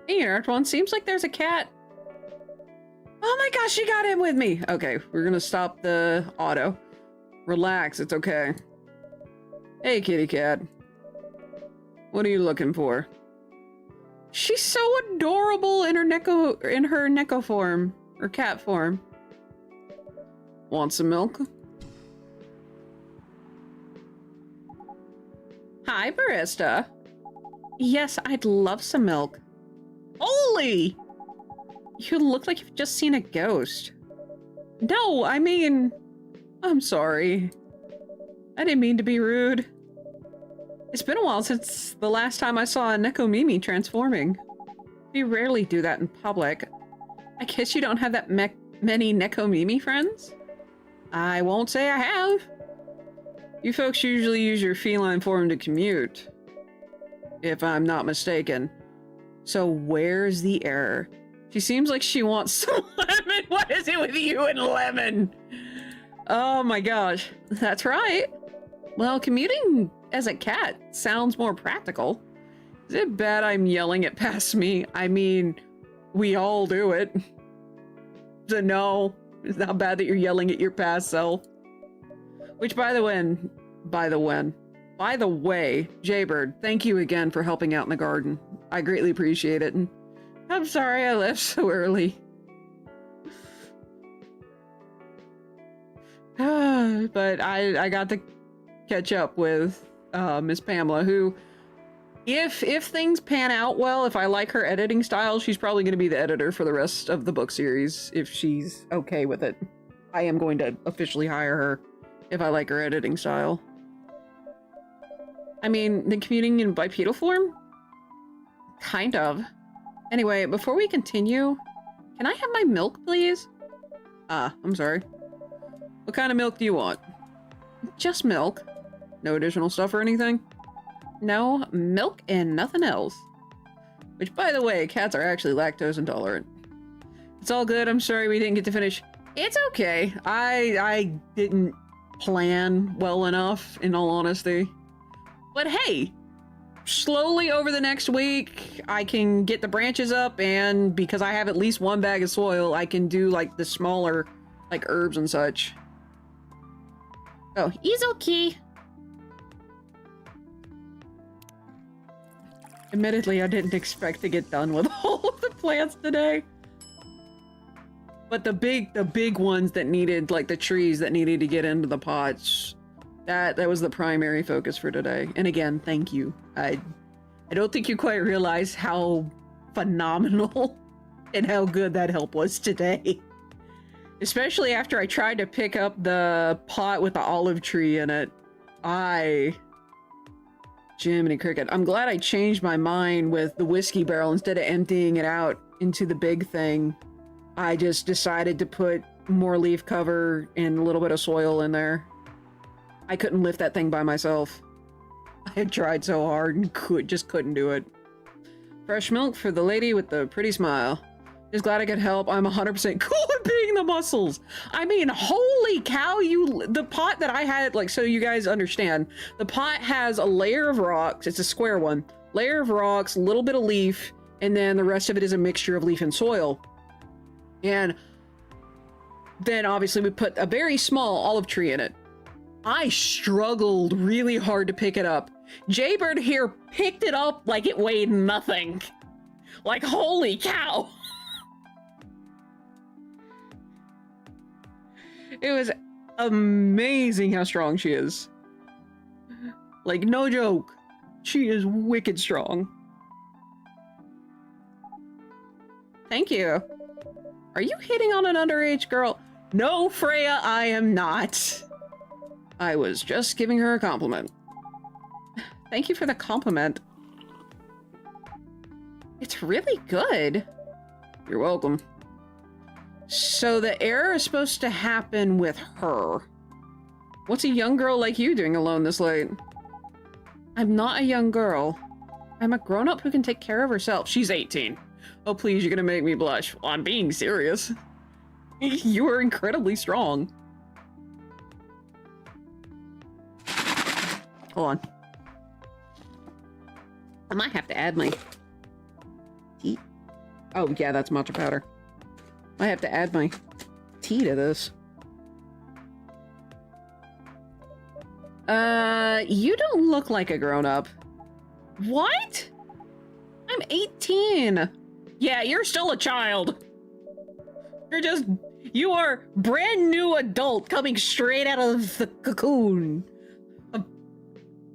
Hey, Unoraptormon, seems like there's a cat. Oh my gosh, she got in with me! Okay, we're gonna stop the auto. Relax, it's okay. Hey, kitty cat. What are you looking for? She's so adorable in her neko form. Or cat form. Want some milk? Hi, barista. Yes, I'd love some milk. Holy! You look like you've just seen a ghost. No, I mean... I'm sorry. I didn't mean to be rude. It's been a while since the last time I saw a Nekomimi transforming. We rarely do that in public. I guess you don't have that many Nekomimi friends? I won't say I have. You folks usually use your feline form to commute. If I'm not mistaken. So where's the error? She seems like she wants some lemon. What is it with you and lemon? Oh my gosh. That's right. Well, commuting as a cat sounds more practical. Is it bad I'm yelling it past me? I mean, we all do it. So no, it's not bad that you're yelling at your past self. Which, by the way, Jaybird, thank you again for helping out in the garden. I greatly appreciate it. And I'm sorry I left so early. But I got to catch up with Miss Pamela, who, if things pan out well, if I like her editing style, she's probably going to be the editor for the rest of the book series, if she's okay with it. I am going to officially hire her if I like her editing style. I mean, the commuting in bipedal form? Kind of. Anyway, before we continue, can I have my milk, please? I'm sorry. What kind of milk do you want? Just milk. No additional stuff or anything? No, milk and nothing else. Which, by the way, cats are actually lactose intolerant. It's all good. I'm sorry we didn't get to finish. It's okay. I didn't plan well enough, in all honesty. But hey, slowly over the next week, I can get the branches up, and because I have at least one bag of soil, I can do like the smaller, like herbs and such. Oh, he's okay. Admittedly, I didn't expect to get done with all of the plants today. But the big ones that needed, like the trees that needed to get into the pots, that was the primary focus for today. And again, thank you. I don't think you quite realize how phenomenal and how good that help was today. Especially after I tried to pick up the pot with the olive tree in it. Jiminy Cricket. I'm glad I changed my mind with the whiskey barrel. Instead of emptying it out into the big thing, I just decided to put more leaf cover and a little bit of soil in there. I couldn't lift that thing by myself. I had tried so hard and just couldn't do it. Fresh milk for the lady with the pretty smile. Just glad I could help. I'm 100% cool with being the muscles. I mean, holy cow, the pot that I had, like, so you guys understand, the pot has a layer of rocks. It's a square one. Layer of rocks, a little bit of leaf, and then the rest of it is a mixture of leaf and soil. And then obviously we put a very small olive tree in it. I struggled really hard to pick it up. Jaybird here picked it up like it weighed nothing. Like, holy cow. It was amazing how strong she is. Like, no joke. She is wicked strong. Thank you. Are you hitting on an underage girl? No, Freya, I am not. I was just giving her a compliment. Thank you for the compliment. It's really good. You're welcome. So the error is supposed to happen with her. What's a young girl like you doing alone this late? I'm not a young girl. I'm a grown-up who can take care of herself. She's 18. Oh, please, you're gonna make me blush. Well, I'm being serious. You are incredibly strong. Hold on. I might have to add my tea. Oh, yeah, that's matcha powder. I have to add my tea to this. You don't look like a grown-up. What? I'm 18. Yeah, you're still a child. You are brand new adult coming straight out of the cocoon.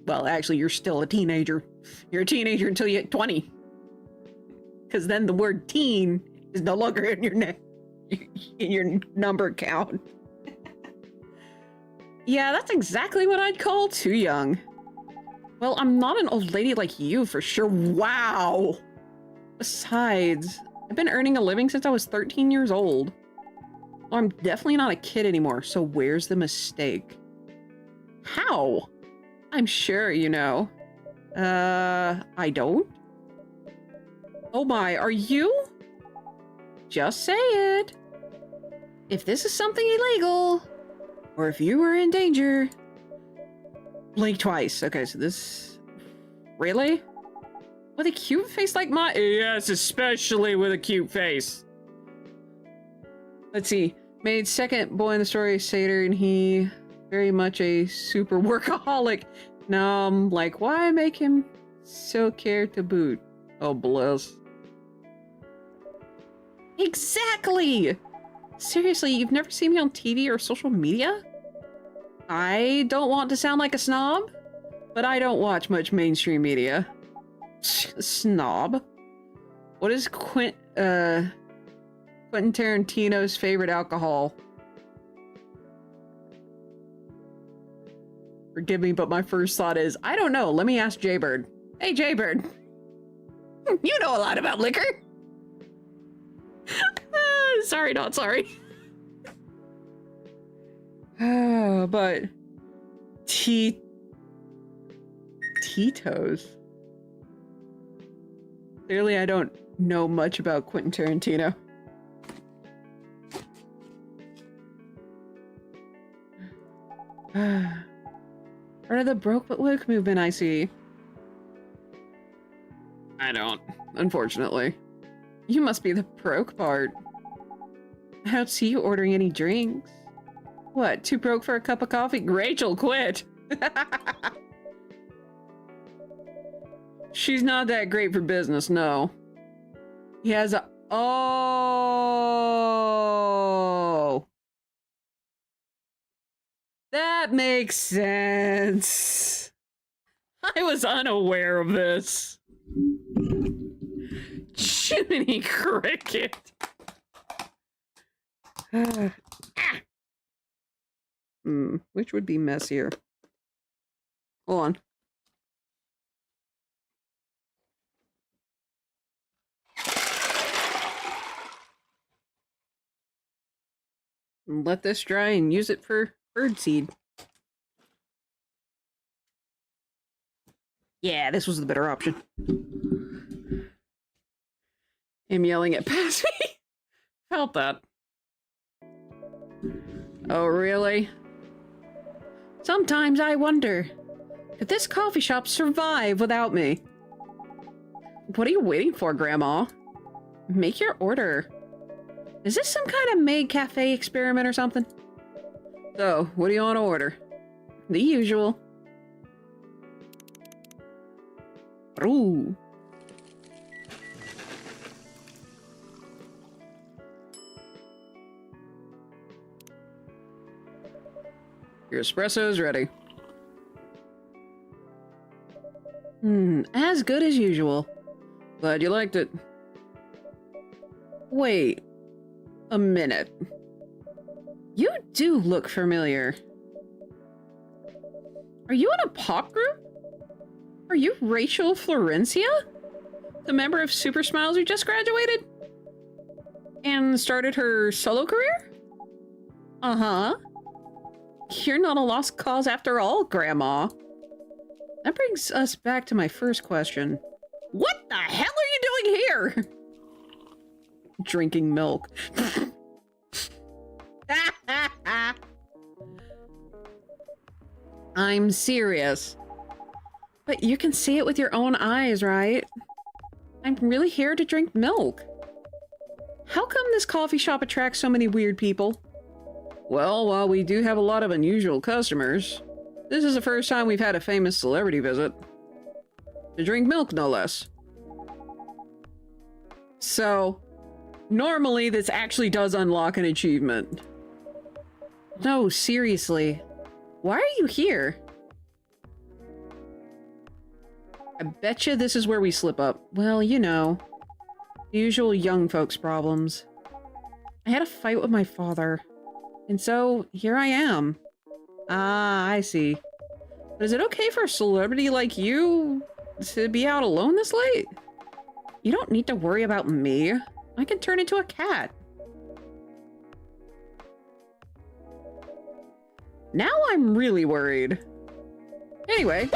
Well, actually, you're still a teenager. You're a teenager until you hit 20. Because then the word teen is no longer in your name. In your number count. Yeah, that's exactly what I'd call too young. Well, I'm not an old lady like you for sure. Wow. Besides, I've been earning a living since I was 13 years old. Well, I'm definitely not a kid anymore, so where's the mistake? How? I'm sure you know. I don't? Oh my, are you? Just say it. If this is something illegal, or if you were in danger. Blink twice. Okay, so this... Really? With a cute face like mine? Yes, especially with a cute face. Let's see. Made second boy in the story satyr, and he very much a super workaholic. Now I'm like, why make him so care to boot? Oh, bless. Exactly! Seriously, you've never seen me on TV or social media? I don't want to sound like a snob, but I don't watch much mainstream media. Snob? What is Quentin Tarantino's favorite alcohol? Forgive me, but my first thought is, I don't know. Let me ask Jaybird. Hey, Jaybird. You know a lot about liquor. Sorry, not sorry. But Tito's. Clearly, I don't know much about Quentin Tarantino. Part of the broke but woke movement, I see. I don't, unfortunately. You must be the broke part. I don't see you ordering any drinks. What, too broke for a cup of coffee? Rachel, quit! She's not that great for business, no. He has a... Oh! That makes sense. I was unaware of this. Jiminy Cricket. Which would be messier? Hold on. Let this dry and use it for birdseed. Yeah, this was the better option. Him yelling it past me. Felt that. Oh, really? Sometimes I wonder, could this coffee shop survive without me? What are you waiting for, Grandma? Make your order. Is this some kind of maid cafe experiment or something? So, what do you want to order? The usual. Ooh. Your espresso is ready. As good as usual. Glad you liked it. Wait a minute. You do look familiar. Are you in a pop group? Are you Rachel Florencia? The member of Super Smiles who just graduated? And started her solo career? Uh-huh. You're not a lost cause after all, Grandma. That brings us back to my first question. What the hell are you doing here? Drinking milk. I'm serious. But you can see it with your own eyes, right? I'm really here to drink milk. How come this coffee shop attracts so many weird people? Well, while we do have a lot of unusual customers, this is the first time we've had a famous celebrity visit. To drink milk, no less. So, normally this actually does unlock an achievement. No, seriously. Why are you here? I betcha this is where we slip up. Well, you know. The usual young folks problems. I had a fight with my father. And so, here I am. Ah, I see. But is it okay for a celebrity like you to be out alone this late? You don't need to worry about me. I can turn into a cat. Now I'm really worried. Anyway.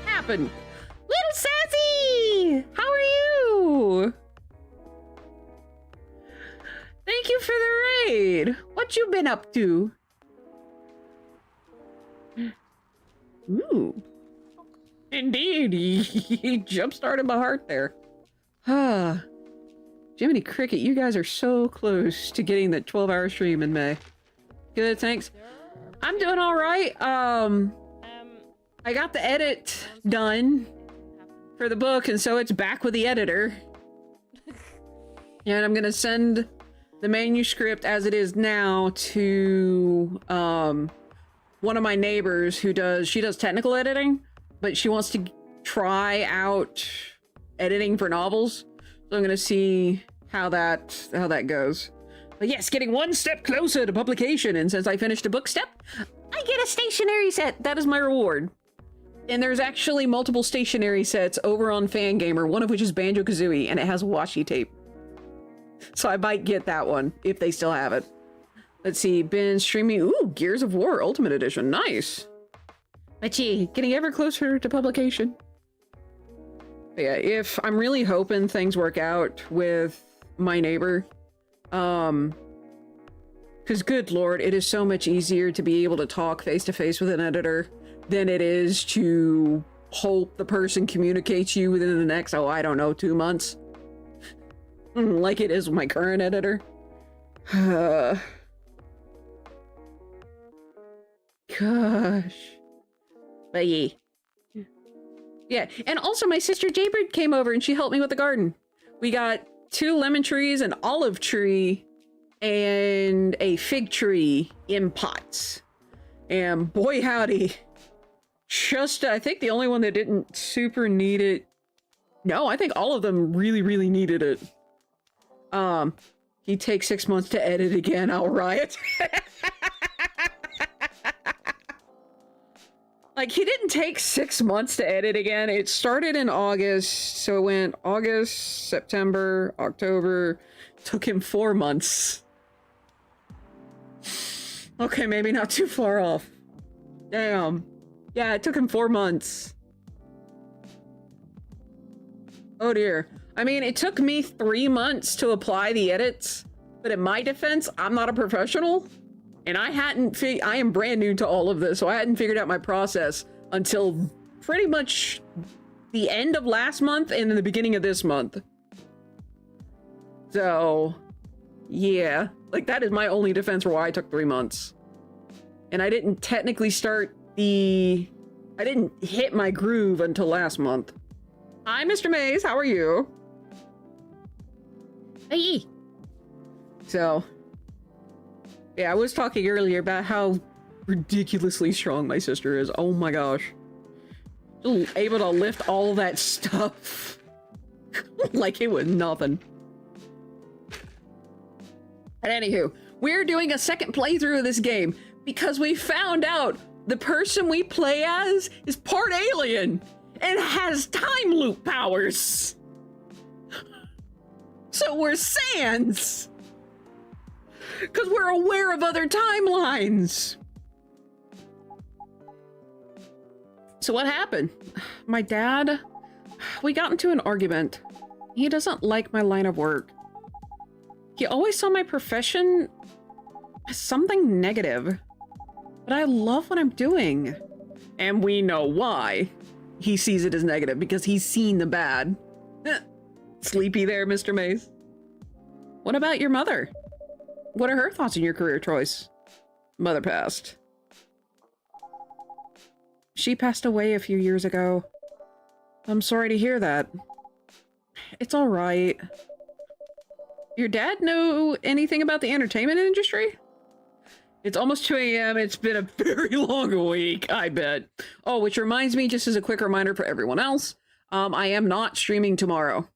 Happened. Little Sassy! How are you? Thank you for the raid. What you been up to? Ooh. Indeed. He jump-started my heart there. Ah. Jiminy Cricket, you guys are so close to getting that 12-hour stream in May. Good, thanks. I'm doing alright. I got the edit done for the book, and so it's back with the editor. And I'm gonna send the manuscript as it is now to one of my neighbors who does technical editing, but she wants to try out editing for novels. So I'm gonna see how that goes. But yes, getting one step closer to publication, and since I finished a book step, I get a stationery set. That is my reward. And there's actually multiple stationery sets over on Fangamer, one of which is Banjo-Kazooie, and it has washi tape. So I might get that one, if they still have it. Let's see, been streaming, ooh, Gears of War Ultimate Edition, nice. Gee, getting ever closer to publication. But yeah, if I'm really hoping things work out with my neighbor, because good lord, it is so much easier to be able to talk face to face with an editor than it is to hope the person communicates you within the next, oh, I don't know, 2 months. Like it is with my current editor. Gosh. But yeah, and also my sister Jaybird came over and she helped me with the garden. We got 2 lemon trees, an olive tree, and a fig tree in pots. And boy howdy, just I think the only one that didn't super need it. No, I think all of them really, really needed it. He takes 6 months to edit again, I'll riot. Like, he didn't take 6 months to edit again. It started in August, so it went August, September, October. Took him 4 months. Okay, maybe not too far off. Damn. Yeah, it took him 4 months. Oh dear. I mean, it took me 3 months to apply the edits, but in my defense, I'm not a professional. And I am brand new to all of this, so I hadn't figured out my process until pretty much the end of last month and in the beginning of this month. So, yeah. Like, that is my only defense for why I took 3 months. And I didn't technically I didn't hit my groove until last month. Hi, Mr. Mays, how are you? Hey. So... yeah, I was talking earlier about how ridiculously strong my sister is. Oh my gosh. Still able to lift all that stuff. Like it was nothing. But anywho, we're doing a second playthrough of this game because we found out the person we play as is part alien and has time loop powers. So we're Sans. Because we're aware of other timelines. So what happened? My dad, we got into an argument. He doesn't like my line of work. He always saw my profession as something negative. But I love what I'm doing. And we know why he sees it as negative, because he's seen the bad. Sleepy there, Mr. Mays. What about your mother? What are her thoughts on your career choice? Mother passed. She passed away a few years ago. I'm sorry to hear that. It's all right. Your dad know anything about the entertainment industry? It's almost 2 a.m. It's been a very long week, I bet. Oh, which reminds me, just as a quick reminder for everyone else, I am not streaming tomorrow.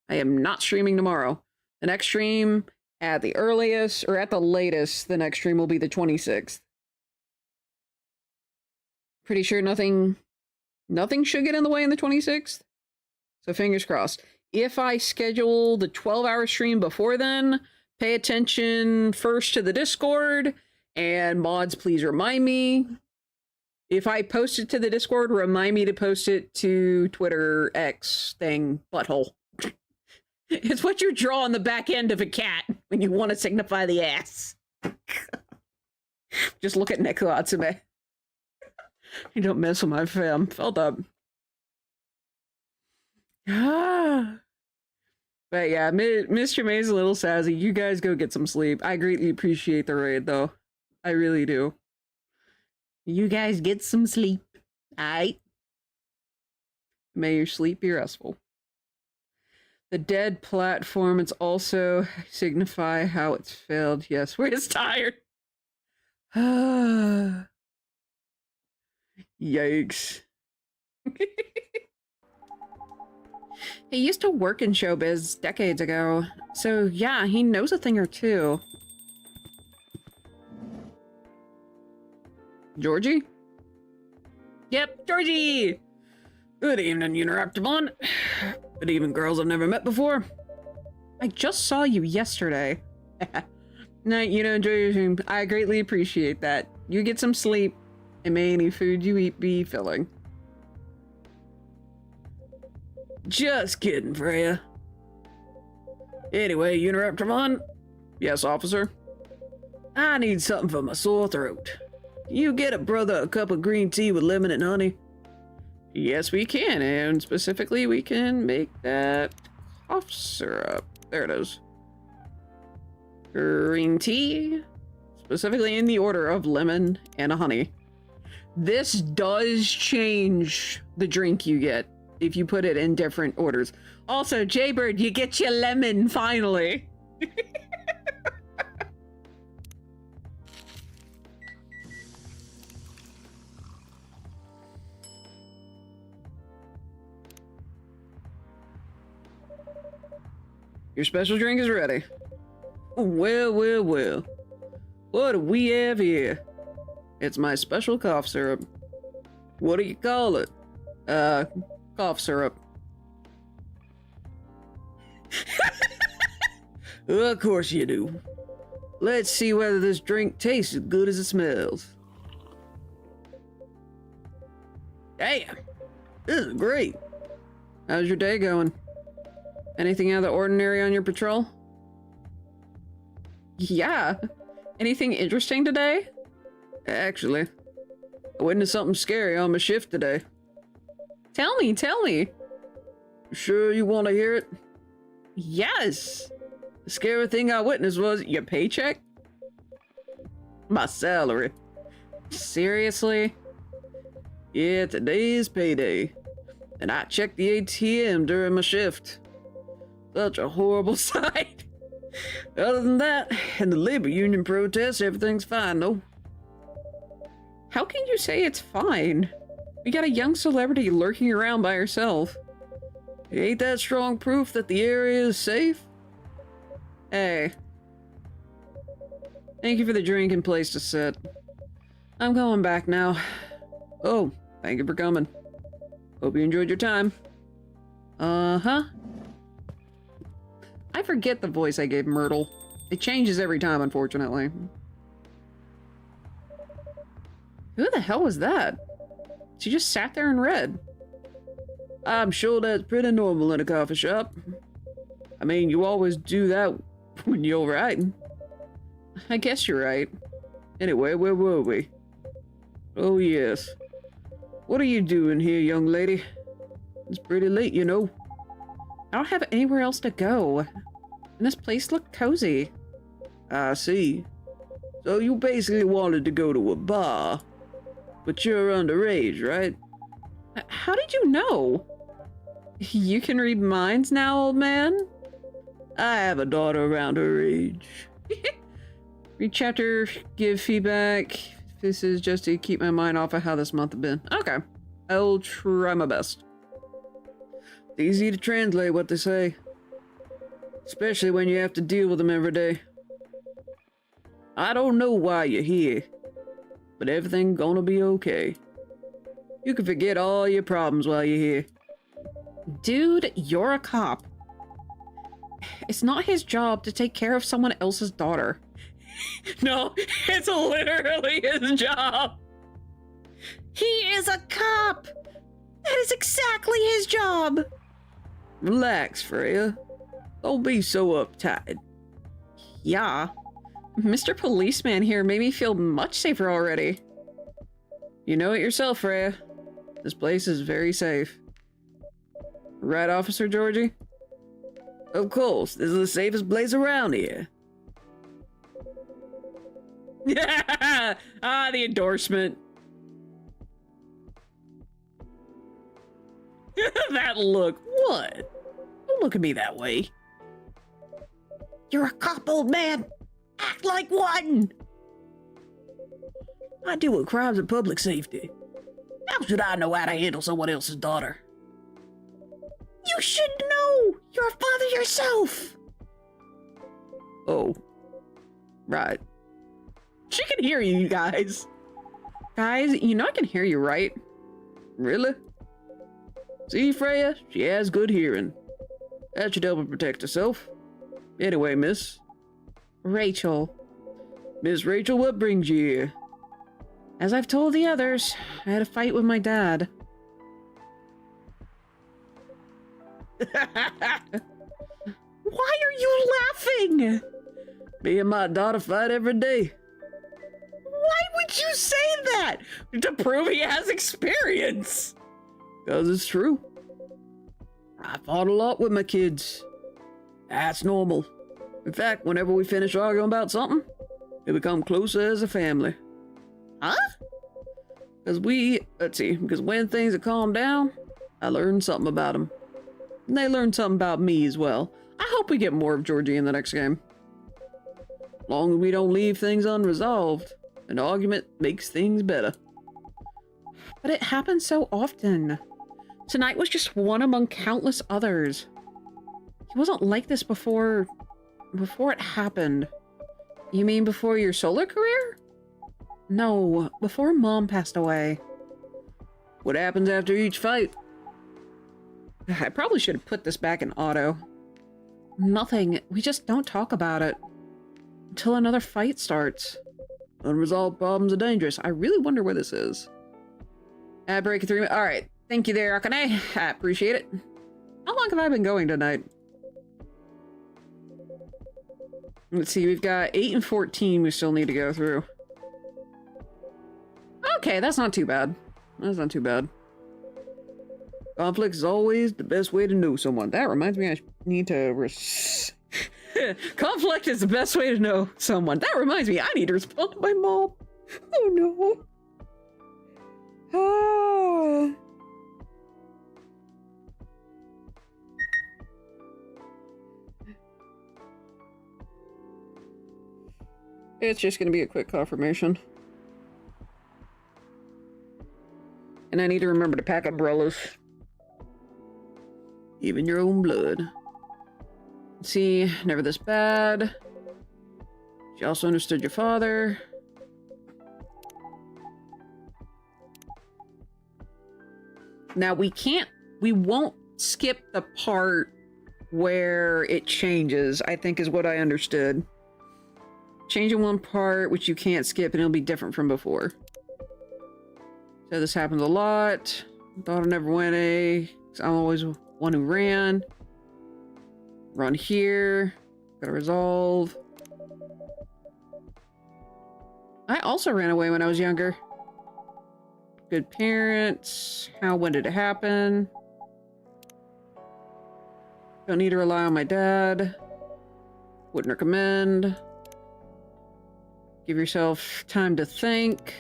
I am not streaming tomorrow. The next stream... at the earliest, or at the latest, the next stream will be the 26th. Pretty sure nothing should get in the way on the 26th. So fingers crossed. If I schedule the 12-hour stream before then, pay attention first to the Discord, and mods, please remind me. If I post it to the Discord, remind me to post it to Twitter, X, thing, butthole. It's what you draw on the back end of a cat when you want to signify the ass. Just look at Neko Atsume. You don't mess with my fam. Felt up. But yeah, Mr. May's a little sassy. You guys go get some sleep. I greatly appreciate the raid, though. I really do. You guys get some sleep. Aight? May your sleep be restful. The dead platform, it's also signify how it's failed. Yes, we're just tired. Yikes. He used to work in showbiz decades ago, so yeah, he knows a thing or two. Georgie? Yep, Georgie! Good evening, Unoraptormon. Good evening, girls I've never met before. I just saw you yesterday. No, you don't enjoy your dream. I greatly appreciate that. You get some sleep, and may any food you eat be filling. Just kidding, Freya. Anyway, Unoraptormon? Yes, officer? I need something for my sore throat. You get a brother a cup of green tea with lemon and honey? Yes, we can, and specifically, we can make that cough syrup. There it is. Green tea, specifically in the order of lemon and honey. This does change the drink you get if you put it in different orders. Also, Jaybird, you get your lemon finally. Your special drink is ready. Well, well, well. What do we have here? It's my special cough syrup. What do you call it? Cough syrup. Of course you do. Let's see whether this drink tastes as good as it smells. Damn, this is great. How's your day going? Anything out of the ordinary on your patrol? Yeah. Anything interesting today? Actually, I witnessed something scary on my shift today. Tell me, tell me. Sure you want to hear it? Yes. The scary thing I witnessed was your paycheck? My salary. Seriously? Yeah, today is payday. And I checked the ATM during my shift. Such a horrible sight. Other than that, and the labor union protests, everything's fine, though. How can you say it's fine? We got a young celebrity lurking around by herself. Ain't that strong proof that the area is safe? Hey. Thank you for the drink and place to sit. I'm going back now. Oh, thank you for coming. Hope you enjoyed your time. Uh-huh. I forget the voice I gave Myrtle. It changes every time, unfortunately. Who the hell was that? She just sat there and read. I'm sure that's pretty normal in a coffee shop. I mean, you always do that when you're writing. I guess you're right. Anyway, where were we? Oh, yes. What are you doing here, young lady? It's pretty late, you know. I don't have anywhere else to go. And this place looked cozy. I see. So you basically wanted to go to a bar. But you're underage, right? How did you know? You can read minds now, old man? I have a daughter around her age. Read chapter, give feedback. This is just to keep my mind off of how this month has been. Okay. I'll try my best. It's easy to translate what they say. Especially when you have to deal with them every day. I don't know why you're here. But everything's gonna be okay. You can forget all your problems while you're here. Dude, you're a cop. It's not his job to take care of someone else's daughter. No, it's literally his job. He is a cop. That is exactly his job. Relax, Freya. Don't be so uptight. Yeah. Mr. Policeman here made me feel much safer already. You know it yourself, Freya. This place is very safe. Right, Officer Georgie? Of course, this is the safest place around here. Ah, the endorsement. That look. What? Don't look at me that way. You're a cop, old man. Act like one! I deal with crimes and public safety. How should I know how to handle someone else's daughter? You should know! You're a father yourself! Oh. Right. She can hear you, you guys. Guys, you know I can hear you, right? Really? See, Freya? She has good hearing. That should help her protect herself. Anyway, miss. Rachel. Miss Rachel, what brings you here? As I've told the others, I had a fight with my dad. Why are you laughing? Me and my daughter fight every day. Why would you say that? To prove he has experience. Because it's true. I fought a lot with my kids. That's normal. In fact, whenever we finish arguing about something, we become closer as a family. Huh? Because because when things are calmed down, I learn something about them. And they learn something about me as well. I hope we get more of Georgie in the next game. As long as we don't leave things unresolved, an argument makes things better. But it happens so often. Tonight was just one among countless others. He wasn't like this before it happened. You mean before your solar career? No, before Mom passed away. What happens after each fight? I probably should have put this back in auto. Nothing. We just don't talk about it. Until another fight starts. Unresolved problems are dangerous. I really wonder where this is. Ad break in 3 minutes. Alright. Thank you there, Akane. I appreciate it. How long have I been going tonight? Let's see, we've got 8 and 14 we still need to go through. Okay, that's not too bad. That's not too bad. Conflict is always the best way to know someone. That reminds me I need to... Conflict is the best way to know someone. That reminds me I need to respond to my mom. Oh no. Oh. It's just gonna be a quick confirmation. And I need to remember to pack umbrellas. Even your own blood. Let's see, never this bad. She also understood your father. Now we won't skip the part where it changes, I think is what I understood. Changing one part, which you can't skip, and it'll be different from before. So this happens a lot. Thought I'd never win a... I'm always one who ran. Run here. Gotta resolve. I also ran away when I was younger. Good parents. When did it happen? Don't need to rely on my dad. Wouldn't recommend. Give yourself time to think.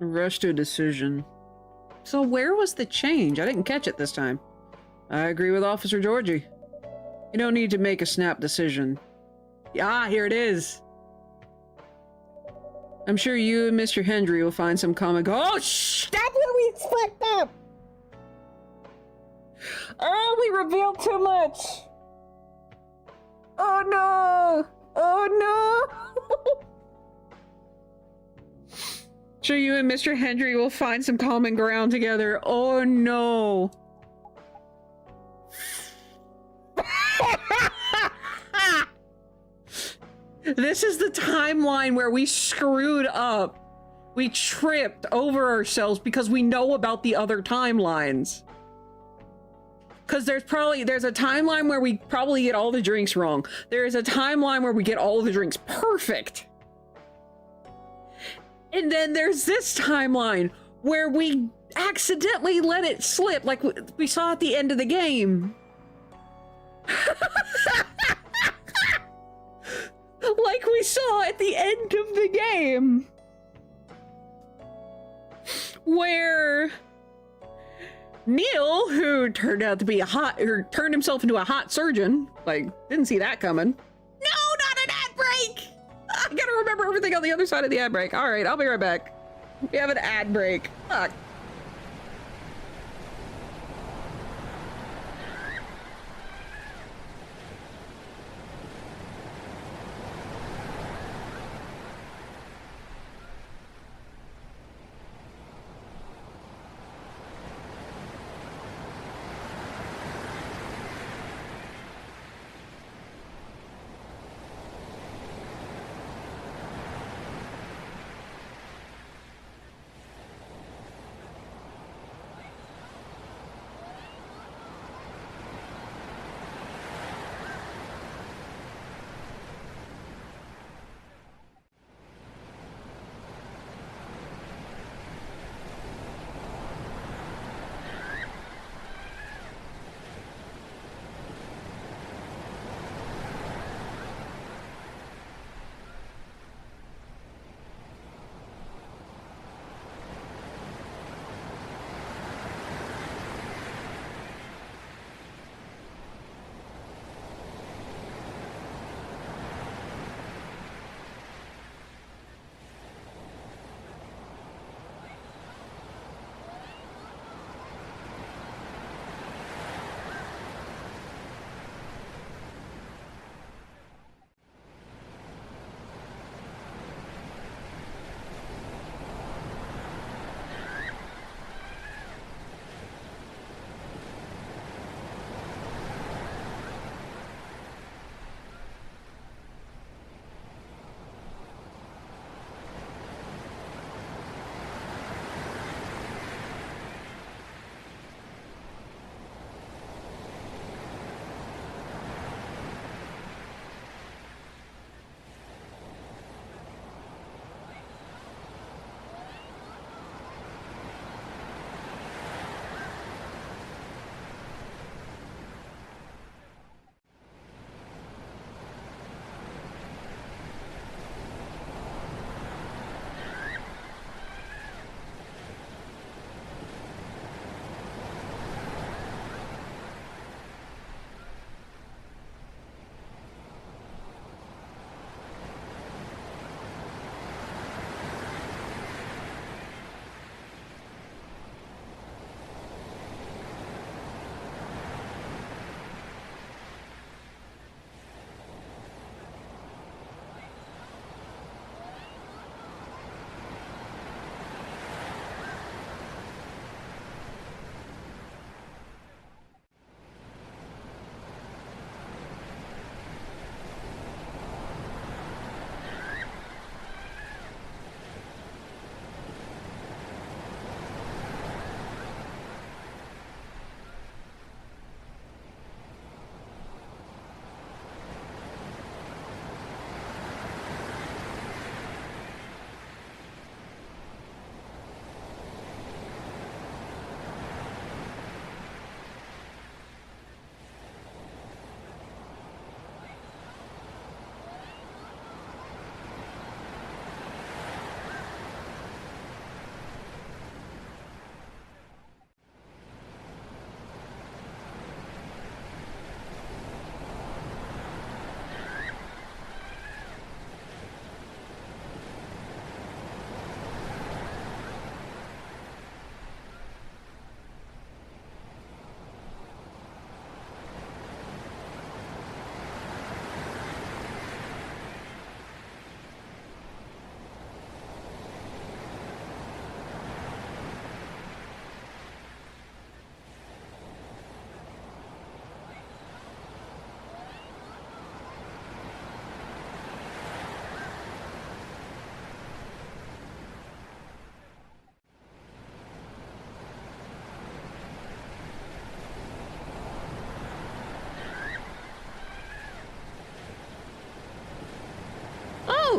Rush to a decision. So where was the change? I didn't catch it this time. I agree with Officer Georgie. You don't need to make a snap decision. Yeah, here it is. I'm sure you and Mr. Hendry will find some common... Oh, shh! That's what we expect up! Oh, we revealed too much! Oh no! Oh no! Sure you and Mr. Hendry will find some common ground together. Oh no! This is the timeline where we screwed up. We tripped over ourselves because we know about the other timelines. Because there's a timeline where we probably get all the drinks wrong. There is a timeline where we get all the drinks perfect. And then there's this timeline where we accidentally let it slip like we saw at the end of the game. Like we saw at the end of the game. Where Neil, who turned out to be turned himself into a hot surgeon, like, didn't see that coming. No, not an ad break! I gotta remember everything on the other side of the ad break. All right, I'll be right back. We have an ad break. Fuck.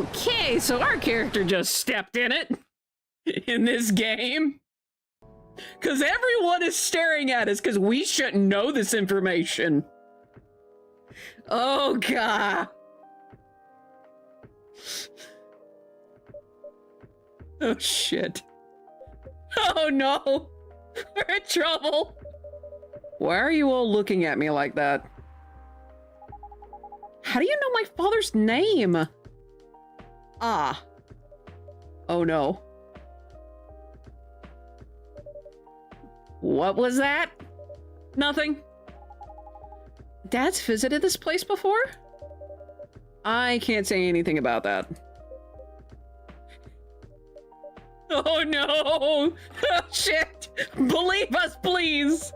Okay, so our character just stepped in it in this game. Because everyone is staring at us because we shouldn't know this information. Oh, God. Oh, shit. Oh, no. We're in trouble. Why are you all looking at me like that? How do you know my father's name? Ah. Oh, no. What was that? Nothing. Dad's visited this place before? I can't say anything about that. Oh no! Oh shit! Believe us, please!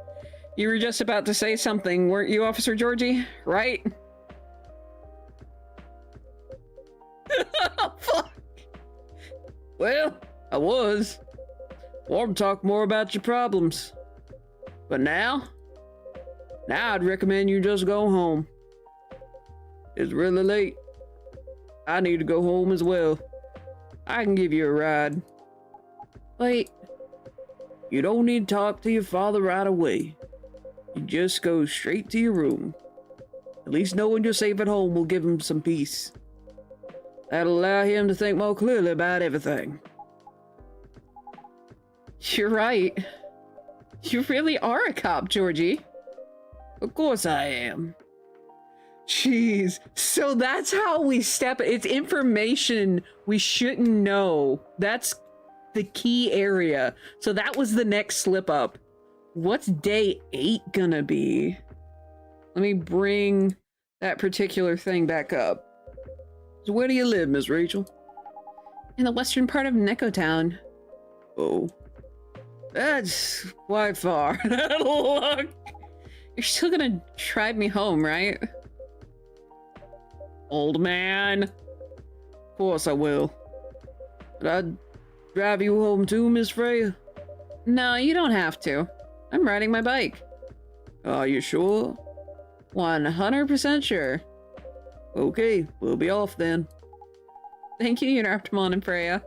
You were just about to say something, weren't you, Officer Georgie? Right? Fuck! Well, I was. Want to talk more about your problems. But now I'd recommend you just go home. It's really late. I need to go home as well. I can give you a ride. Wait. You don't need to talk to your father right away. You just go straight to your room. At least knowing you're safe at home will give him some peace. That'll allow him to think more clearly about everything. You're right. You really are a cop, Georgie. Of course I am. Jeez. So that's how we step. It's information we shouldn't know. That's the key area. So that was the next slip up. What's day 8 gonna be? Let me bring that particular thing back up. So where do you live, Miss Rachel? In the western part of Nekotown. Oh. That's quite far. Look. You're still gonna drive me home, right? Old man. Of course I will. But I'd drive you home too, Miss Freya? No, you don't have to. I'm riding my bike. Are you sure? 100% sure. Okay, we'll be off then. Thank you, Unoraptormon and Freya.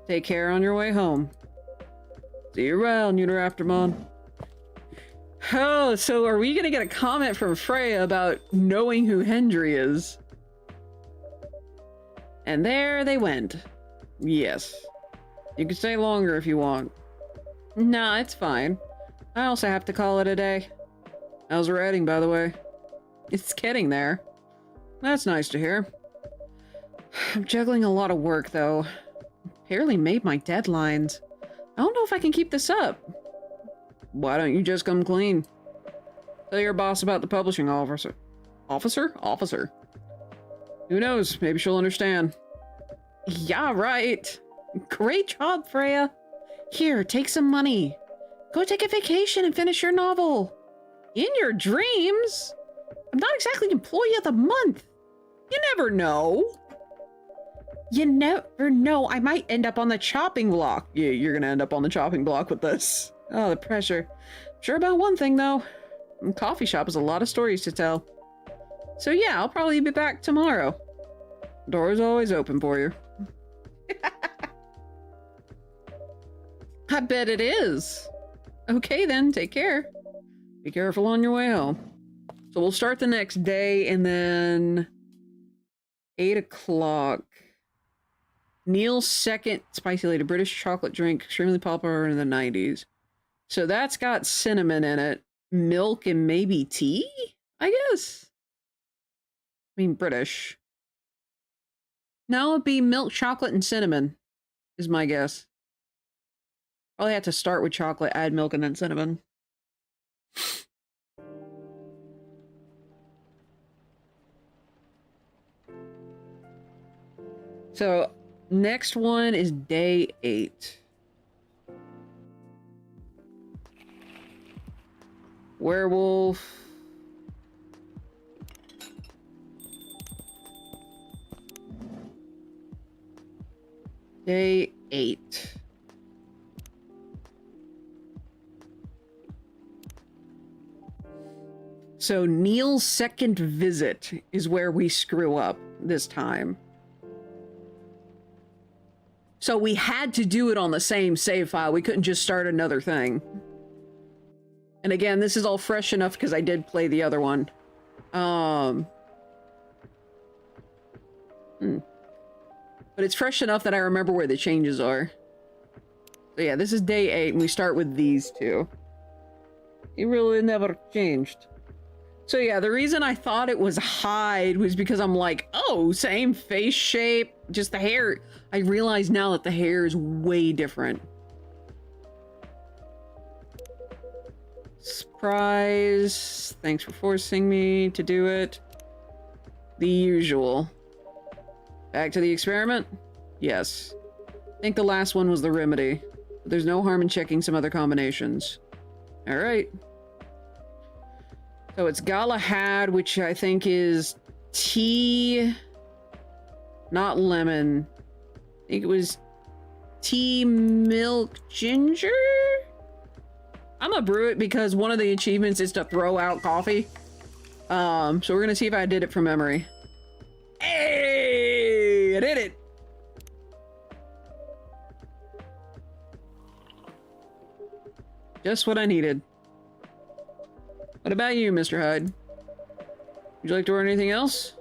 Take care on your way home. See you around, Unoraptormon. Oh, so are we gonna get a comment from Freya about knowing who Hendry is? And there they went. Yes. You can stay longer if you want. Nah, it's fine. I also have to call it a day. How's writing, by the way? It's getting there. That's nice to hear. I'm juggling a lot of work, though. Barely made my deadlines. I don't know if I can keep this up. Why don't you just come clean? Tell your boss about the publishing officer. Officer? Who knows? Maybe she'll understand. Yeah, right. Great job, Freya. Here, take some money. Go take a vacation and finish your novel. In your dreams? I'm not exactly Employee of the Month. You never know. You never know. I might end up on the chopping block. Yeah, you're gonna end up on the chopping block with this. Oh, the pressure. Sure about one thing, though. The coffee shop has a lot of stories to tell. So yeah, I'll probably be back tomorrow. Door's always open for you. I bet it is. Okay then, take care. Be careful on your way home. So we'll start the next day and then 8 o'clock. Neil's second spicy latte British chocolate drink, extremely popular in the 90s. So that's got cinnamon in it. Milk and maybe tea, I guess. I mean, British. No, it'd be milk, chocolate, and cinnamon, is my guess. Probably have to start with chocolate, add milk, and then cinnamon. So, next one is day 8. Werewolf. Day 8. So Neil's second visit is where we screw up this time. So we had to do it on the same save file. We couldn't just start another thing. And again, this is all fresh enough because I did play the other one. But it's fresh enough that I remember where the changes are. So yeah, this is day 8, and we start with these two. It really never changed. So yeah, the reason I thought it was hide was because I'm like, oh, same face shape, just the hair. I realize now that the hair is way different. Surprise. Thanks for forcing me to do it. The usual. Back to the experiment? Yes. I think the last one was the remedy. But there's no harm in checking some other combinations. Alright. So it's Galahad, which I think is tea, not lemon. I think it was tea, milk, ginger? I'm gonna brew it because one of the achievements is to throw out coffee. So we're gonna see if I did it from memory. Hey! I did it! Just what I needed. What about you, Mr. Hyde? Would you like to order anything else?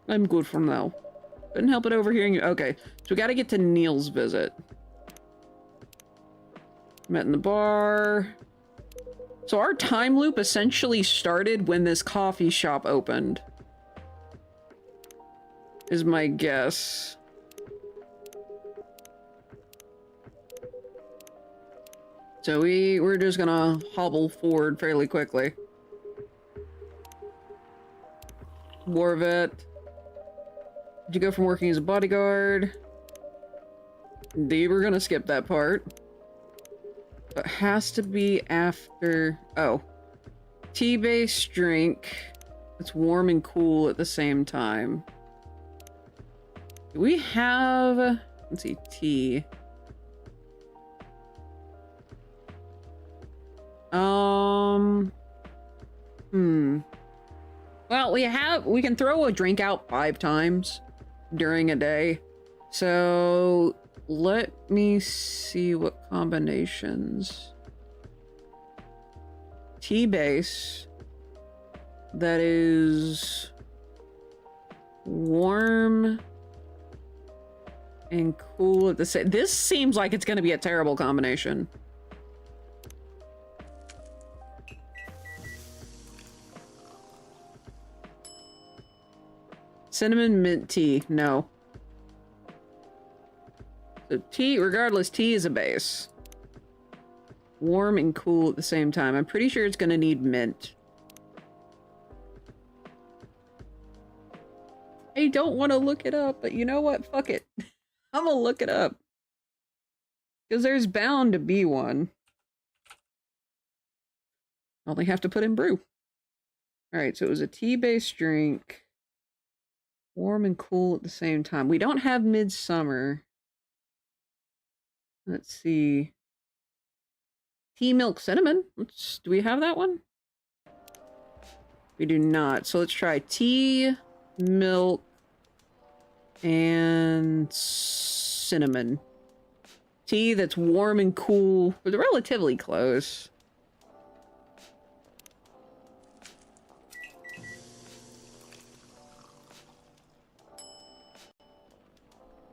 I'm good for now. Couldn't help it overhearing you. Okay, so we gotta get to Neil's visit. Met in the bar. So our time loop essentially started when this coffee shop opened. Is my guess. So we're just gonna hobble forward fairly quickly. War vet. Did you go from working as a bodyguard? Indeed, we're gonna skip that part. But has to be after... Oh. Tea-based drink. It's warm and cool at the same time. Do we have... Let's see, tea. Well, we can throw a drink out 5 times during a day. So let me see what combinations. Tea base that is warm and cool at the same. This seems like it's going to be a terrible combination. Cinnamon mint tea. No. So tea, regardless, tea is a base. Warm and cool at the same time. I'm pretty sure it's going to need mint. I don't want to look it up, but you know what? Fuck it. I'm going to look it up. Because there's bound to be one. I only have to put in brew. Alright, so it was a tea-based drink. Warm and cool at the same time. We don't have midsummer. Let's see. Tea, milk, cinnamon. Do we have that one? We do not. So let's try tea, milk, and cinnamon. Tea that's warm and cool. But they're relatively close.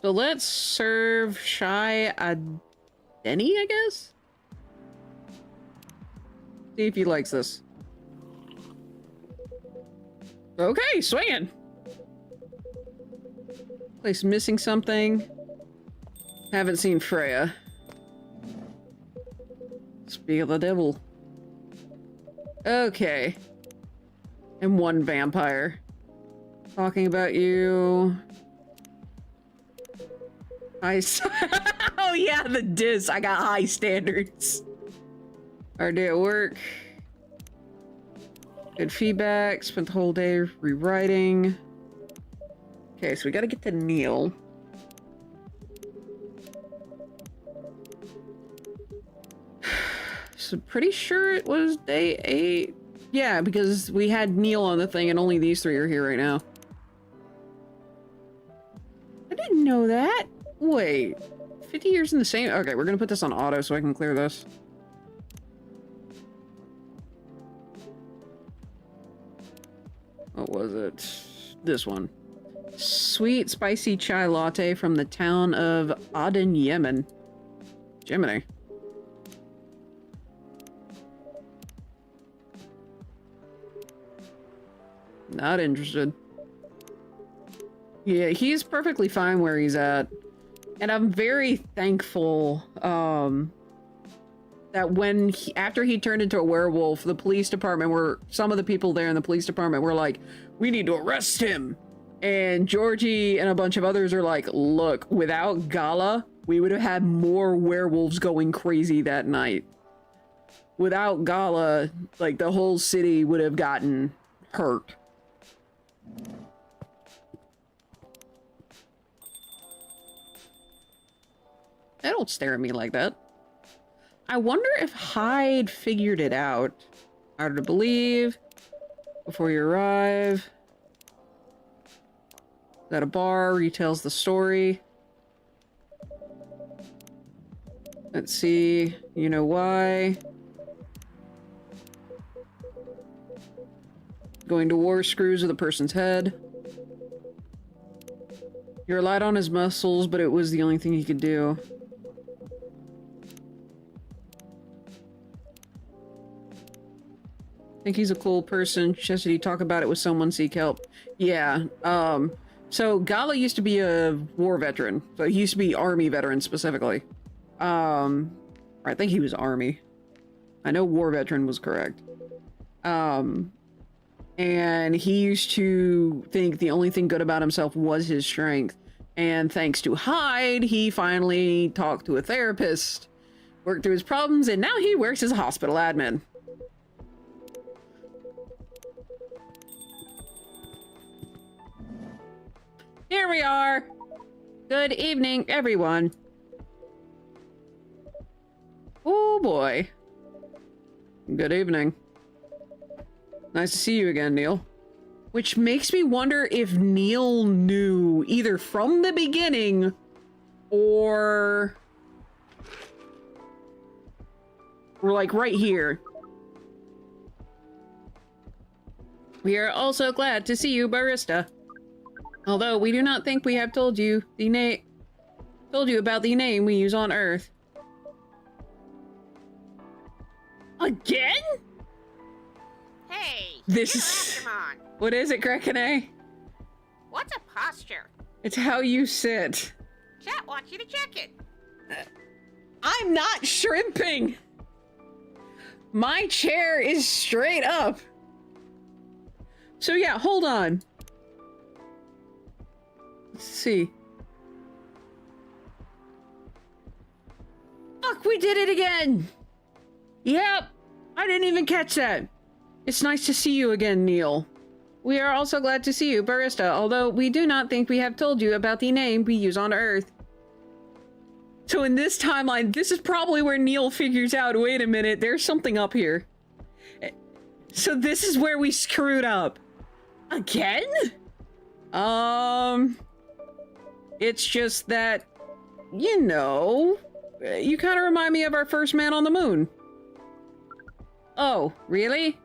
So let's serve Shy a Denny, I guess? See if he likes this. Okay, swinging! Place missing something. Haven't seen Freya. Speak of the devil. Okay. And one vampire. Talking about you. Oh yeah, the diss. I got high standards. Our day at work. Good feedback. Spent the whole day rewriting. Okay, so we gotta get to Neil. So pretty sure it was day 8. Yeah, because we had Neil on the thing and only these 3 are here right now. I didn't know that. Wait. 50 years in the same... Okay, we're gonna put this on auto so I can clear this. What was it? This one. Sweet spicy chai latte from the town of Aden, Yemen. Jiminy. Not interested. Yeah, he's perfectly fine where he's at. And I'm very thankful, that when after he turned into a werewolf, the police department some of the people there in the police department were like, we need to arrest him. And Georgie and a bunch of others are like, look, without Gala, we would have had more werewolves going crazy that night. Without Gala, like, the whole city would have gotten hurt. Don't stare at me like that. I wonder if Hyde figured it out. Harder to believe. Before you arrive. At a bar, retells the story. Let's see. You know why. Going to war screws with a person's head. You relied on his muscles, but it was the only thing he could do. Think he's a cool person. Suggested he talk about it with someone, seek help. Yeah, so Gala used to be a war veteran. So he used to be Army veteran specifically. I think he was Army. I know war veteran was correct. And he used to think the only thing good about himself was his strength. And thanks to Hyde, he finally talked to a therapist, worked through his problems, and now he works as a hospital admin. Here we are! Good evening, everyone. Oh boy. Good evening. Nice to see you again, Neil. Which makes me wonder if Neil knew either from the beginning or like right here. We are also glad to see you, Barista. Although we do not think we have told you about the name we use on Earth. Again? Hey, This is... Unoraptormon. What is it, Krekene? What's a posture? It's how you sit. Chat wants you to check it. I'm not shrimping! My chair is straight up. So yeah, hold on. Let's see. Fuck, we did it again! Yep, I didn't even catch that. It's nice to see you again, Neil. We are also glad to see you, Barista, although we do not think we have told you about the name we use on Earth. So in this timeline, this is probably where Neil figures out, wait a minute, there's something up here. So this is where we screwed up. Again? It's just that, you know, you kind of remind me of our first man on the moon. Oh, really?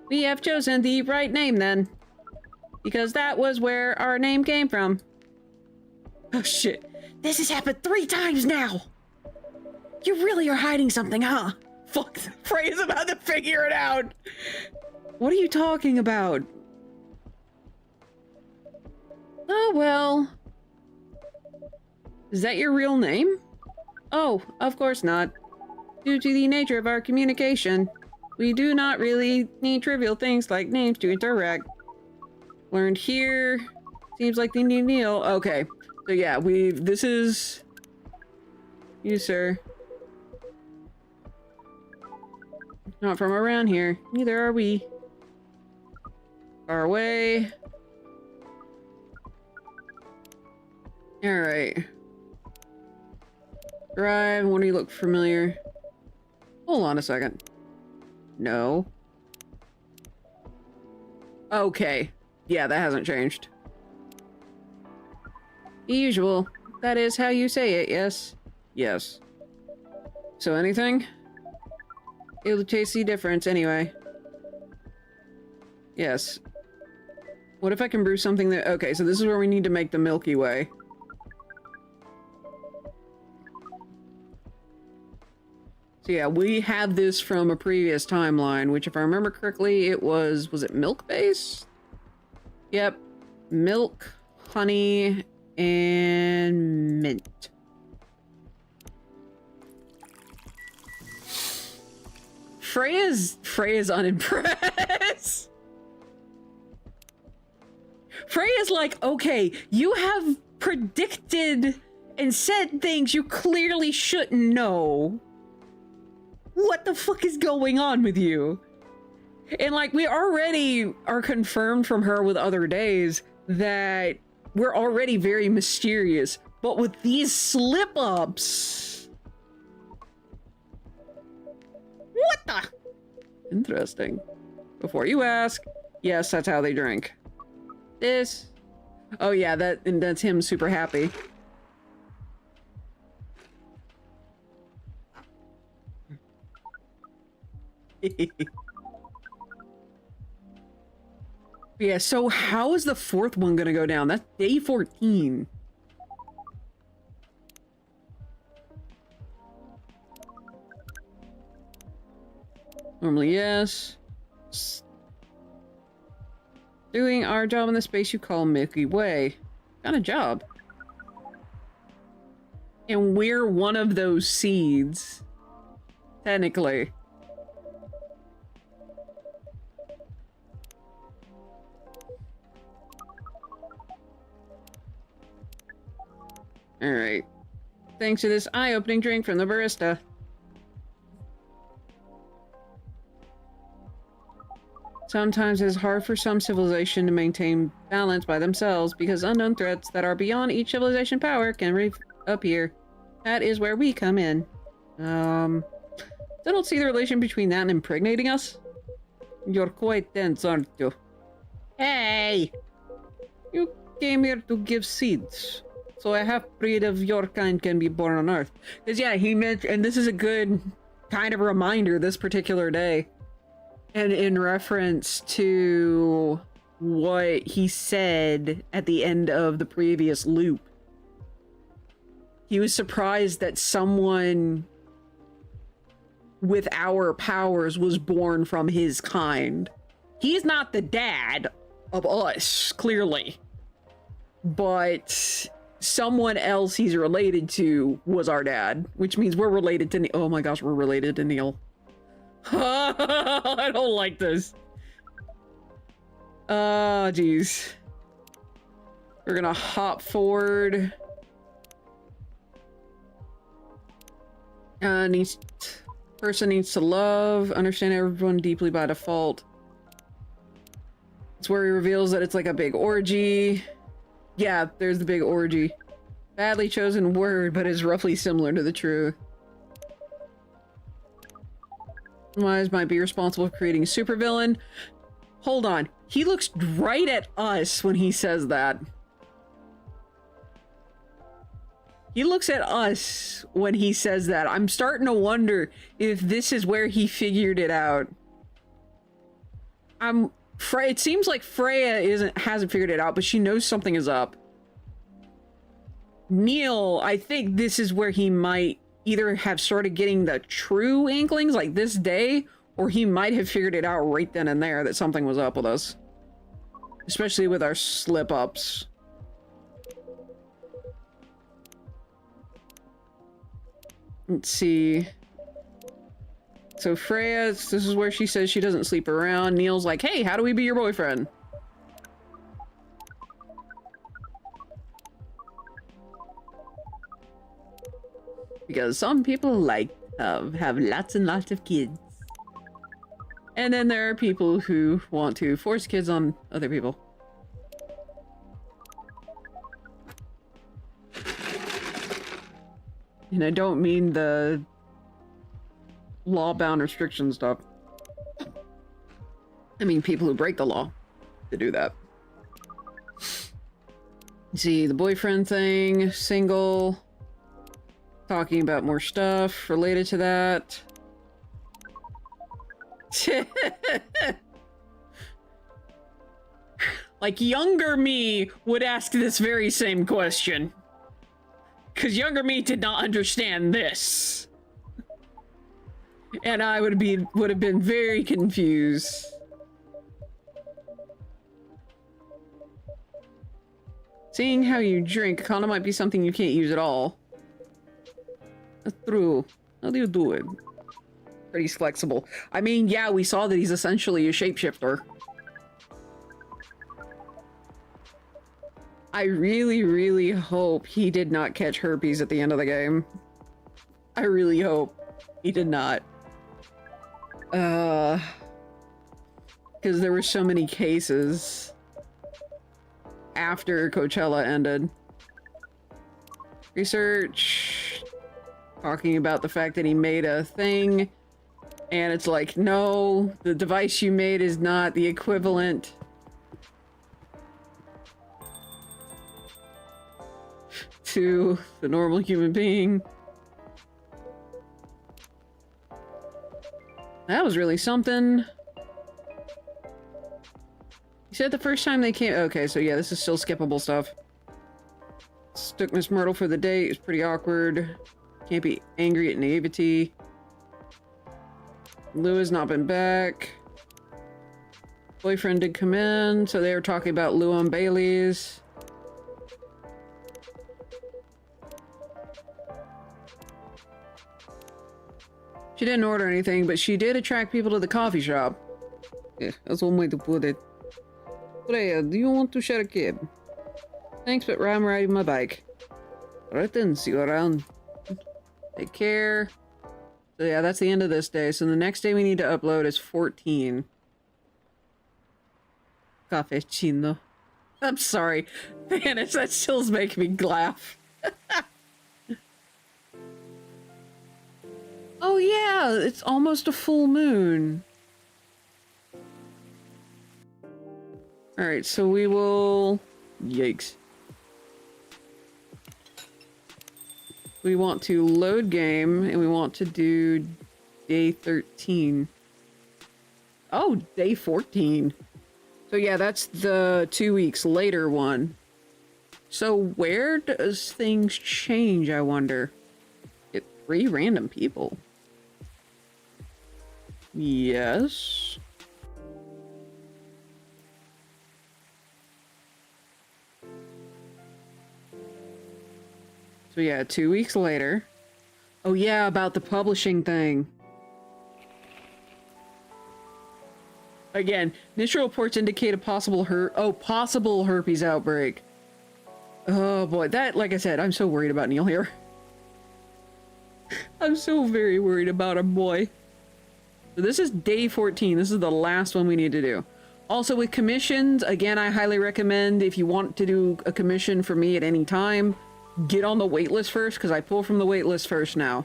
We have chosen the right name then. Because that was where our name came from. Oh shit. This has happened 3 times now! You really are hiding something, huh? Fuck, Frey's about to figure it out! What are you talking about? Oh well. Is that your real name? Oh, of course not. Due to the nature of our communication, we do not really need trivial things like names to interact. Learned here. Seems like the new Neil. Okay. So yeah, this is... You, sir. Not from around here. Neither are we. Far away. Alright. Drive, when do you look familiar? Hold on a second. No. Okay. Yeah, that hasn't changed. The usual. That is how you say it, yes. Yes. So anything? Able to taste the difference anyway. Yes. What if I can brew something that... Okay, so this is where we need to make the Milky Way. So yeah, we have this from a previous timeline, which if I remember correctly, it was it milk-based? Yep. Milk, honey, and mint. Freya's unimpressed. Freya's like, okay, you have predicted and said things you clearly shouldn't know. What the fuck is going on with you? And like, we already are confirmed from her with other days that we're already very mysterious, but with these slip-ups... What the? Interesting. Before you ask, yes, that's how they drink. This. Oh yeah, that's him super happy. Yeah, so how is the fourth one gonna go down? That's day 14. Normally, yes. Doing our job in the space you call Milky Way. Got a job. And we're one of those seeds. Technically. Alright. Thanks to this eye-opening drink from the barista. Sometimes it is hard for some civilization to maintain balance by themselves because unknown threats that are beyond each civilization power can appear. That is where we come in. I don't see the relation between that and impregnating us. You're quite tense, aren't you? Hey! You came here to give seeds. So a half-breed of your kind can be born on Earth. Because yeah, he meant, and this is a good kind of reminder this particular day. And in reference to what he said at the end of the previous loop. He was surprised that someone with our powers was born from his kind. He's not the dad of us, clearly. But someone else he's related to was our dad, which means we're related to oh my gosh, we're related to Neil. I don't like this. Oh, jeez. We're gonna hop forward. Person needs to love, understand everyone deeply by default. It's where he reveals that it's like a big orgy. Yeah, there's the big orgy. Badly chosen word, but is roughly similar to the truth. Wise might be responsible for creating a supervillain. Hold on. He looks right at us when he says that. He looks at us when he says that. I'm starting to wonder if this is where he figured it out. It seems like Freya hasn't figured it out, but she knows something is up. Neil, I think this is where he might either have started getting the true inklings like this day, or he might have figured it out right then and there that something was up with us. Especially with our slip-ups. Let's see. So Freya, this is where she says she doesn't sleep around. Neil's like, hey, how do we be your boyfriend? Because some people like have lots and lots of kids. And then there are people who want to force kids on other people. And I don't mean the law-bound restriction stuff. I mean people who break the law to do that. See, the boyfriend thing, single. talking about more stuff related to that. Like, younger me would ask this very same question. Because younger me did not understand this. And I would have been very confused. Seeing how you drink, a condom might be something you can't use at all. That's true. How do you do it? Pretty flexible. I mean, yeah, we saw that he's essentially a shapeshifter. I really, really hope he did not catch herpes at the end of the game. I really hope he did not. Because there were so many cases after Coachella ended. Research. Talking about the fact that he made a thing. And it's like, no, the device you made is not the equivalent to the normal human being. That was really something. You said the first time they came... Okay, so yeah, this is still skippable stuff. Took Miss Myrtle for the date. It was pretty awkward. Can't be angry at naivety. Lou has not been back. Boyfriend did come in, so they were talking about Lou and Bailey's. She didn't order anything, but she did attract people to the coffee shop. Yeah, that's one way to put it. Freya, do you want to share a cab? Thanks, but I'm riding my bike. Alright then, see you around. Take care. So yeah, that's the end of this day. So the next day we need to upload is 14. Cafecino. I'm sorry. Man, that still's making me laugh. Oh yeah, it's almost a full moon. Alright, so we will... Yikes. We want to load game, and we want to do day 13. Oh, day 14. So yeah, that's the 2 weeks later one. So where does things change, I wonder? Get 3 random people. Yes. So yeah, 2 weeks later. Oh yeah, about the publishing thing. Again, initial reports indicate a possible herpes outbreak. Oh boy, that, like I said, I'm so worried about Neil here. I'm so very worried about him, boy. So this is day 14. This is the last one we need to do. Also with commissions, again, I highly recommend if you want to do a commission for me at any time, get on the waitlist first, because I pull from the waitlist first now.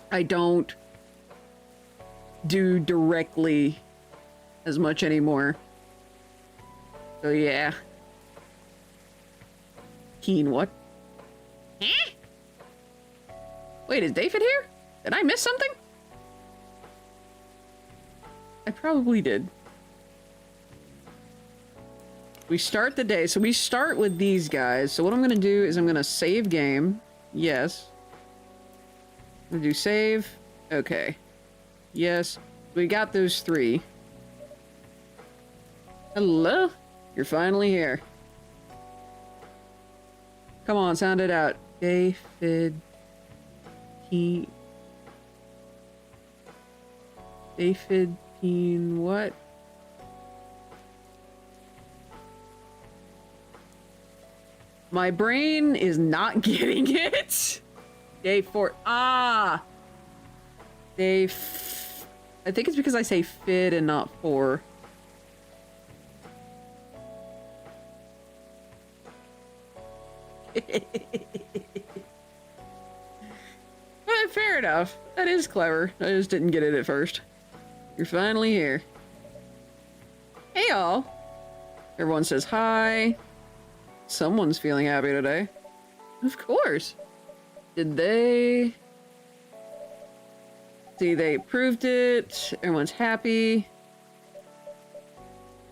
I don't do directly as much anymore. So yeah. Keen, what? Huh? Wait, is David here? Did I miss something? I probably did. We start the day, so we start with these guys. So what I'm gonna do is I'm gonna save game. Yes. I'm gonna do save. Okay. Yes. We got those 3. Hello? You're finally here. Come on, sound it out. David. David what? My brain is not getting it. Day 4. Ah! I think it's because I say fid and not 4. Well, fair enough. That is clever. I just didn't get it at first. You're finally here. Hey, y'all. Everyone says hi. Someone's feeling happy today. Of course. Did they? See, they approved it. Everyone's happy.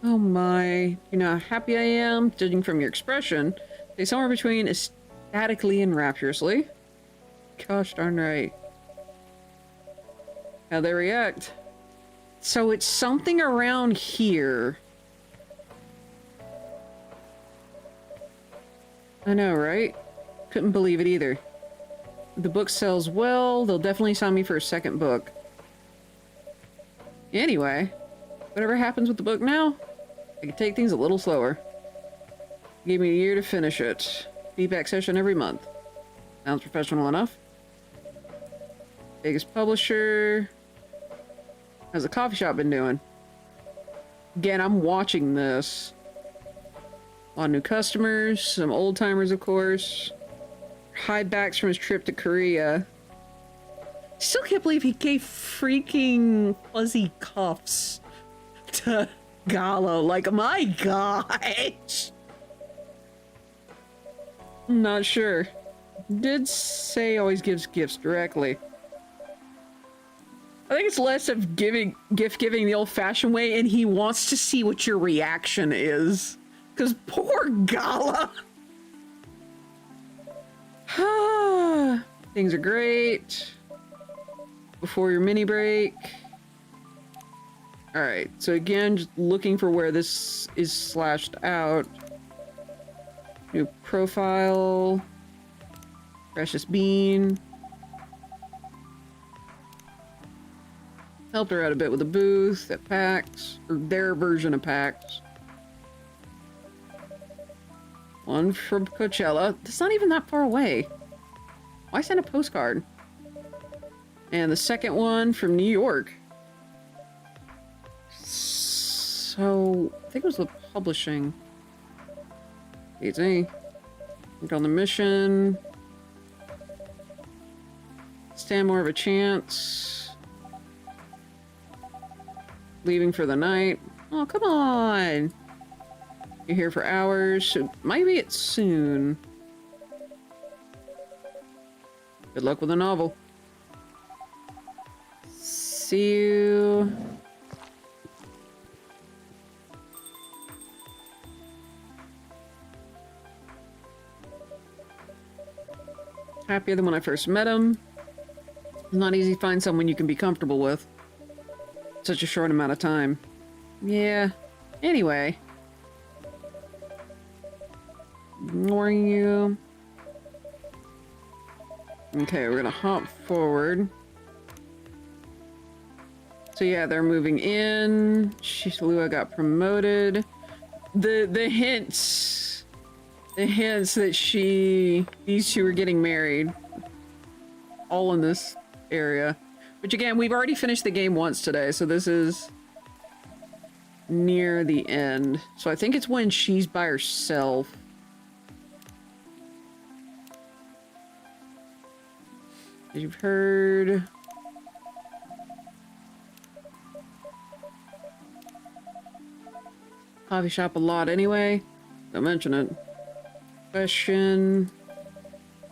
Oh my. You know how happy I am? Judging from your expression, say somewhere between ecstatically and rapturously. Gosh darn right. How they react. So it's something around here. I know, right? Couldn't believe it either. The book sells well, they'll definitely sign me for a second book. Anyway, whatever happens with the book now, I can take things a little slower. Gave me a year to finish it. Feedback session every month. Sounds professional enough. Biggest publisher. How's the coffee shop been doing? Again, I'm watching this. A lot of new customers, some old timers, of course. High backs from his trip to Korea. Still can't believe he gave freaking fuzzy cuffs to Gallo. Like, my gosh. I'm not sure. Did say always gives gifts directly. I think it's less of gift giving the old-fashioned way, and he wants to see what your reaction is. Because poor Gala. Things are great. Before your mini break. Alright, so again, just looking for where this is slashed out. New profile. Precious Bean. Helped her out a bit with the booth at PAX, or their version of PAX. One from Coachella. That's not even that far away. Why send a postcard? And the second one from New York. So, I think it was the publishing. Easy. Worked on the mission. Stand more of a chance. Leaving for the night. Oh, come on. You're here for hours, so might be it soon. Good luck with the novel. See you. Happier than when I first met him. It's not easy to find someone you can be comfortable with. Such a short amount of time. Yeah. Anyway. Ignoring you. Okay, we're gonna hop forward. So yeah, they're moving in. Lua got promoted. The hints that these two are getting married. All in this area. Which again, we've already finished the game once today, so this is near the end. So I think it's when she's by herself. You've heard. Coffee shop a lot anyway. Don't mention it. Question.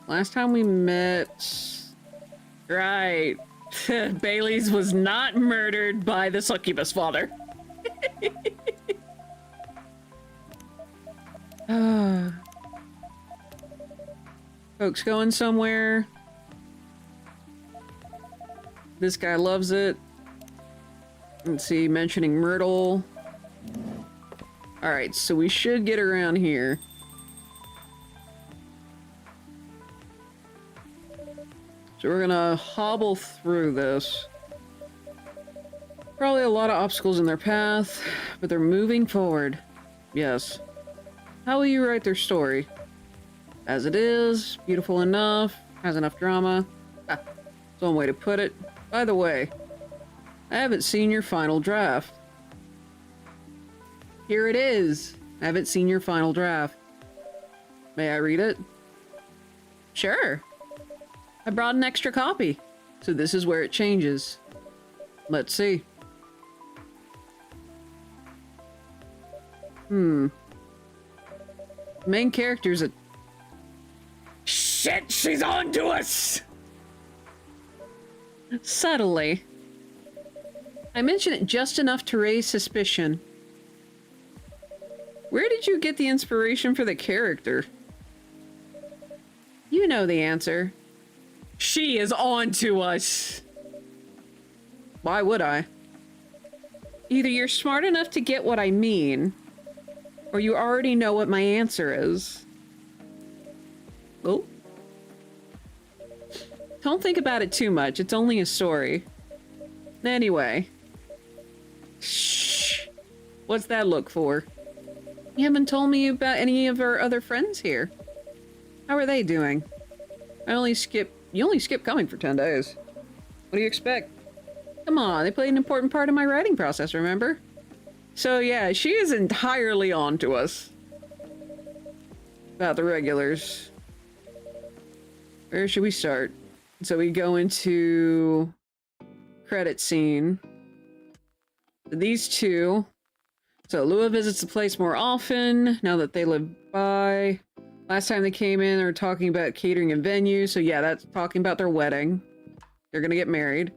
Last time we met. Right. Bailey's was not murdered by the succubus father. Folks going somewhere. This guy loves it. Let's see, mentioning Myrtle. Alright, so we should get around here. So we're gonna hobble through this. Probably a lot of obstacles in their path, but they're moving forward. Yes. How will you write their story? As it is, beautiful enough, has enough drama. Ah, that's one way to put it. By the way, I haven't seen your final draft. Here it is. I haven't seen your final draft. May I read it? Sure. I brought an extra copy. So this is where it changes. Let's see. Main character's a... Shh! shit, she's on to us! Subtly. I mention it just enough to raise suspicion. Where did you get the inspiration for the character? You know the answer. She is on to us. Why would I? Either you're smart enough to get what I mean, or you already know what my answer is. Oh. Don't think about it too much. It's only a story. Anyway. Shh. What's that look for? You haven't told me about any of our other friends here. How are they doing? You only skip coming for 10 days. What do you expect? Come on, they played an important part of my writing process, remember? So yeah, she is entirely on to us. About the regulars. Where should we start? So we go into credit scene. These two. So Lua visits the place more often now that they live by. Last time they came in, they were talking about catering and venues. So yeah, that's talking about their wedding. They're gonna get married.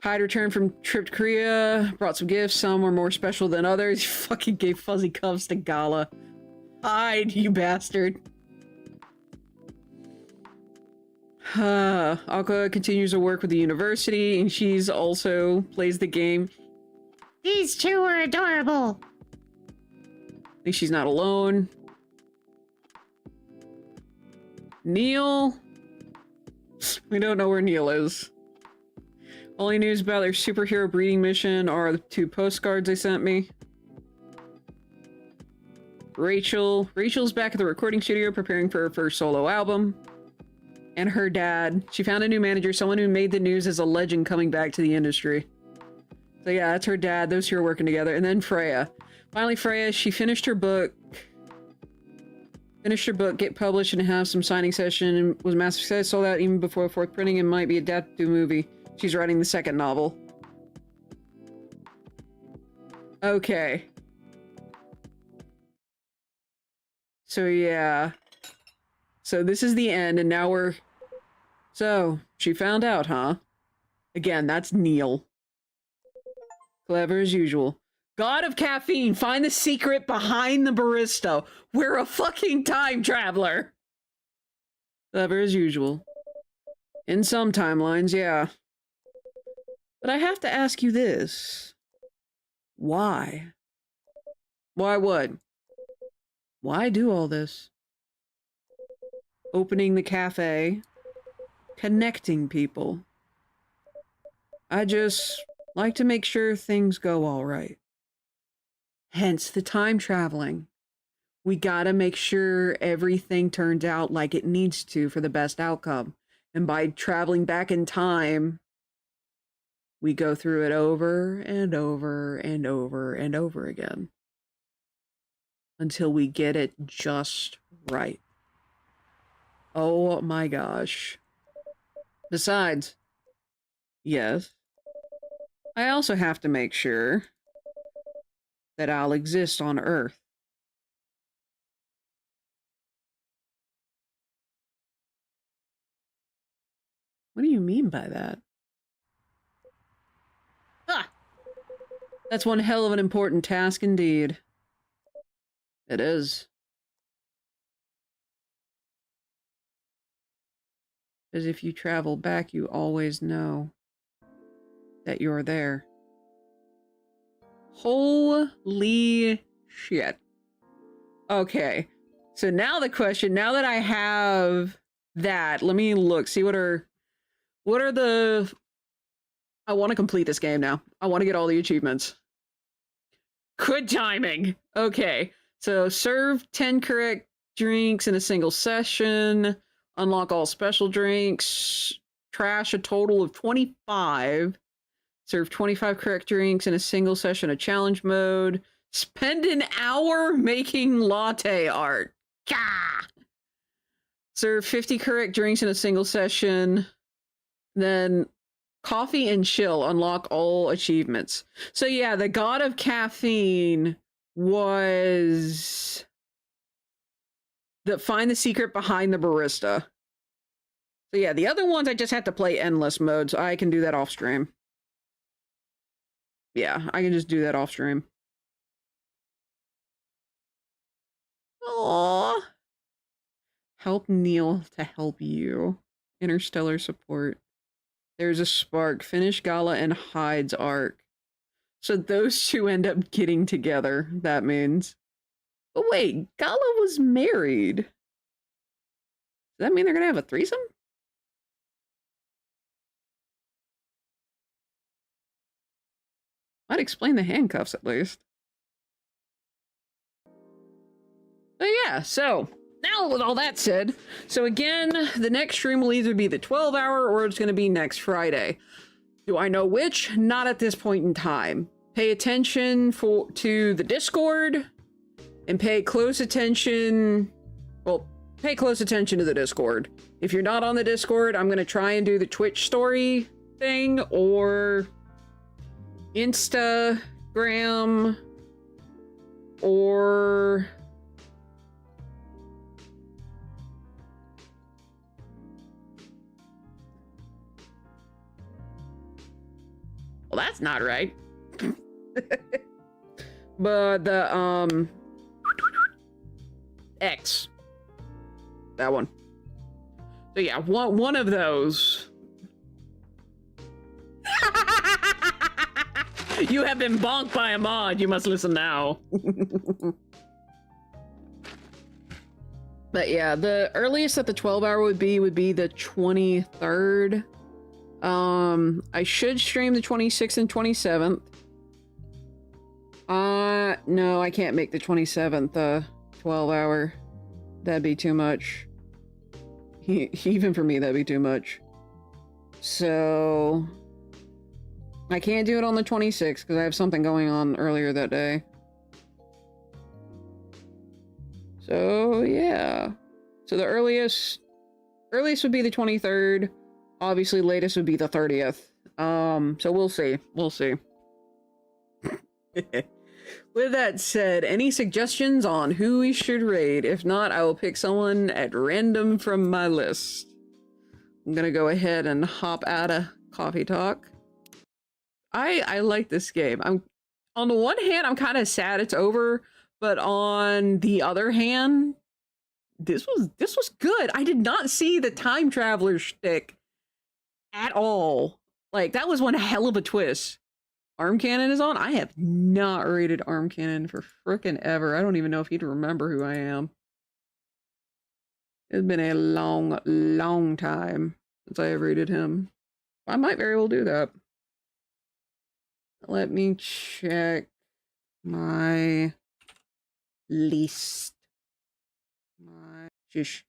Hyde returned from trip to Korea, brought some gifts. Some were more special than others. He fucking gave fuzzy cuffs to Gala. Hyde, you bastard. Aqua continues to work with the university, and she's also plays the game. These two are adorable. At least she's not alone. Neil? We don't know where Neil is. Only news about their superhero breeding mission are the 2 postcards they sent me. Rachel's back at the recording studio preparing for her first solo album. And her dad. She found a new manager, someone who made the news as a legend coming back to the industry. So yeah, that's her dad. Those two are working together. And then Freya. Finally, Freya, she finished her book. Get published and have some signing session, and was a massive success. Sold out even before the 4th printing and might be adapted to a movie. She's writing the 2nd novel. Okay. So yeah. So this is the end, and now we're... So, she found out, huh? Again, that's Neil. Clever as usual. God of caffeine, find the secret behind the barista. We're a fucking time traveler. Clever as usual. In some timelines, yeah. But I have to ask you this. Why? Why what? Why do all this? Opening the cafe. Connecting people. I just like to make sure things go all right. Hence the time traveling. We gotta make sure everything turns out like it needs to for the best outcome. And by traveling back in time, we go through it over and over and over and over again. Until we get it just right. Oh my gosh. Besides, yes, I also have to make sure that I'll exist on Earth. What do you mean by that? Ah! That's one hell of an important task indeed. It is. Because if you travel back, you always know that you're there. Holy shit. Okay. So now the question, now that I have that, let me look, see what are the... I want to complete this game now. I want to get all the achievements. Good timing. Okay. So serve 10 correct drinks in a single session. Unlock all special drinks. Trash a total of 25. Serve 25 correct drinks in a single session of challenge mode. Spend an hour making latte art. Gah! Serve 50 correct drinks in a single session. Then coffee and chill. Unlock all achievements. So yeah, the God of Caffeine was... find the secret behind the barista. So yeah, the other ones I just have to play endless mode, so I can do that off stream. Yeah, I can just do that off stream. Aww. Help Neil to help you. Interstellar support. There's a spark. Finish Gala and Hyde's arc. So those two end up getting together, that means. But wait, Gala was married. Does that mean they're gonna have a threesome? Might explain the handcuffs at least. But yeah, so now with all that said, so again, the next stream will either be the 12-hour or it's going to be next Friday. Do I know which? Not at this point in time. Pay attention to the Discord and pay close attention. Well, pay close attention to the Discord. If you're not on the Discord, I'm going to try and do the Twitch story thing or Instagram or well, that's not right. But the X, that one. So yeah, one of those. You have been bonked by a mod. You must listen now. But yeah, the earliest that the 12-hour would be the 23rd. I should stream the 26th and 27th. No, I can't make the 27th 12-hour. That'd be too much. Even for me, that'd be too much. So I can't do it on the 26th because I have something going on earlier that day. So yeah. So the earliest would be the 23rd. Obviously, latest would be the 30th. So we'll see. We'll see. With that said, any suggestions on who we should raid? If not, I will pick someone at random from my list. I'm gonna go ahead and hop out of Coffee Talk. I like this game. On the one hand, I'm kind of sad it's over, but on the other hand, this was good. I did not see the time traveler shtick at all. Like, that was one hell of a twist. Arm Cannon is on? I have not rated Arm Cannon for frickin' ever. I don't even know if he'd remember who I am. It's been a long, long time since I have rated him. I might very well do that. Let me check my list. Shush.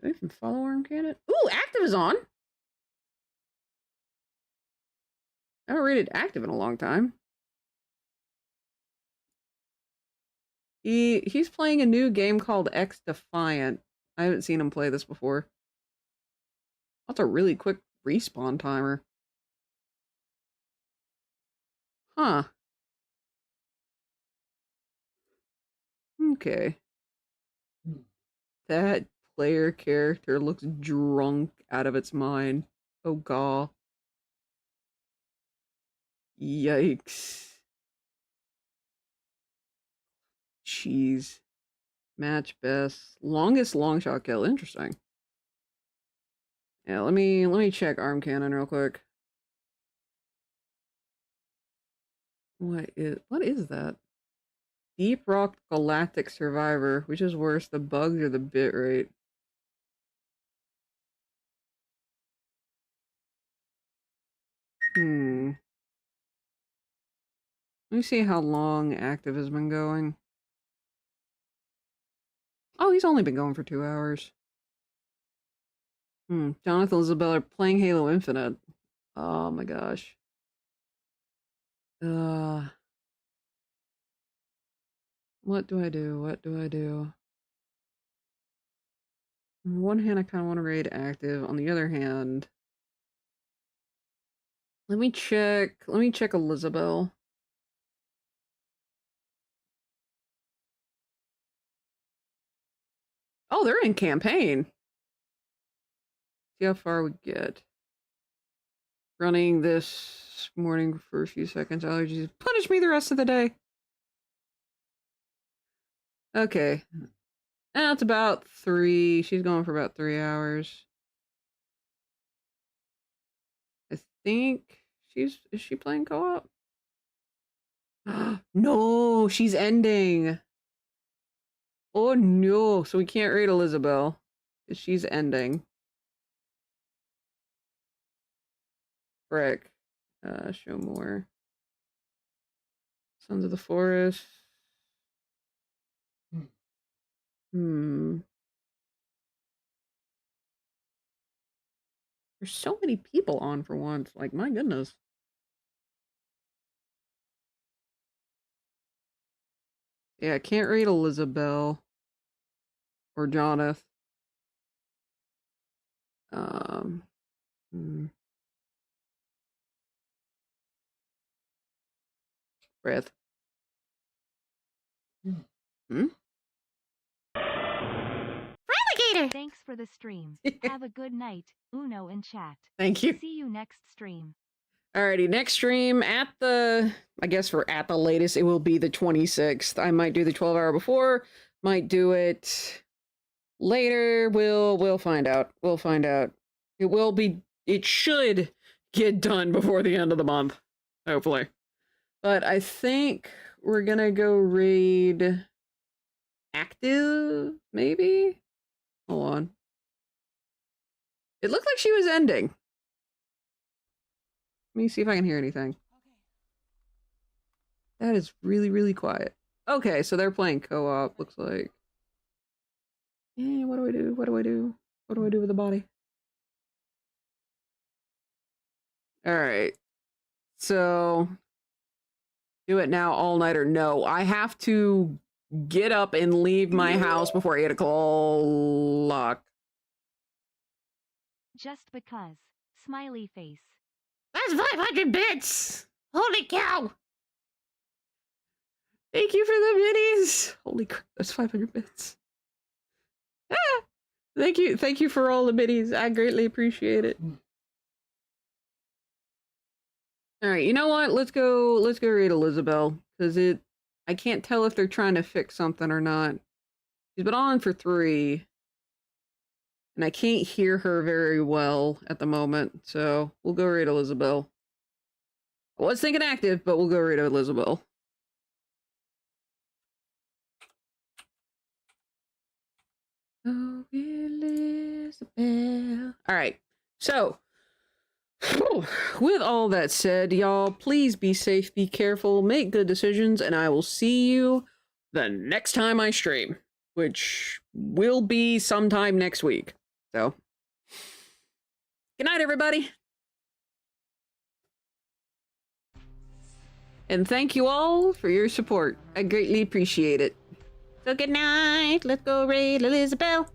Do I even follow Arm Cannon? Ooh, Active is on! I haven't rated Active in a long time. He's playing a new game called X Defiant. I haven't seen him play this before. That's a really quick respawn timer. Huh. Okay. That player character looks drunk out of its mind. Oh god. Yikes. Jeez. Match best. Longest long shot kill. Interesting. Yeah, let me check Arm Cannon real quick. What is that? Deep Rock Galactic Survivor. Which is worse, the bugs or the bitrate? Let me see how long Active has been going. Oh, he's only been going for 2 hours. Jonathan and Isabella are playing Halo Infinite. Oh my gosh. What do I do? What do I do? On one hand, I kind of want to raid Active. On the other hand, let me check Elizabeth. Oh, they're in campaign. See how far we get. Running this morning for a few seconds. Allergies punish me the rest of the day. Okay. That's about 3. She's going for about 3 hours. I think is she playing co-op? No, she's ending. Oh no, so we can't raid Elizabeth. She's ending. Frick. Show more. Sons of the Forest. Hmm. There's so many people on for once. Like, my goodness. Yeah, I can't read Elizabeth. Or Jonathan. Hmm. Breath. Hmm? Alligator! Thanks for the stream. Have a good night, Uno in chat. Thank you. See you next stream. Alrighty, next stream at the, I guess for at the latest, it will be the 26th. I might do the 12-hour before, might do it later. We'll find out. We'll find out. It should get done before the end of the month, hopefully. But I think we're gonna go raid active, maybe? Hold on. It looked like she was ending. Let me see if I can hear anything. That is really, really quiet. Okay, so they're playing co-op, looks like. Yeah, what do I do? What do I do? What do I do with the body? Alright. So, do it now all night or no. I have to get up and leave my house before 8 o'clock. Just because. Smiley face. That's 500 bits! Holy cow! Thank you for the minis! Holy crap, that's 500 bits. Ah! Thank you for all the minis. I greatly appreciate it. Alright, you know what? Let's go read Elizabeth. Because I can't tell if they're trying to fix something or not. She's been on for 3. And I can't hear her very well at the moment, so we'll go read Elizabeth. I was thinking active, but we'll go read Elizabeth. Oh, Elizabeth. Alright, so, with all that said, y'all, please be safe, be careful, make good decisions, and I will see you the next time I stream, which will be sometime next week. So, good night, everybody. And thank you all for your support. I greatly appreciate it. So good night. Let's go raid Elizabeth.